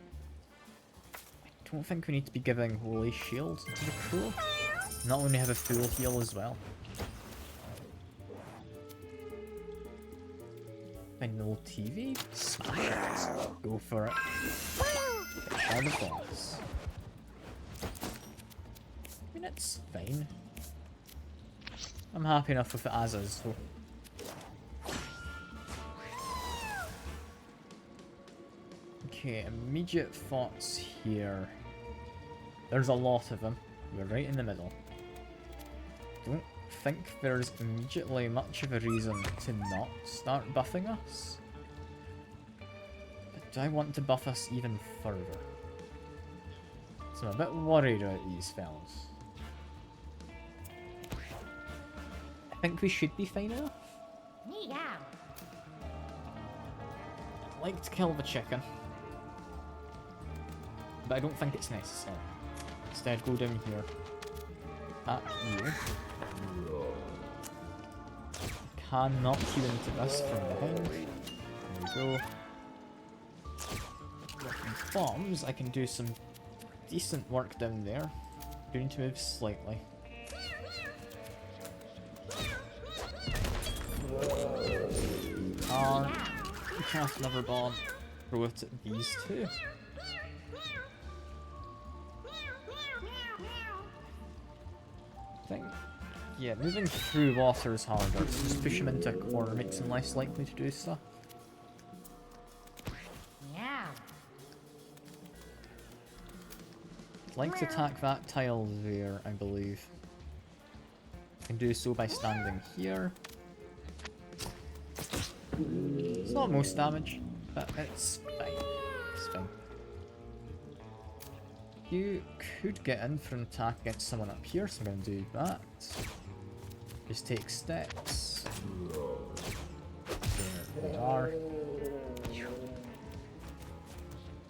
I don't think we need to be giving Holy Shield to the Crow. Not only have a full heal as well. Final TV? Smash it. Go for it. Get Shard of Boss. I mean, it's fine. I'm happy enough with it as is, so. Okay, immediate thoughts here. There's a lot of them. We're right in the middle. Don't think there's immediately much of a reason to not start buffing us. But do I want to buff us even further? So I'm a bit worried about these fellas. I think we should be fine enough. Meow. I'd like to kill the chicken. But I don't think it's necessary. Instead, go down here. At you. Can knock you into this from behind. There we go. With bombs, I can do some decent work down there. Do need to move slightly. Cast another bomb. Throw it at these two. I think, yeah, moving through water is harder, so just push him into a corner makes him less likely to do stuff. Meow. I'd like to attack that tile there, I believe. I can do so by standing here. It's not most damage, but it's fine. It's fine. You could get in for an attack against someone up here, so I'm going to do that. Just take steps. There they are.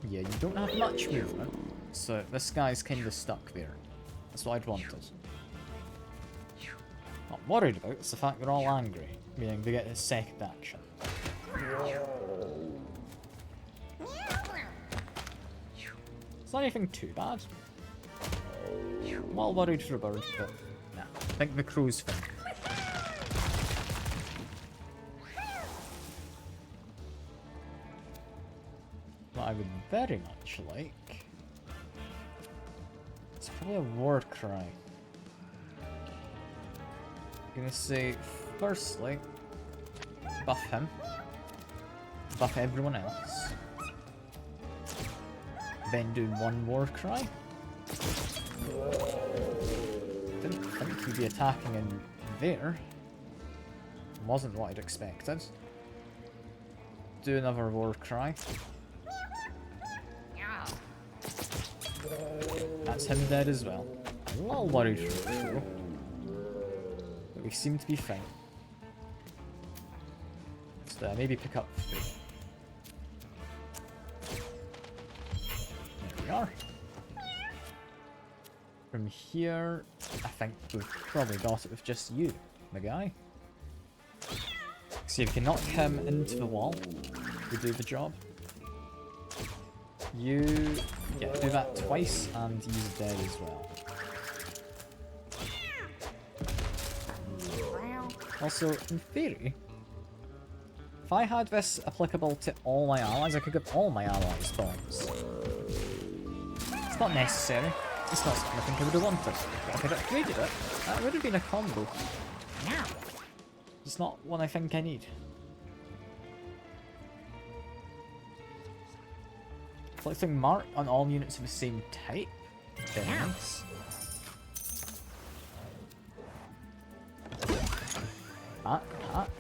Yeah, you don't have much movement, so this guy's kind of stuck there. That's what I'd wanted. Not worried about, it's the fact they're all angry, meaning they get a second action. It's not anything too bad. I'm well worried for a bird, but nah, I think the crow's fine. What I would very much like... it's probably a war cry. I'm gonna say, firstly, buff him. Buff everyone else. Then do one war cry. Didn't think he'd be attacking in there. Wasn't what I'd expected. Do another war cry. That's him dead as well. I'm a little worried for the show. But we seem to be fine. So maybe pick up 3. There we are. From here, I think we've probably got it with just you, my guy. See if you can knock him into the wall. We do the job. You, yeah, do that twice and he's dead as well. Also, in theory, if I had this applicable to all my allies, I could give all my allies bombs. It's not necessary. It's not something I think I would have wanted. But if I'd upgraded it, that would have been a combo. Meow. It's not one I think I need. Inflicting mark on all units of the same type. Very nice.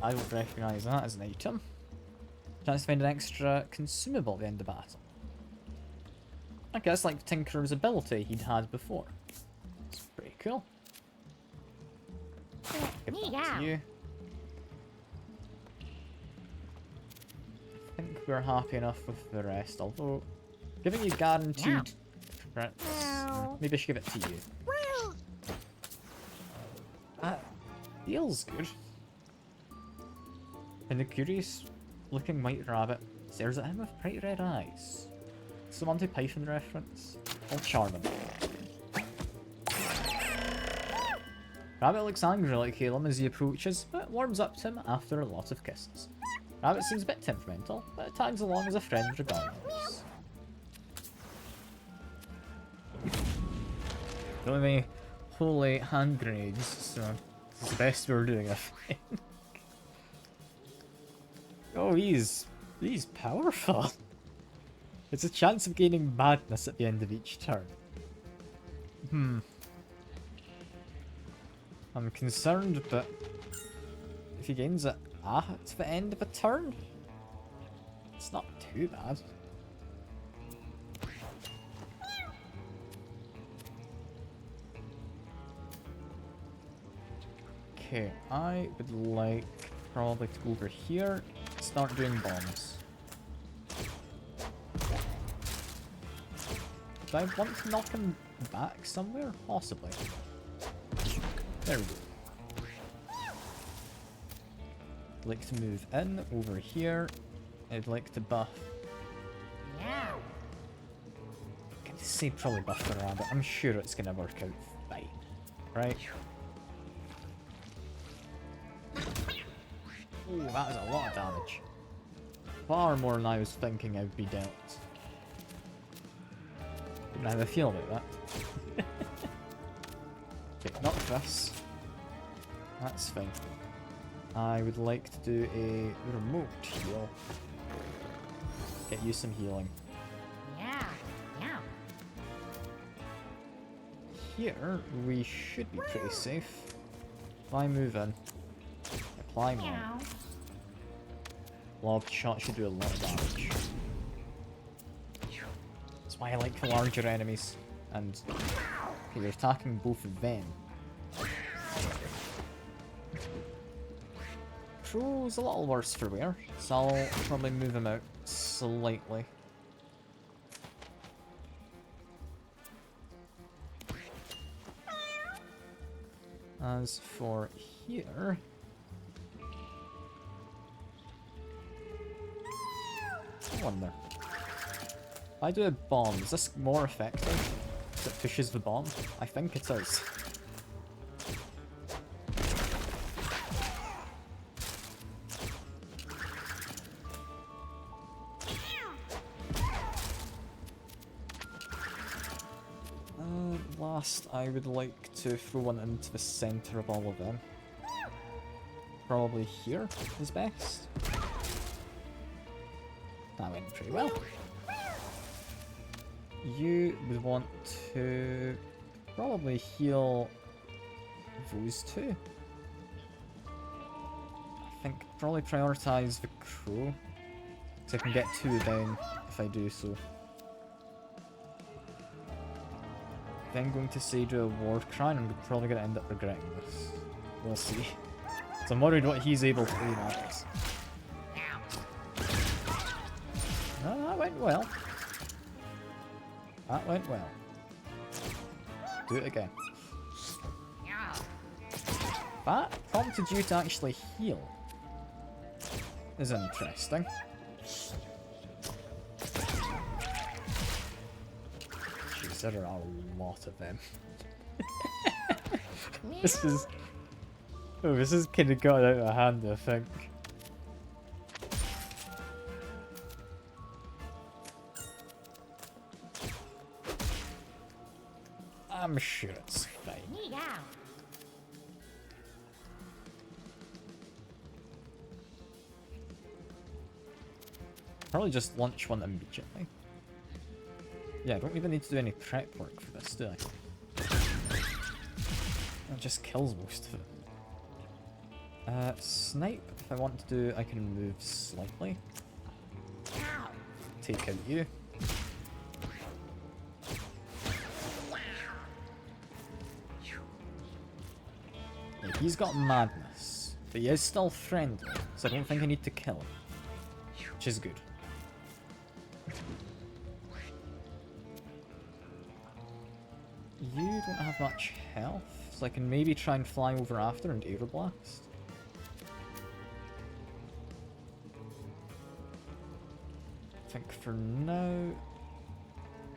I don't recognise that as an item. Chance to find an extra consumable at the end of battle. Okay, that's like Tinker's ability he'd had before. It's pretty cool. Give that to you. I think we're happy enough with the rest, although giving you guaranteed crits, maybe I should give it to you. That feels good. And the curious looking white rabbit Stares at him with bright red eyes. It's the Monty Python reference. I'll charm him. Rabbit looks angry like Calum as he approaches, but warms up to him after a lot of kisses. Rabbit seems a bit temperamental, but tags along as a friend regardless. Don't have any holy hand grenades, so it's the best we're doing, I think. Oh, he's powerful. It's a chance of gaining madness at the end of each turn. I'm concerned, but if he gains it at the end of a turn, it's not too bad. Okay, I would like probably to go over here, start doing bombs. Do I want to knock him back somewhere? Possibly. There we go. I'd like to move in over here. I'd like to buff. Yeah. I'm going to say probably buff the rabbit. I'm sure it's going to work out fine. Right? Oh, that is a lot of damage. Far more than I was thinking I would be dealt. Didn't have a feel about that. Okay, not this. That's fine. I would like to do a remote heal. Get you some healing. Yeah. Yeah. Here, we should be pretty safe. If I move in, apply more. Meow. Lob shot should do a lot of damage. That's why I like the larger enemies. And okay, you're attacking both of them. Crow's a little worse for wear, so I'll probably move him out slightly. As for here, I wonder. If I do a bomb, is this more effective? If it pushes the bomb? I think it is. Last, I would like to throw one into the center of all of them. Probably here is best. That went pretty well. You would want to probably heal those two. I think probably prioritize the crow, so I can get two down if I do so. Then going to say do a war cry, and I'm probably going to end up regretting this. We'll see. So I'm worried what he's able to do next. No, that went well. That went well. Do it again. That prompted you to actually heal. Is interesting. Jeez, there are a lot of them. This is... Oh, this is kind of got out of hand, I think. I'm sure it's fine. Probably just launch one immediately. Yeah, I don't even need to do any prep work for this, do I? It just kills most of it. Snipe, if I want to do, I can move slightly. Take out you. Yeah, he's got madness, but he is still friendly, so I don't think I need to kill him, which is good. You don't have much health, so I can maybe try and fly over after and Aeroblast. think for now,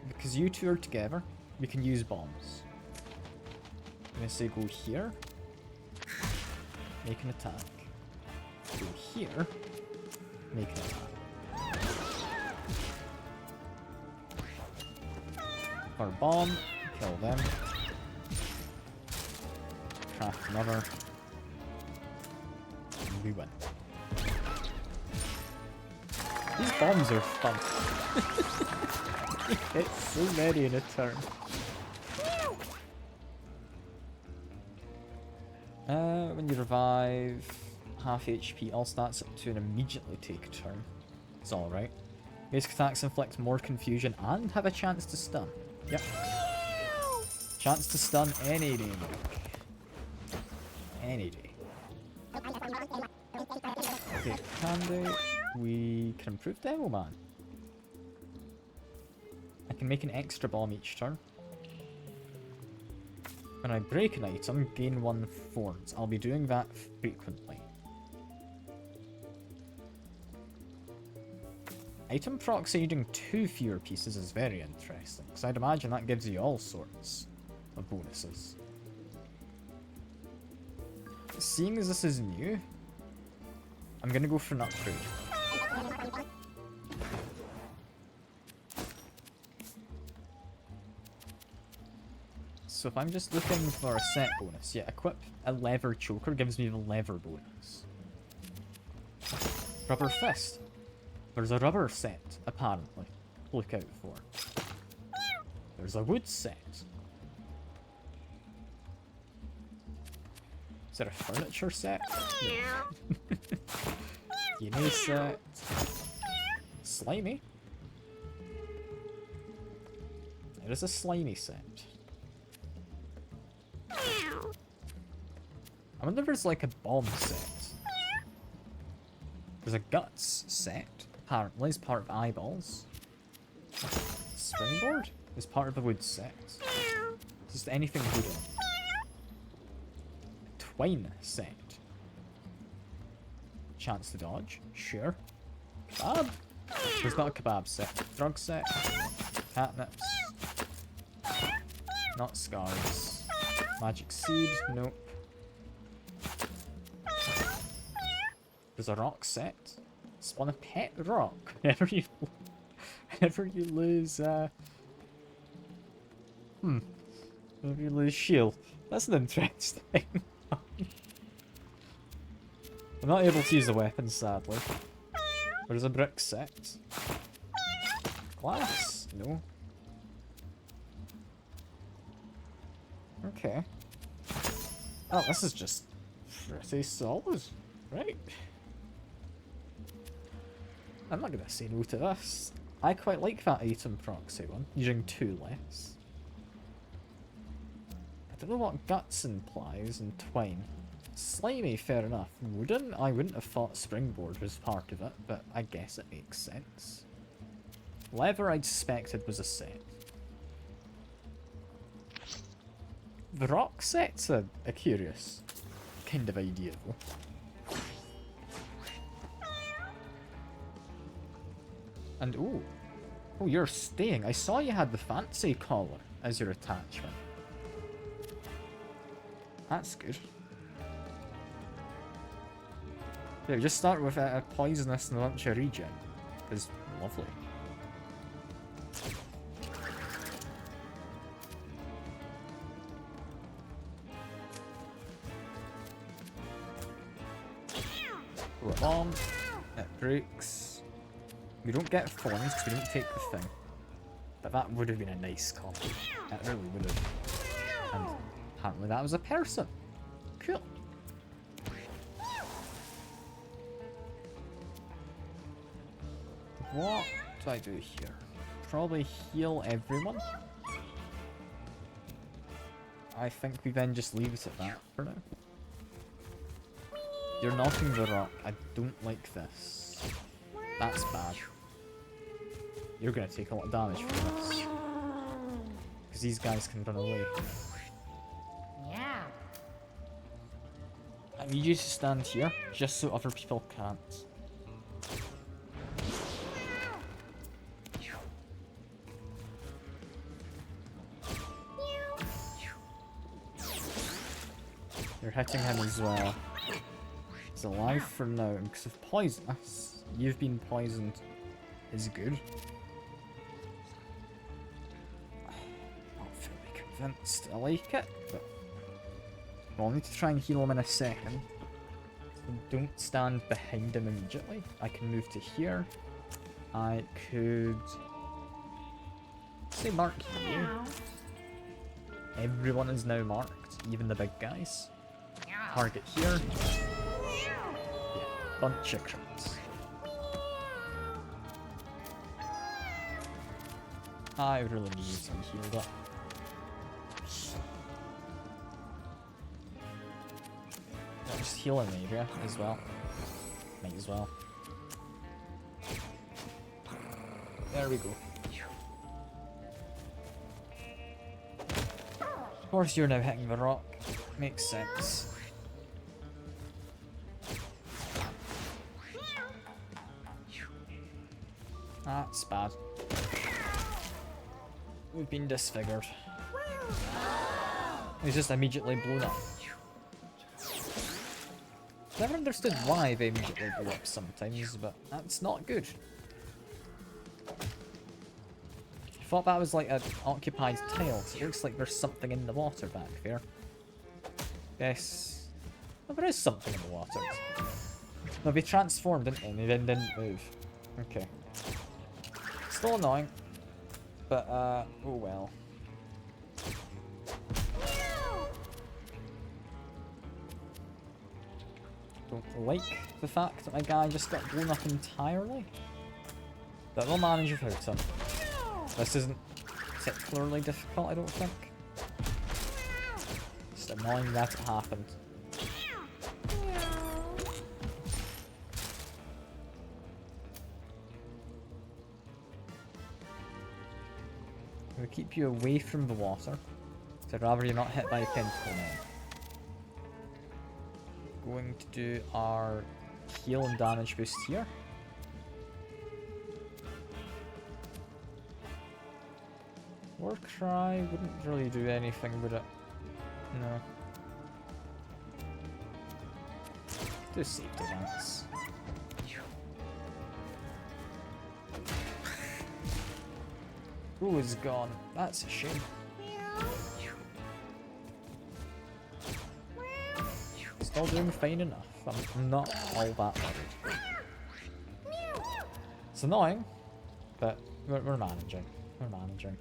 because you two are together, we can use bombs. I'm gonna say go here, make an attack. Go here, make an attack. Or bomb, kill them. Craft another. And we win. These bombs are fun. It's so many in a turn. When you revive, half HP, all stats up to and immediately take a turn. It's alright. Basic attacks inflict more confusion and have a chance to stun. Yep. Chance to stun any day, Mike. Any day. Okay, candy. We can improve Demo Man. I can make an extra bomb each turn. When I break an item, gain 1 thorns. I'll be doing that frequently. Item procs using 2 fewer pieces is very interesting, because I'd imagine that gives you all sorts of bonuses. Seeing as this is new, I'm gonna go for an upgrade. So if I'm just looking for a set bonus, yeah, equip a lever choker gives me the lever bonus. Rubber fist. There's a rubber set, apparently. Look out for. There's a wood set. Is there a furniture set? No. Gimme set. Slimy. There is a slimy set. I wonder if there's like a bomb set. There's a guts set, apparently, as part of eyeballs. Springboard is part of the wood set. Just anything wooden. Twine set. Chance to dodge, sure. Kebab? There's not a kebab set. Drug set. Catnips. Not scars. Magic seed, nope. There's a rock set. Spawn a pet rock. Whenever you lose whenever you lose shield. That's an interesting. I'm not able to use the weapon, sadly. There's a brick set. Glass? No. Okay. Oh, this is just pretty solid. Right. I'm not gonna say no to this. I quite like that item proxy one, using 2 less. I don't know what guts implies and twine. Slimy, fair enough. Wooden, I wouldn't have thought springboard was part of it, but I guess it makes sense. Leather I'd suspected was a set. The rock set's a curious kind of idea though. And oh, you're staying. I saw you had the fancy collar as your attachment. That's good. Yeah, just start with a poisonous and launch a regen. Is lovely. Throw a bomb. It breaks. We don't get thorns because we don't take the thing. But that would have been a nice combo. It really would have. And apparently that was a person. Cool. What do I do here? Probably heal everyone. I think we then just leave it at that for now. You're knocking the rock. I don't like this. That's bad. You're gonna take a lot of damage from this. Because these guys can run away. Yeah. I need you to stand here, just so other people can't. You're hitting him as well. He's alive for now, and because of poisonous, you've been poisoned is good. Not fully convinced I like it, but I'll need to try and heal him in a second. So don't stand behind him immediately. I can move to here. I could say mark here. Everyone is now marked, even the big guys. Target here. Yeah, bunch of crits. I really need to be healed up. I'll just heal an area as well. Might as well. There we go. Of course you're now hitting the rock. Makes sense. That's bad. We've been disfigured. He's just immediately blown up. Never understood why they immediately blow up sometimes, but that's not good. I thought that was like an occupied tile, so it looks like there's something in the water back there. Yes. Well, there is something in the water. No, they transformed, didn't they? And they then didn't move. Okay. Still annoying. But, oh well. Don't like the fact that my guy just got blown up entirely. But we'll manage without him. This isn't particularly difficult, I don't think. Just annoying that it happened. We'll keep you away from the water, so I'd rather you're not hit by a tentacle now. Going to do our heal and damage boost here. War Cry wouldn't really do anything, would it? No. Do safety dance. Ooh, is gone. That's a shame. Still doing fine enough. I'm not all that worried. It's annoying, but we're managing. We're managing.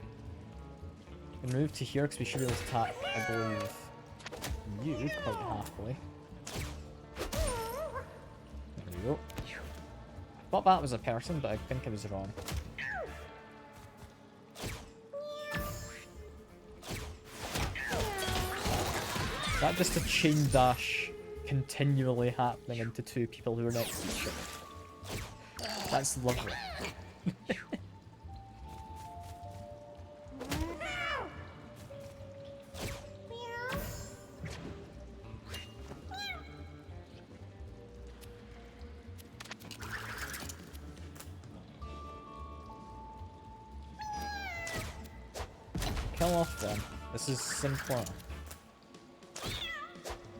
We can move to here because we should be able to attack, I believe, you quite happily. There we go. I thought that was a person, but I think I was wrong. Is that just a chain dash continually happening into two people who are next to each other? That's lovely. Kill off them. This is simpler.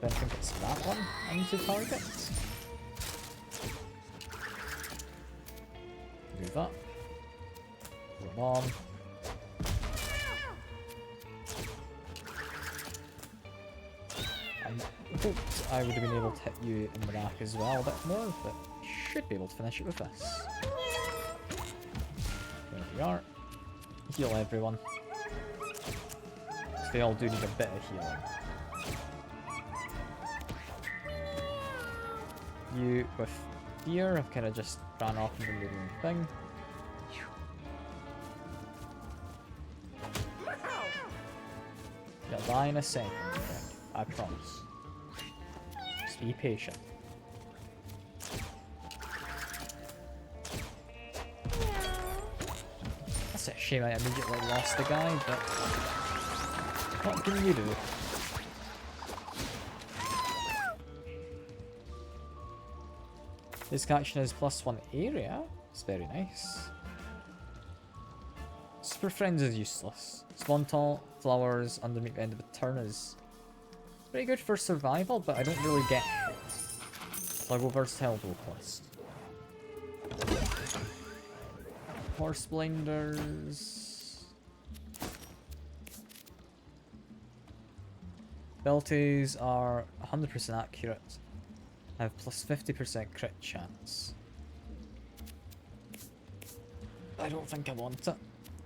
I don't think it's that one I need to target. Move up. Put a bomb. I hoped I would have been able to hit you in the back as well a bit more, but should be able to finish it with this. There we are. Heal everyone. Because they all do need a bit of healing. You with fear have kind of just ran off and been doing your own thing. You'll die in a second, friend. I promise. Just be patient. That's a shame I immediately lost the guy, but what can you do? This action is +1 area. It's very nice. Super Friends is useless. Spawn tall flowers underneath the end of a turn is Pretty good for survival, but I don't really get hit. So I'll go versatile vocalist. Horse blinders. Abilities are 100% accurate. I have plus 50% crit chance. I don't think I want it.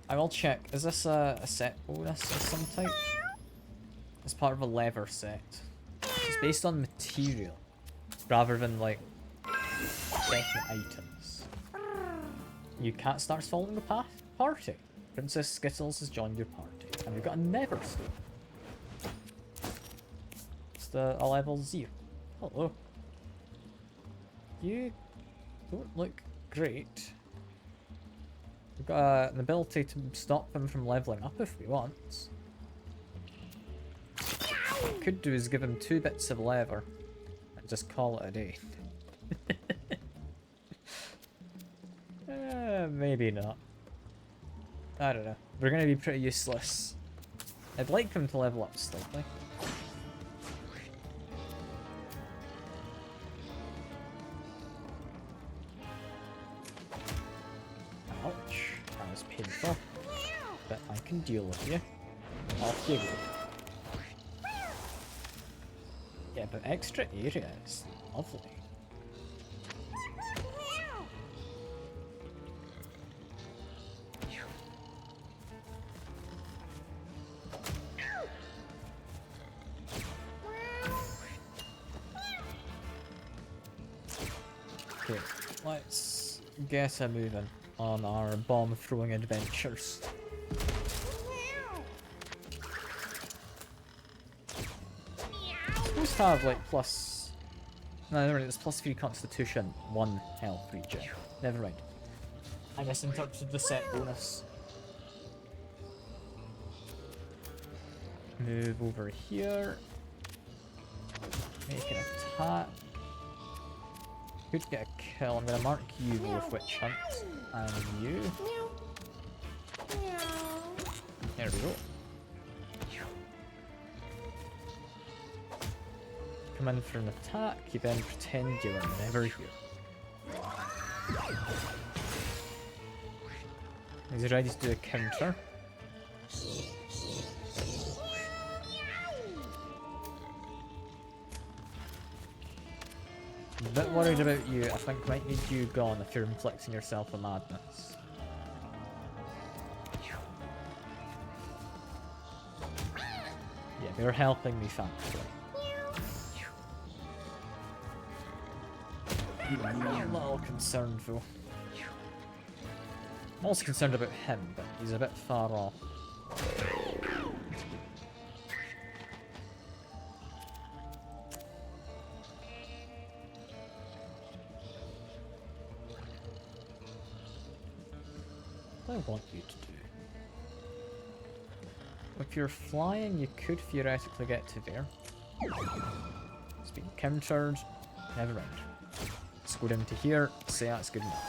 I will check. Is this a set bonus of some type? It's part of a lever set. It's based on material rather than like definite items. You can't start following the path. Party. Princess Skittles has joined your party. And we've got a Never Stone. It's a level 0. Hello. You don't look great. We've got an ability to stop him from leveling up if we want. What we could do is give him 2 bits of leather and just call it a day. Maybe not. I don't know. We're going to be pretty useless. I'd like him to level up slightly. Ouch. That was painful. But I can deal with you. Off you go. Yeah, but extra area is lovely. Okay, let's get a moving on our bomb throwing adventures. Supposed to have like plus. No, never mind, it's plus 3 constitution, 1 health regen. Never mind. I misinterpreted the set bonus. Move over here. Make an attack. Could get a kill. I'm gonna mark you with Witch Hunt. And you. There we go. Come in for an attack, you then pretend you are never here. He's ready to do a counter. I'm a bit worried about you. I think might need you gone if you're inflicting yourself a madness. Yeah, they're helping me thankfully. I'm a little concerned though. I'm also concerned about him, but he's a bit far off. What do I want you to do? If you're flying, you could theoretically get to there. It's been countered. Never mind. Let's go down to here, say that's good enough.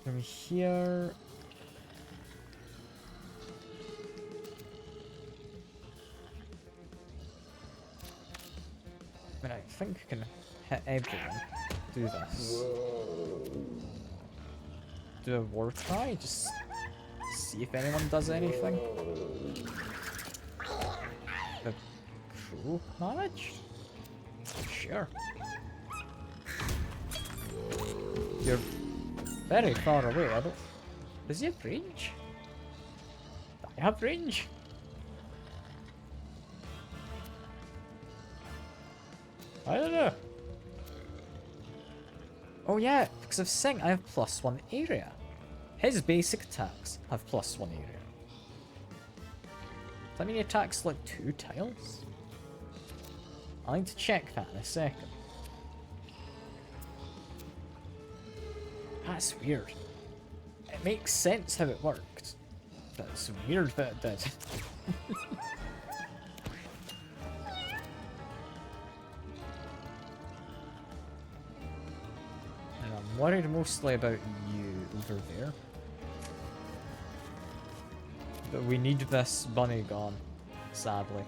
From here... I mean, I think we can hit everyone. Do this. Do a war cry, just see if anyone does anything. The crew managed? Sure. You're very far away, I don't... Does he have range? I have range. I don't know. Oh yeah, because of Sing I have +1 area. His basic attacks have +1 area. Does that mean he attacks like 2 tiles? I'll need to check that in a second. That's weird. It makes sense how it worked. But it's weird that it did. And I'm worried mostly about you over there. But we need this bunny gone, sadly.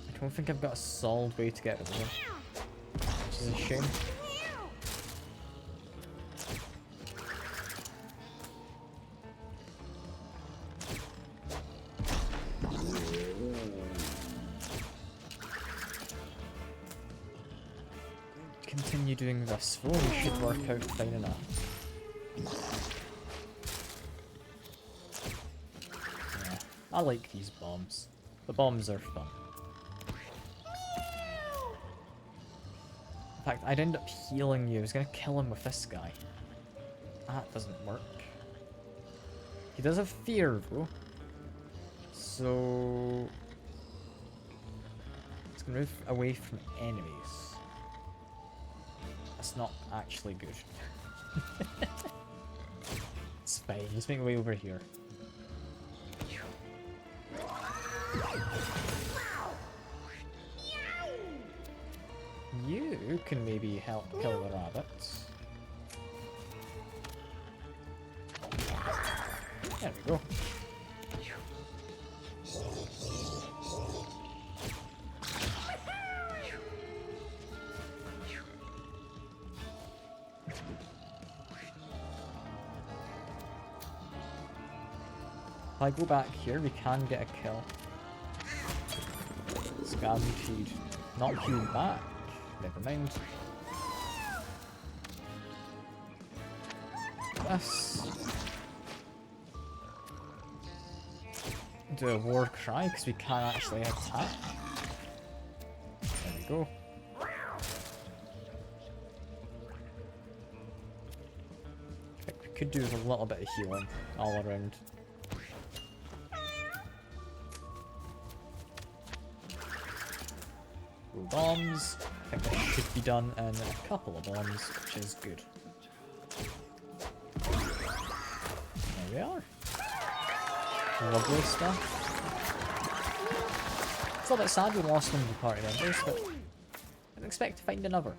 I don't think I've got a solid way to get rid of him, which is a shame. Continue doing this. Oh, we should work out fine enough. Yeah, I like these bombs. The bombs are fun. In fact, I'd end up healing you. I was gonna kill him with this guy. That doesn't work. He does have fear though. So it's gonna move away from enemies. That's not actually good. It's fine, just make my way over here. You can maybe help kill the rabbits. There we go. If I go back here, we can get a kill. It's guaranteed. Not heal back. Never mind. Let's do a war cry because we can actually attack. There we go. We could do with a little bit of healing all around. Bombs. I think that should be done in a couple of bombs, which is good. There we are. Lovely stuff. It's a little bit sad we lost one of the party members, but I didn't expect to find another.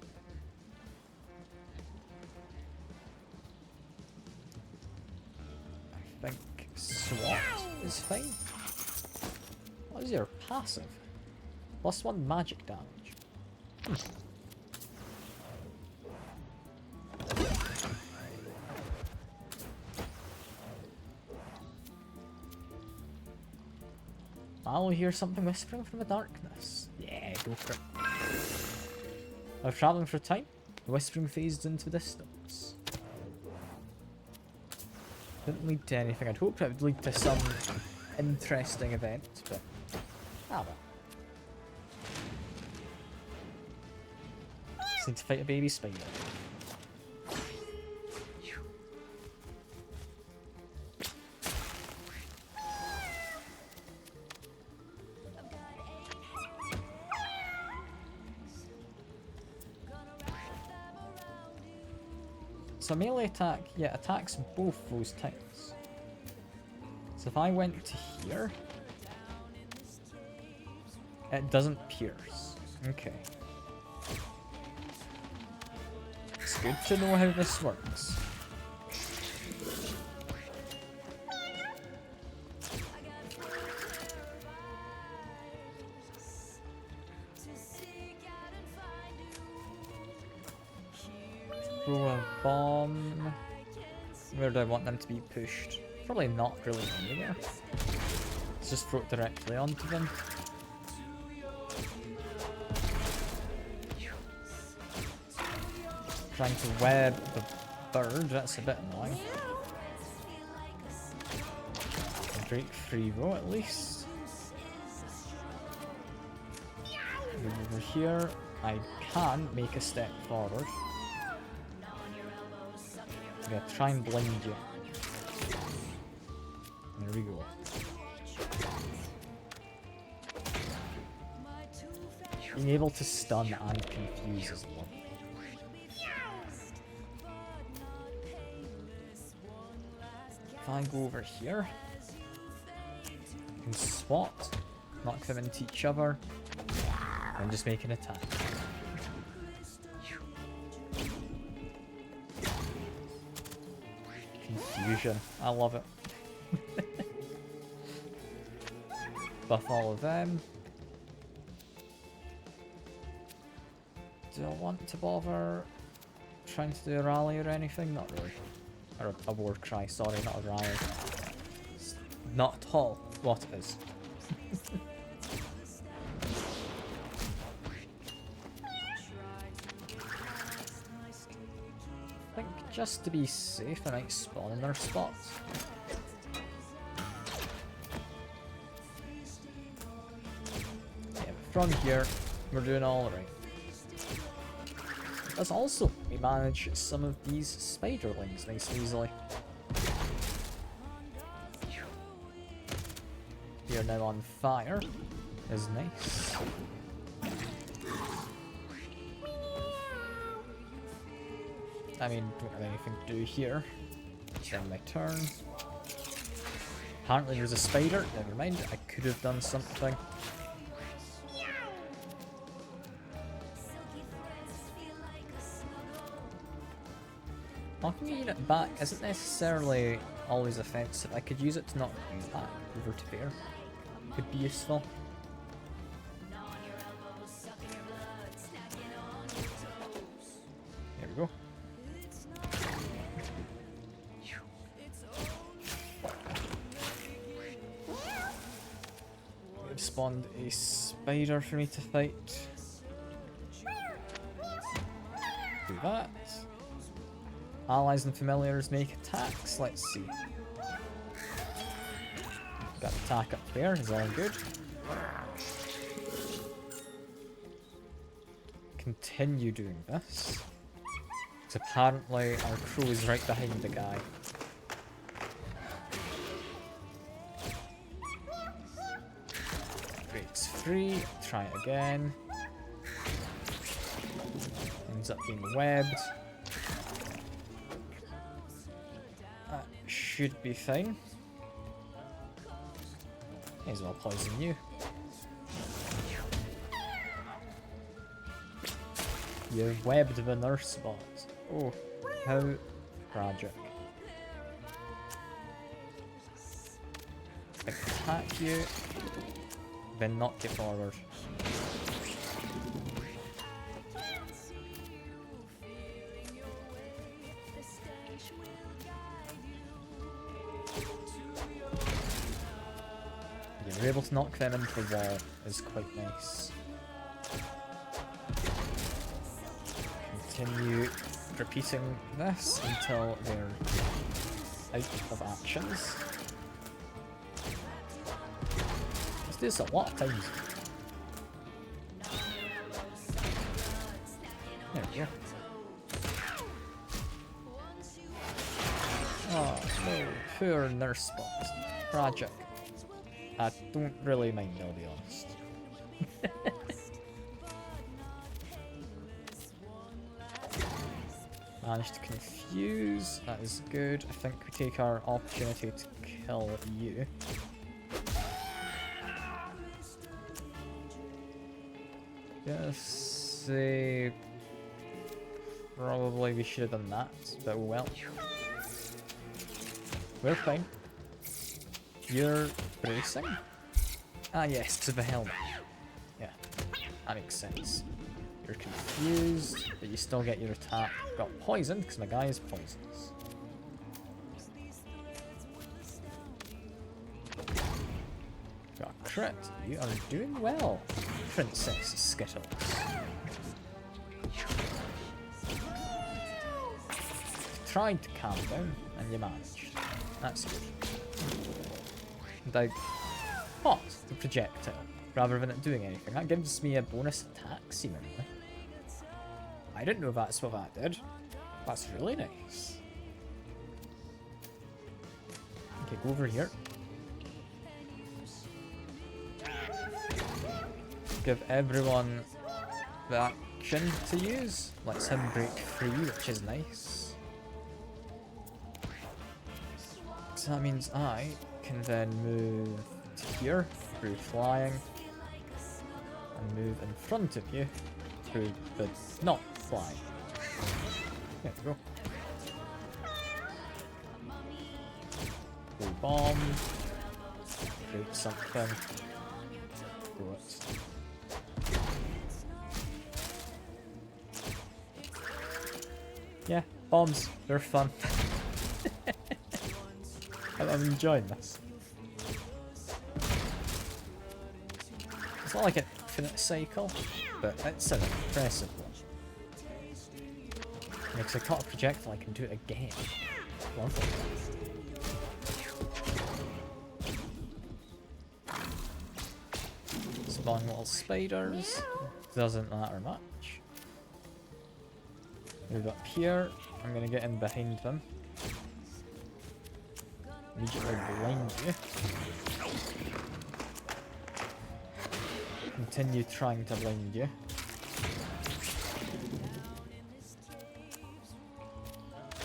I think SWAT is fine. What is your passive? +1 magic damage. I'll hear something whispering from the darkness. Yeah, go for it. While travelling for time, the whispering fades into distance. Didn't lead to anything. I'd hoped it would lead to some interesting event, but ah well. Just need to fight a baby spider. So melee attack, yeah, attacks both those types. So if I went to here, it doesn't pierce. Okay. It's good to know how this works. Throw a bomb. Where do I want them to be pushed? Probably not really anywhere. Let's just throw it directly onto them. Trying to web the bird, that's a bit annoying. Drake free row at least. Move over here. I can make a step forward. I'm gonna try and blind you. There we go. Being able to stun and confuse is lovely. If I go over here, I can swat, knock them into each other, and just make an attack. confusion. I love it. Buff all of them. Do I want to bother trying to do a rally or anything? Not really. Or a war cry, sorry, not a rally. It's not at all what it is. I think just to be safe, I might spawn in their spots. Yeah, but from here, we're doing all right. As also, we manage some of these spiderlings nice and easily. We are now on fire. Is nice. I mean, don't have anything to do here. It's on my turn. Apparently there's a spider. Never mind, I could have done something. Knocking a unit back isn't necessarily always offensive. I could use it to knock you back over to there. Could be useful. There we go. We've spawned a spider for me to fight. Do that. Allies and familiars make attacks. Let's see. Got the attack up there, is all good. Continue doing this. Because apparently our crew is right behind the guy. Breaks free, try it again. Ends up being webbed. That should be fine. May as well poison you. You've webbed the nurse spot. Oh, how tragic. Attack you, then knock you forward. You're able to knock them into the wall, is quite nice. Continue repeating this until they're out of actions. Let's do this a lot of times. There we go. Oh no, poor nurse spots. Tragic. I don't really mind, I'll be honest. Managed to confuse, that is good. I think we take our opportunity to kill you. Just say... Probably we should have done that, but oh well. We're fine. You're bracing? Ah yes, to the helmet. Yeah, that makes sense. You're confused, but you still get your attack. Got poisoned, because my guy is poisonous. Got a crit. You are doing well, Princess Skittles. Tried to calm down, and you managed. That's good. And I paused the projectile, rather than it doing anything. That gives me a bonus attack, seemingly. I didn't know that's what that did. That's really nice. Okay, go over here. Give everyone the action to use. Let's him break free, which is nice. So that means I can then move to here through flying and move in front of you through the not flying. There we go. Blue bomb. Break something. Throw it. Yeah, bombs. They're fun. I'm enjoying this. It's not like an infinite cycle, but it's an impressive one. Because I caught a projectile, I can do it again. Lovely. Spawning little spiders. Doesn't matter much. Move up here. I'm gonna get in behind them. Immediately blind you. Continue trying to blind you.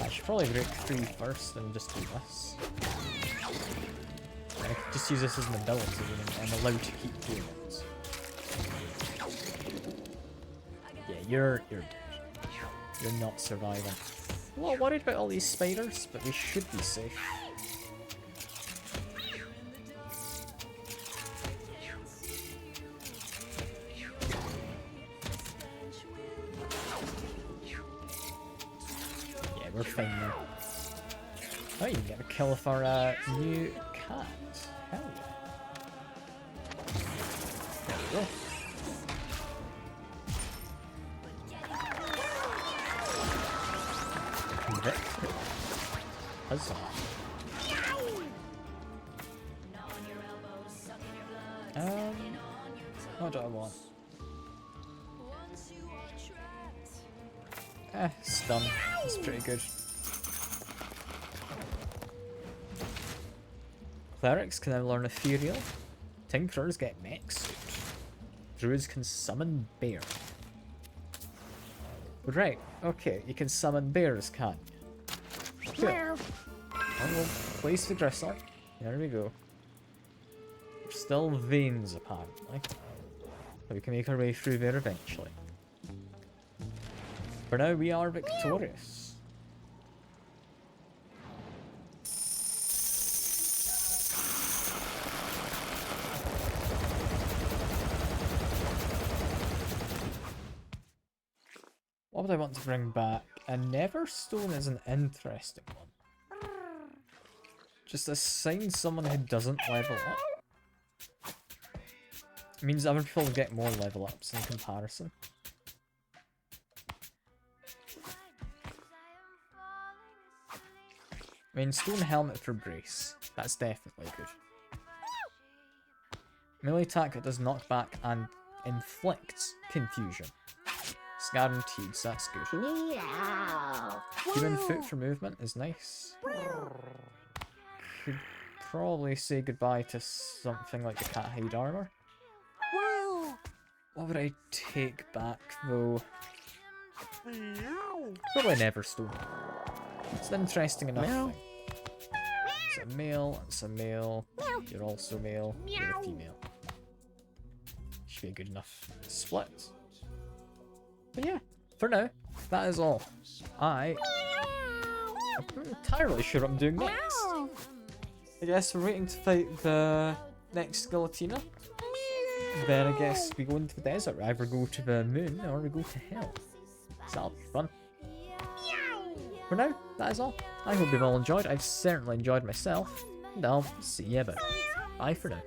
I should probably break free first and just do this. I could just use this as an ability and I'm allowed to keep doing it. Yeah, you're dead. You're not surviving. I'm a little worried about all these spiders, but we should be safe. Yeah, we're fine now. Oh, you can get a kill for a new cat. Hell yeah. There we go. Victory. Huzzah. What do I want? Stun. That's pretty good. Clerics can now learn Ethereal. Tinkerers get mech suit. Druids can summon bear. Right, okay, you can summon bears, can't you? Cool. And we'll place the gristle. There we go. There's still veins, apparently. But we can make our way through there eventually. For now, we are victorious. What would I want to bring back? A Neverstone is an interesting one. Just assign someone who doesn't level up. It means other people will get more level ups in comparison. I mean, stone helmet for brace. That's definitely good. Melee attack that does knockback and inflicts confusion. It's guaranteed, so that's good. Human foot for movement is nice. Could probably say goodbye to something like the cat hide armor. What would I take back though? Probably Neverstone. It's an interesting enough thing. It's a male, it's a male, you're also male, you're a female. Should be a good enough split. But yeah, for now, that is all. I'm not entirely sure what I'm doing next. I guess we're waiting to fight the next Galatina. Then I guess we go into the desert. We either go to the moon or we go to hell. So that'll be fun. For now, that is all. I hope you've all enjoyed. I've certainly enjoyed myself. And I'll see you about. Bye for now.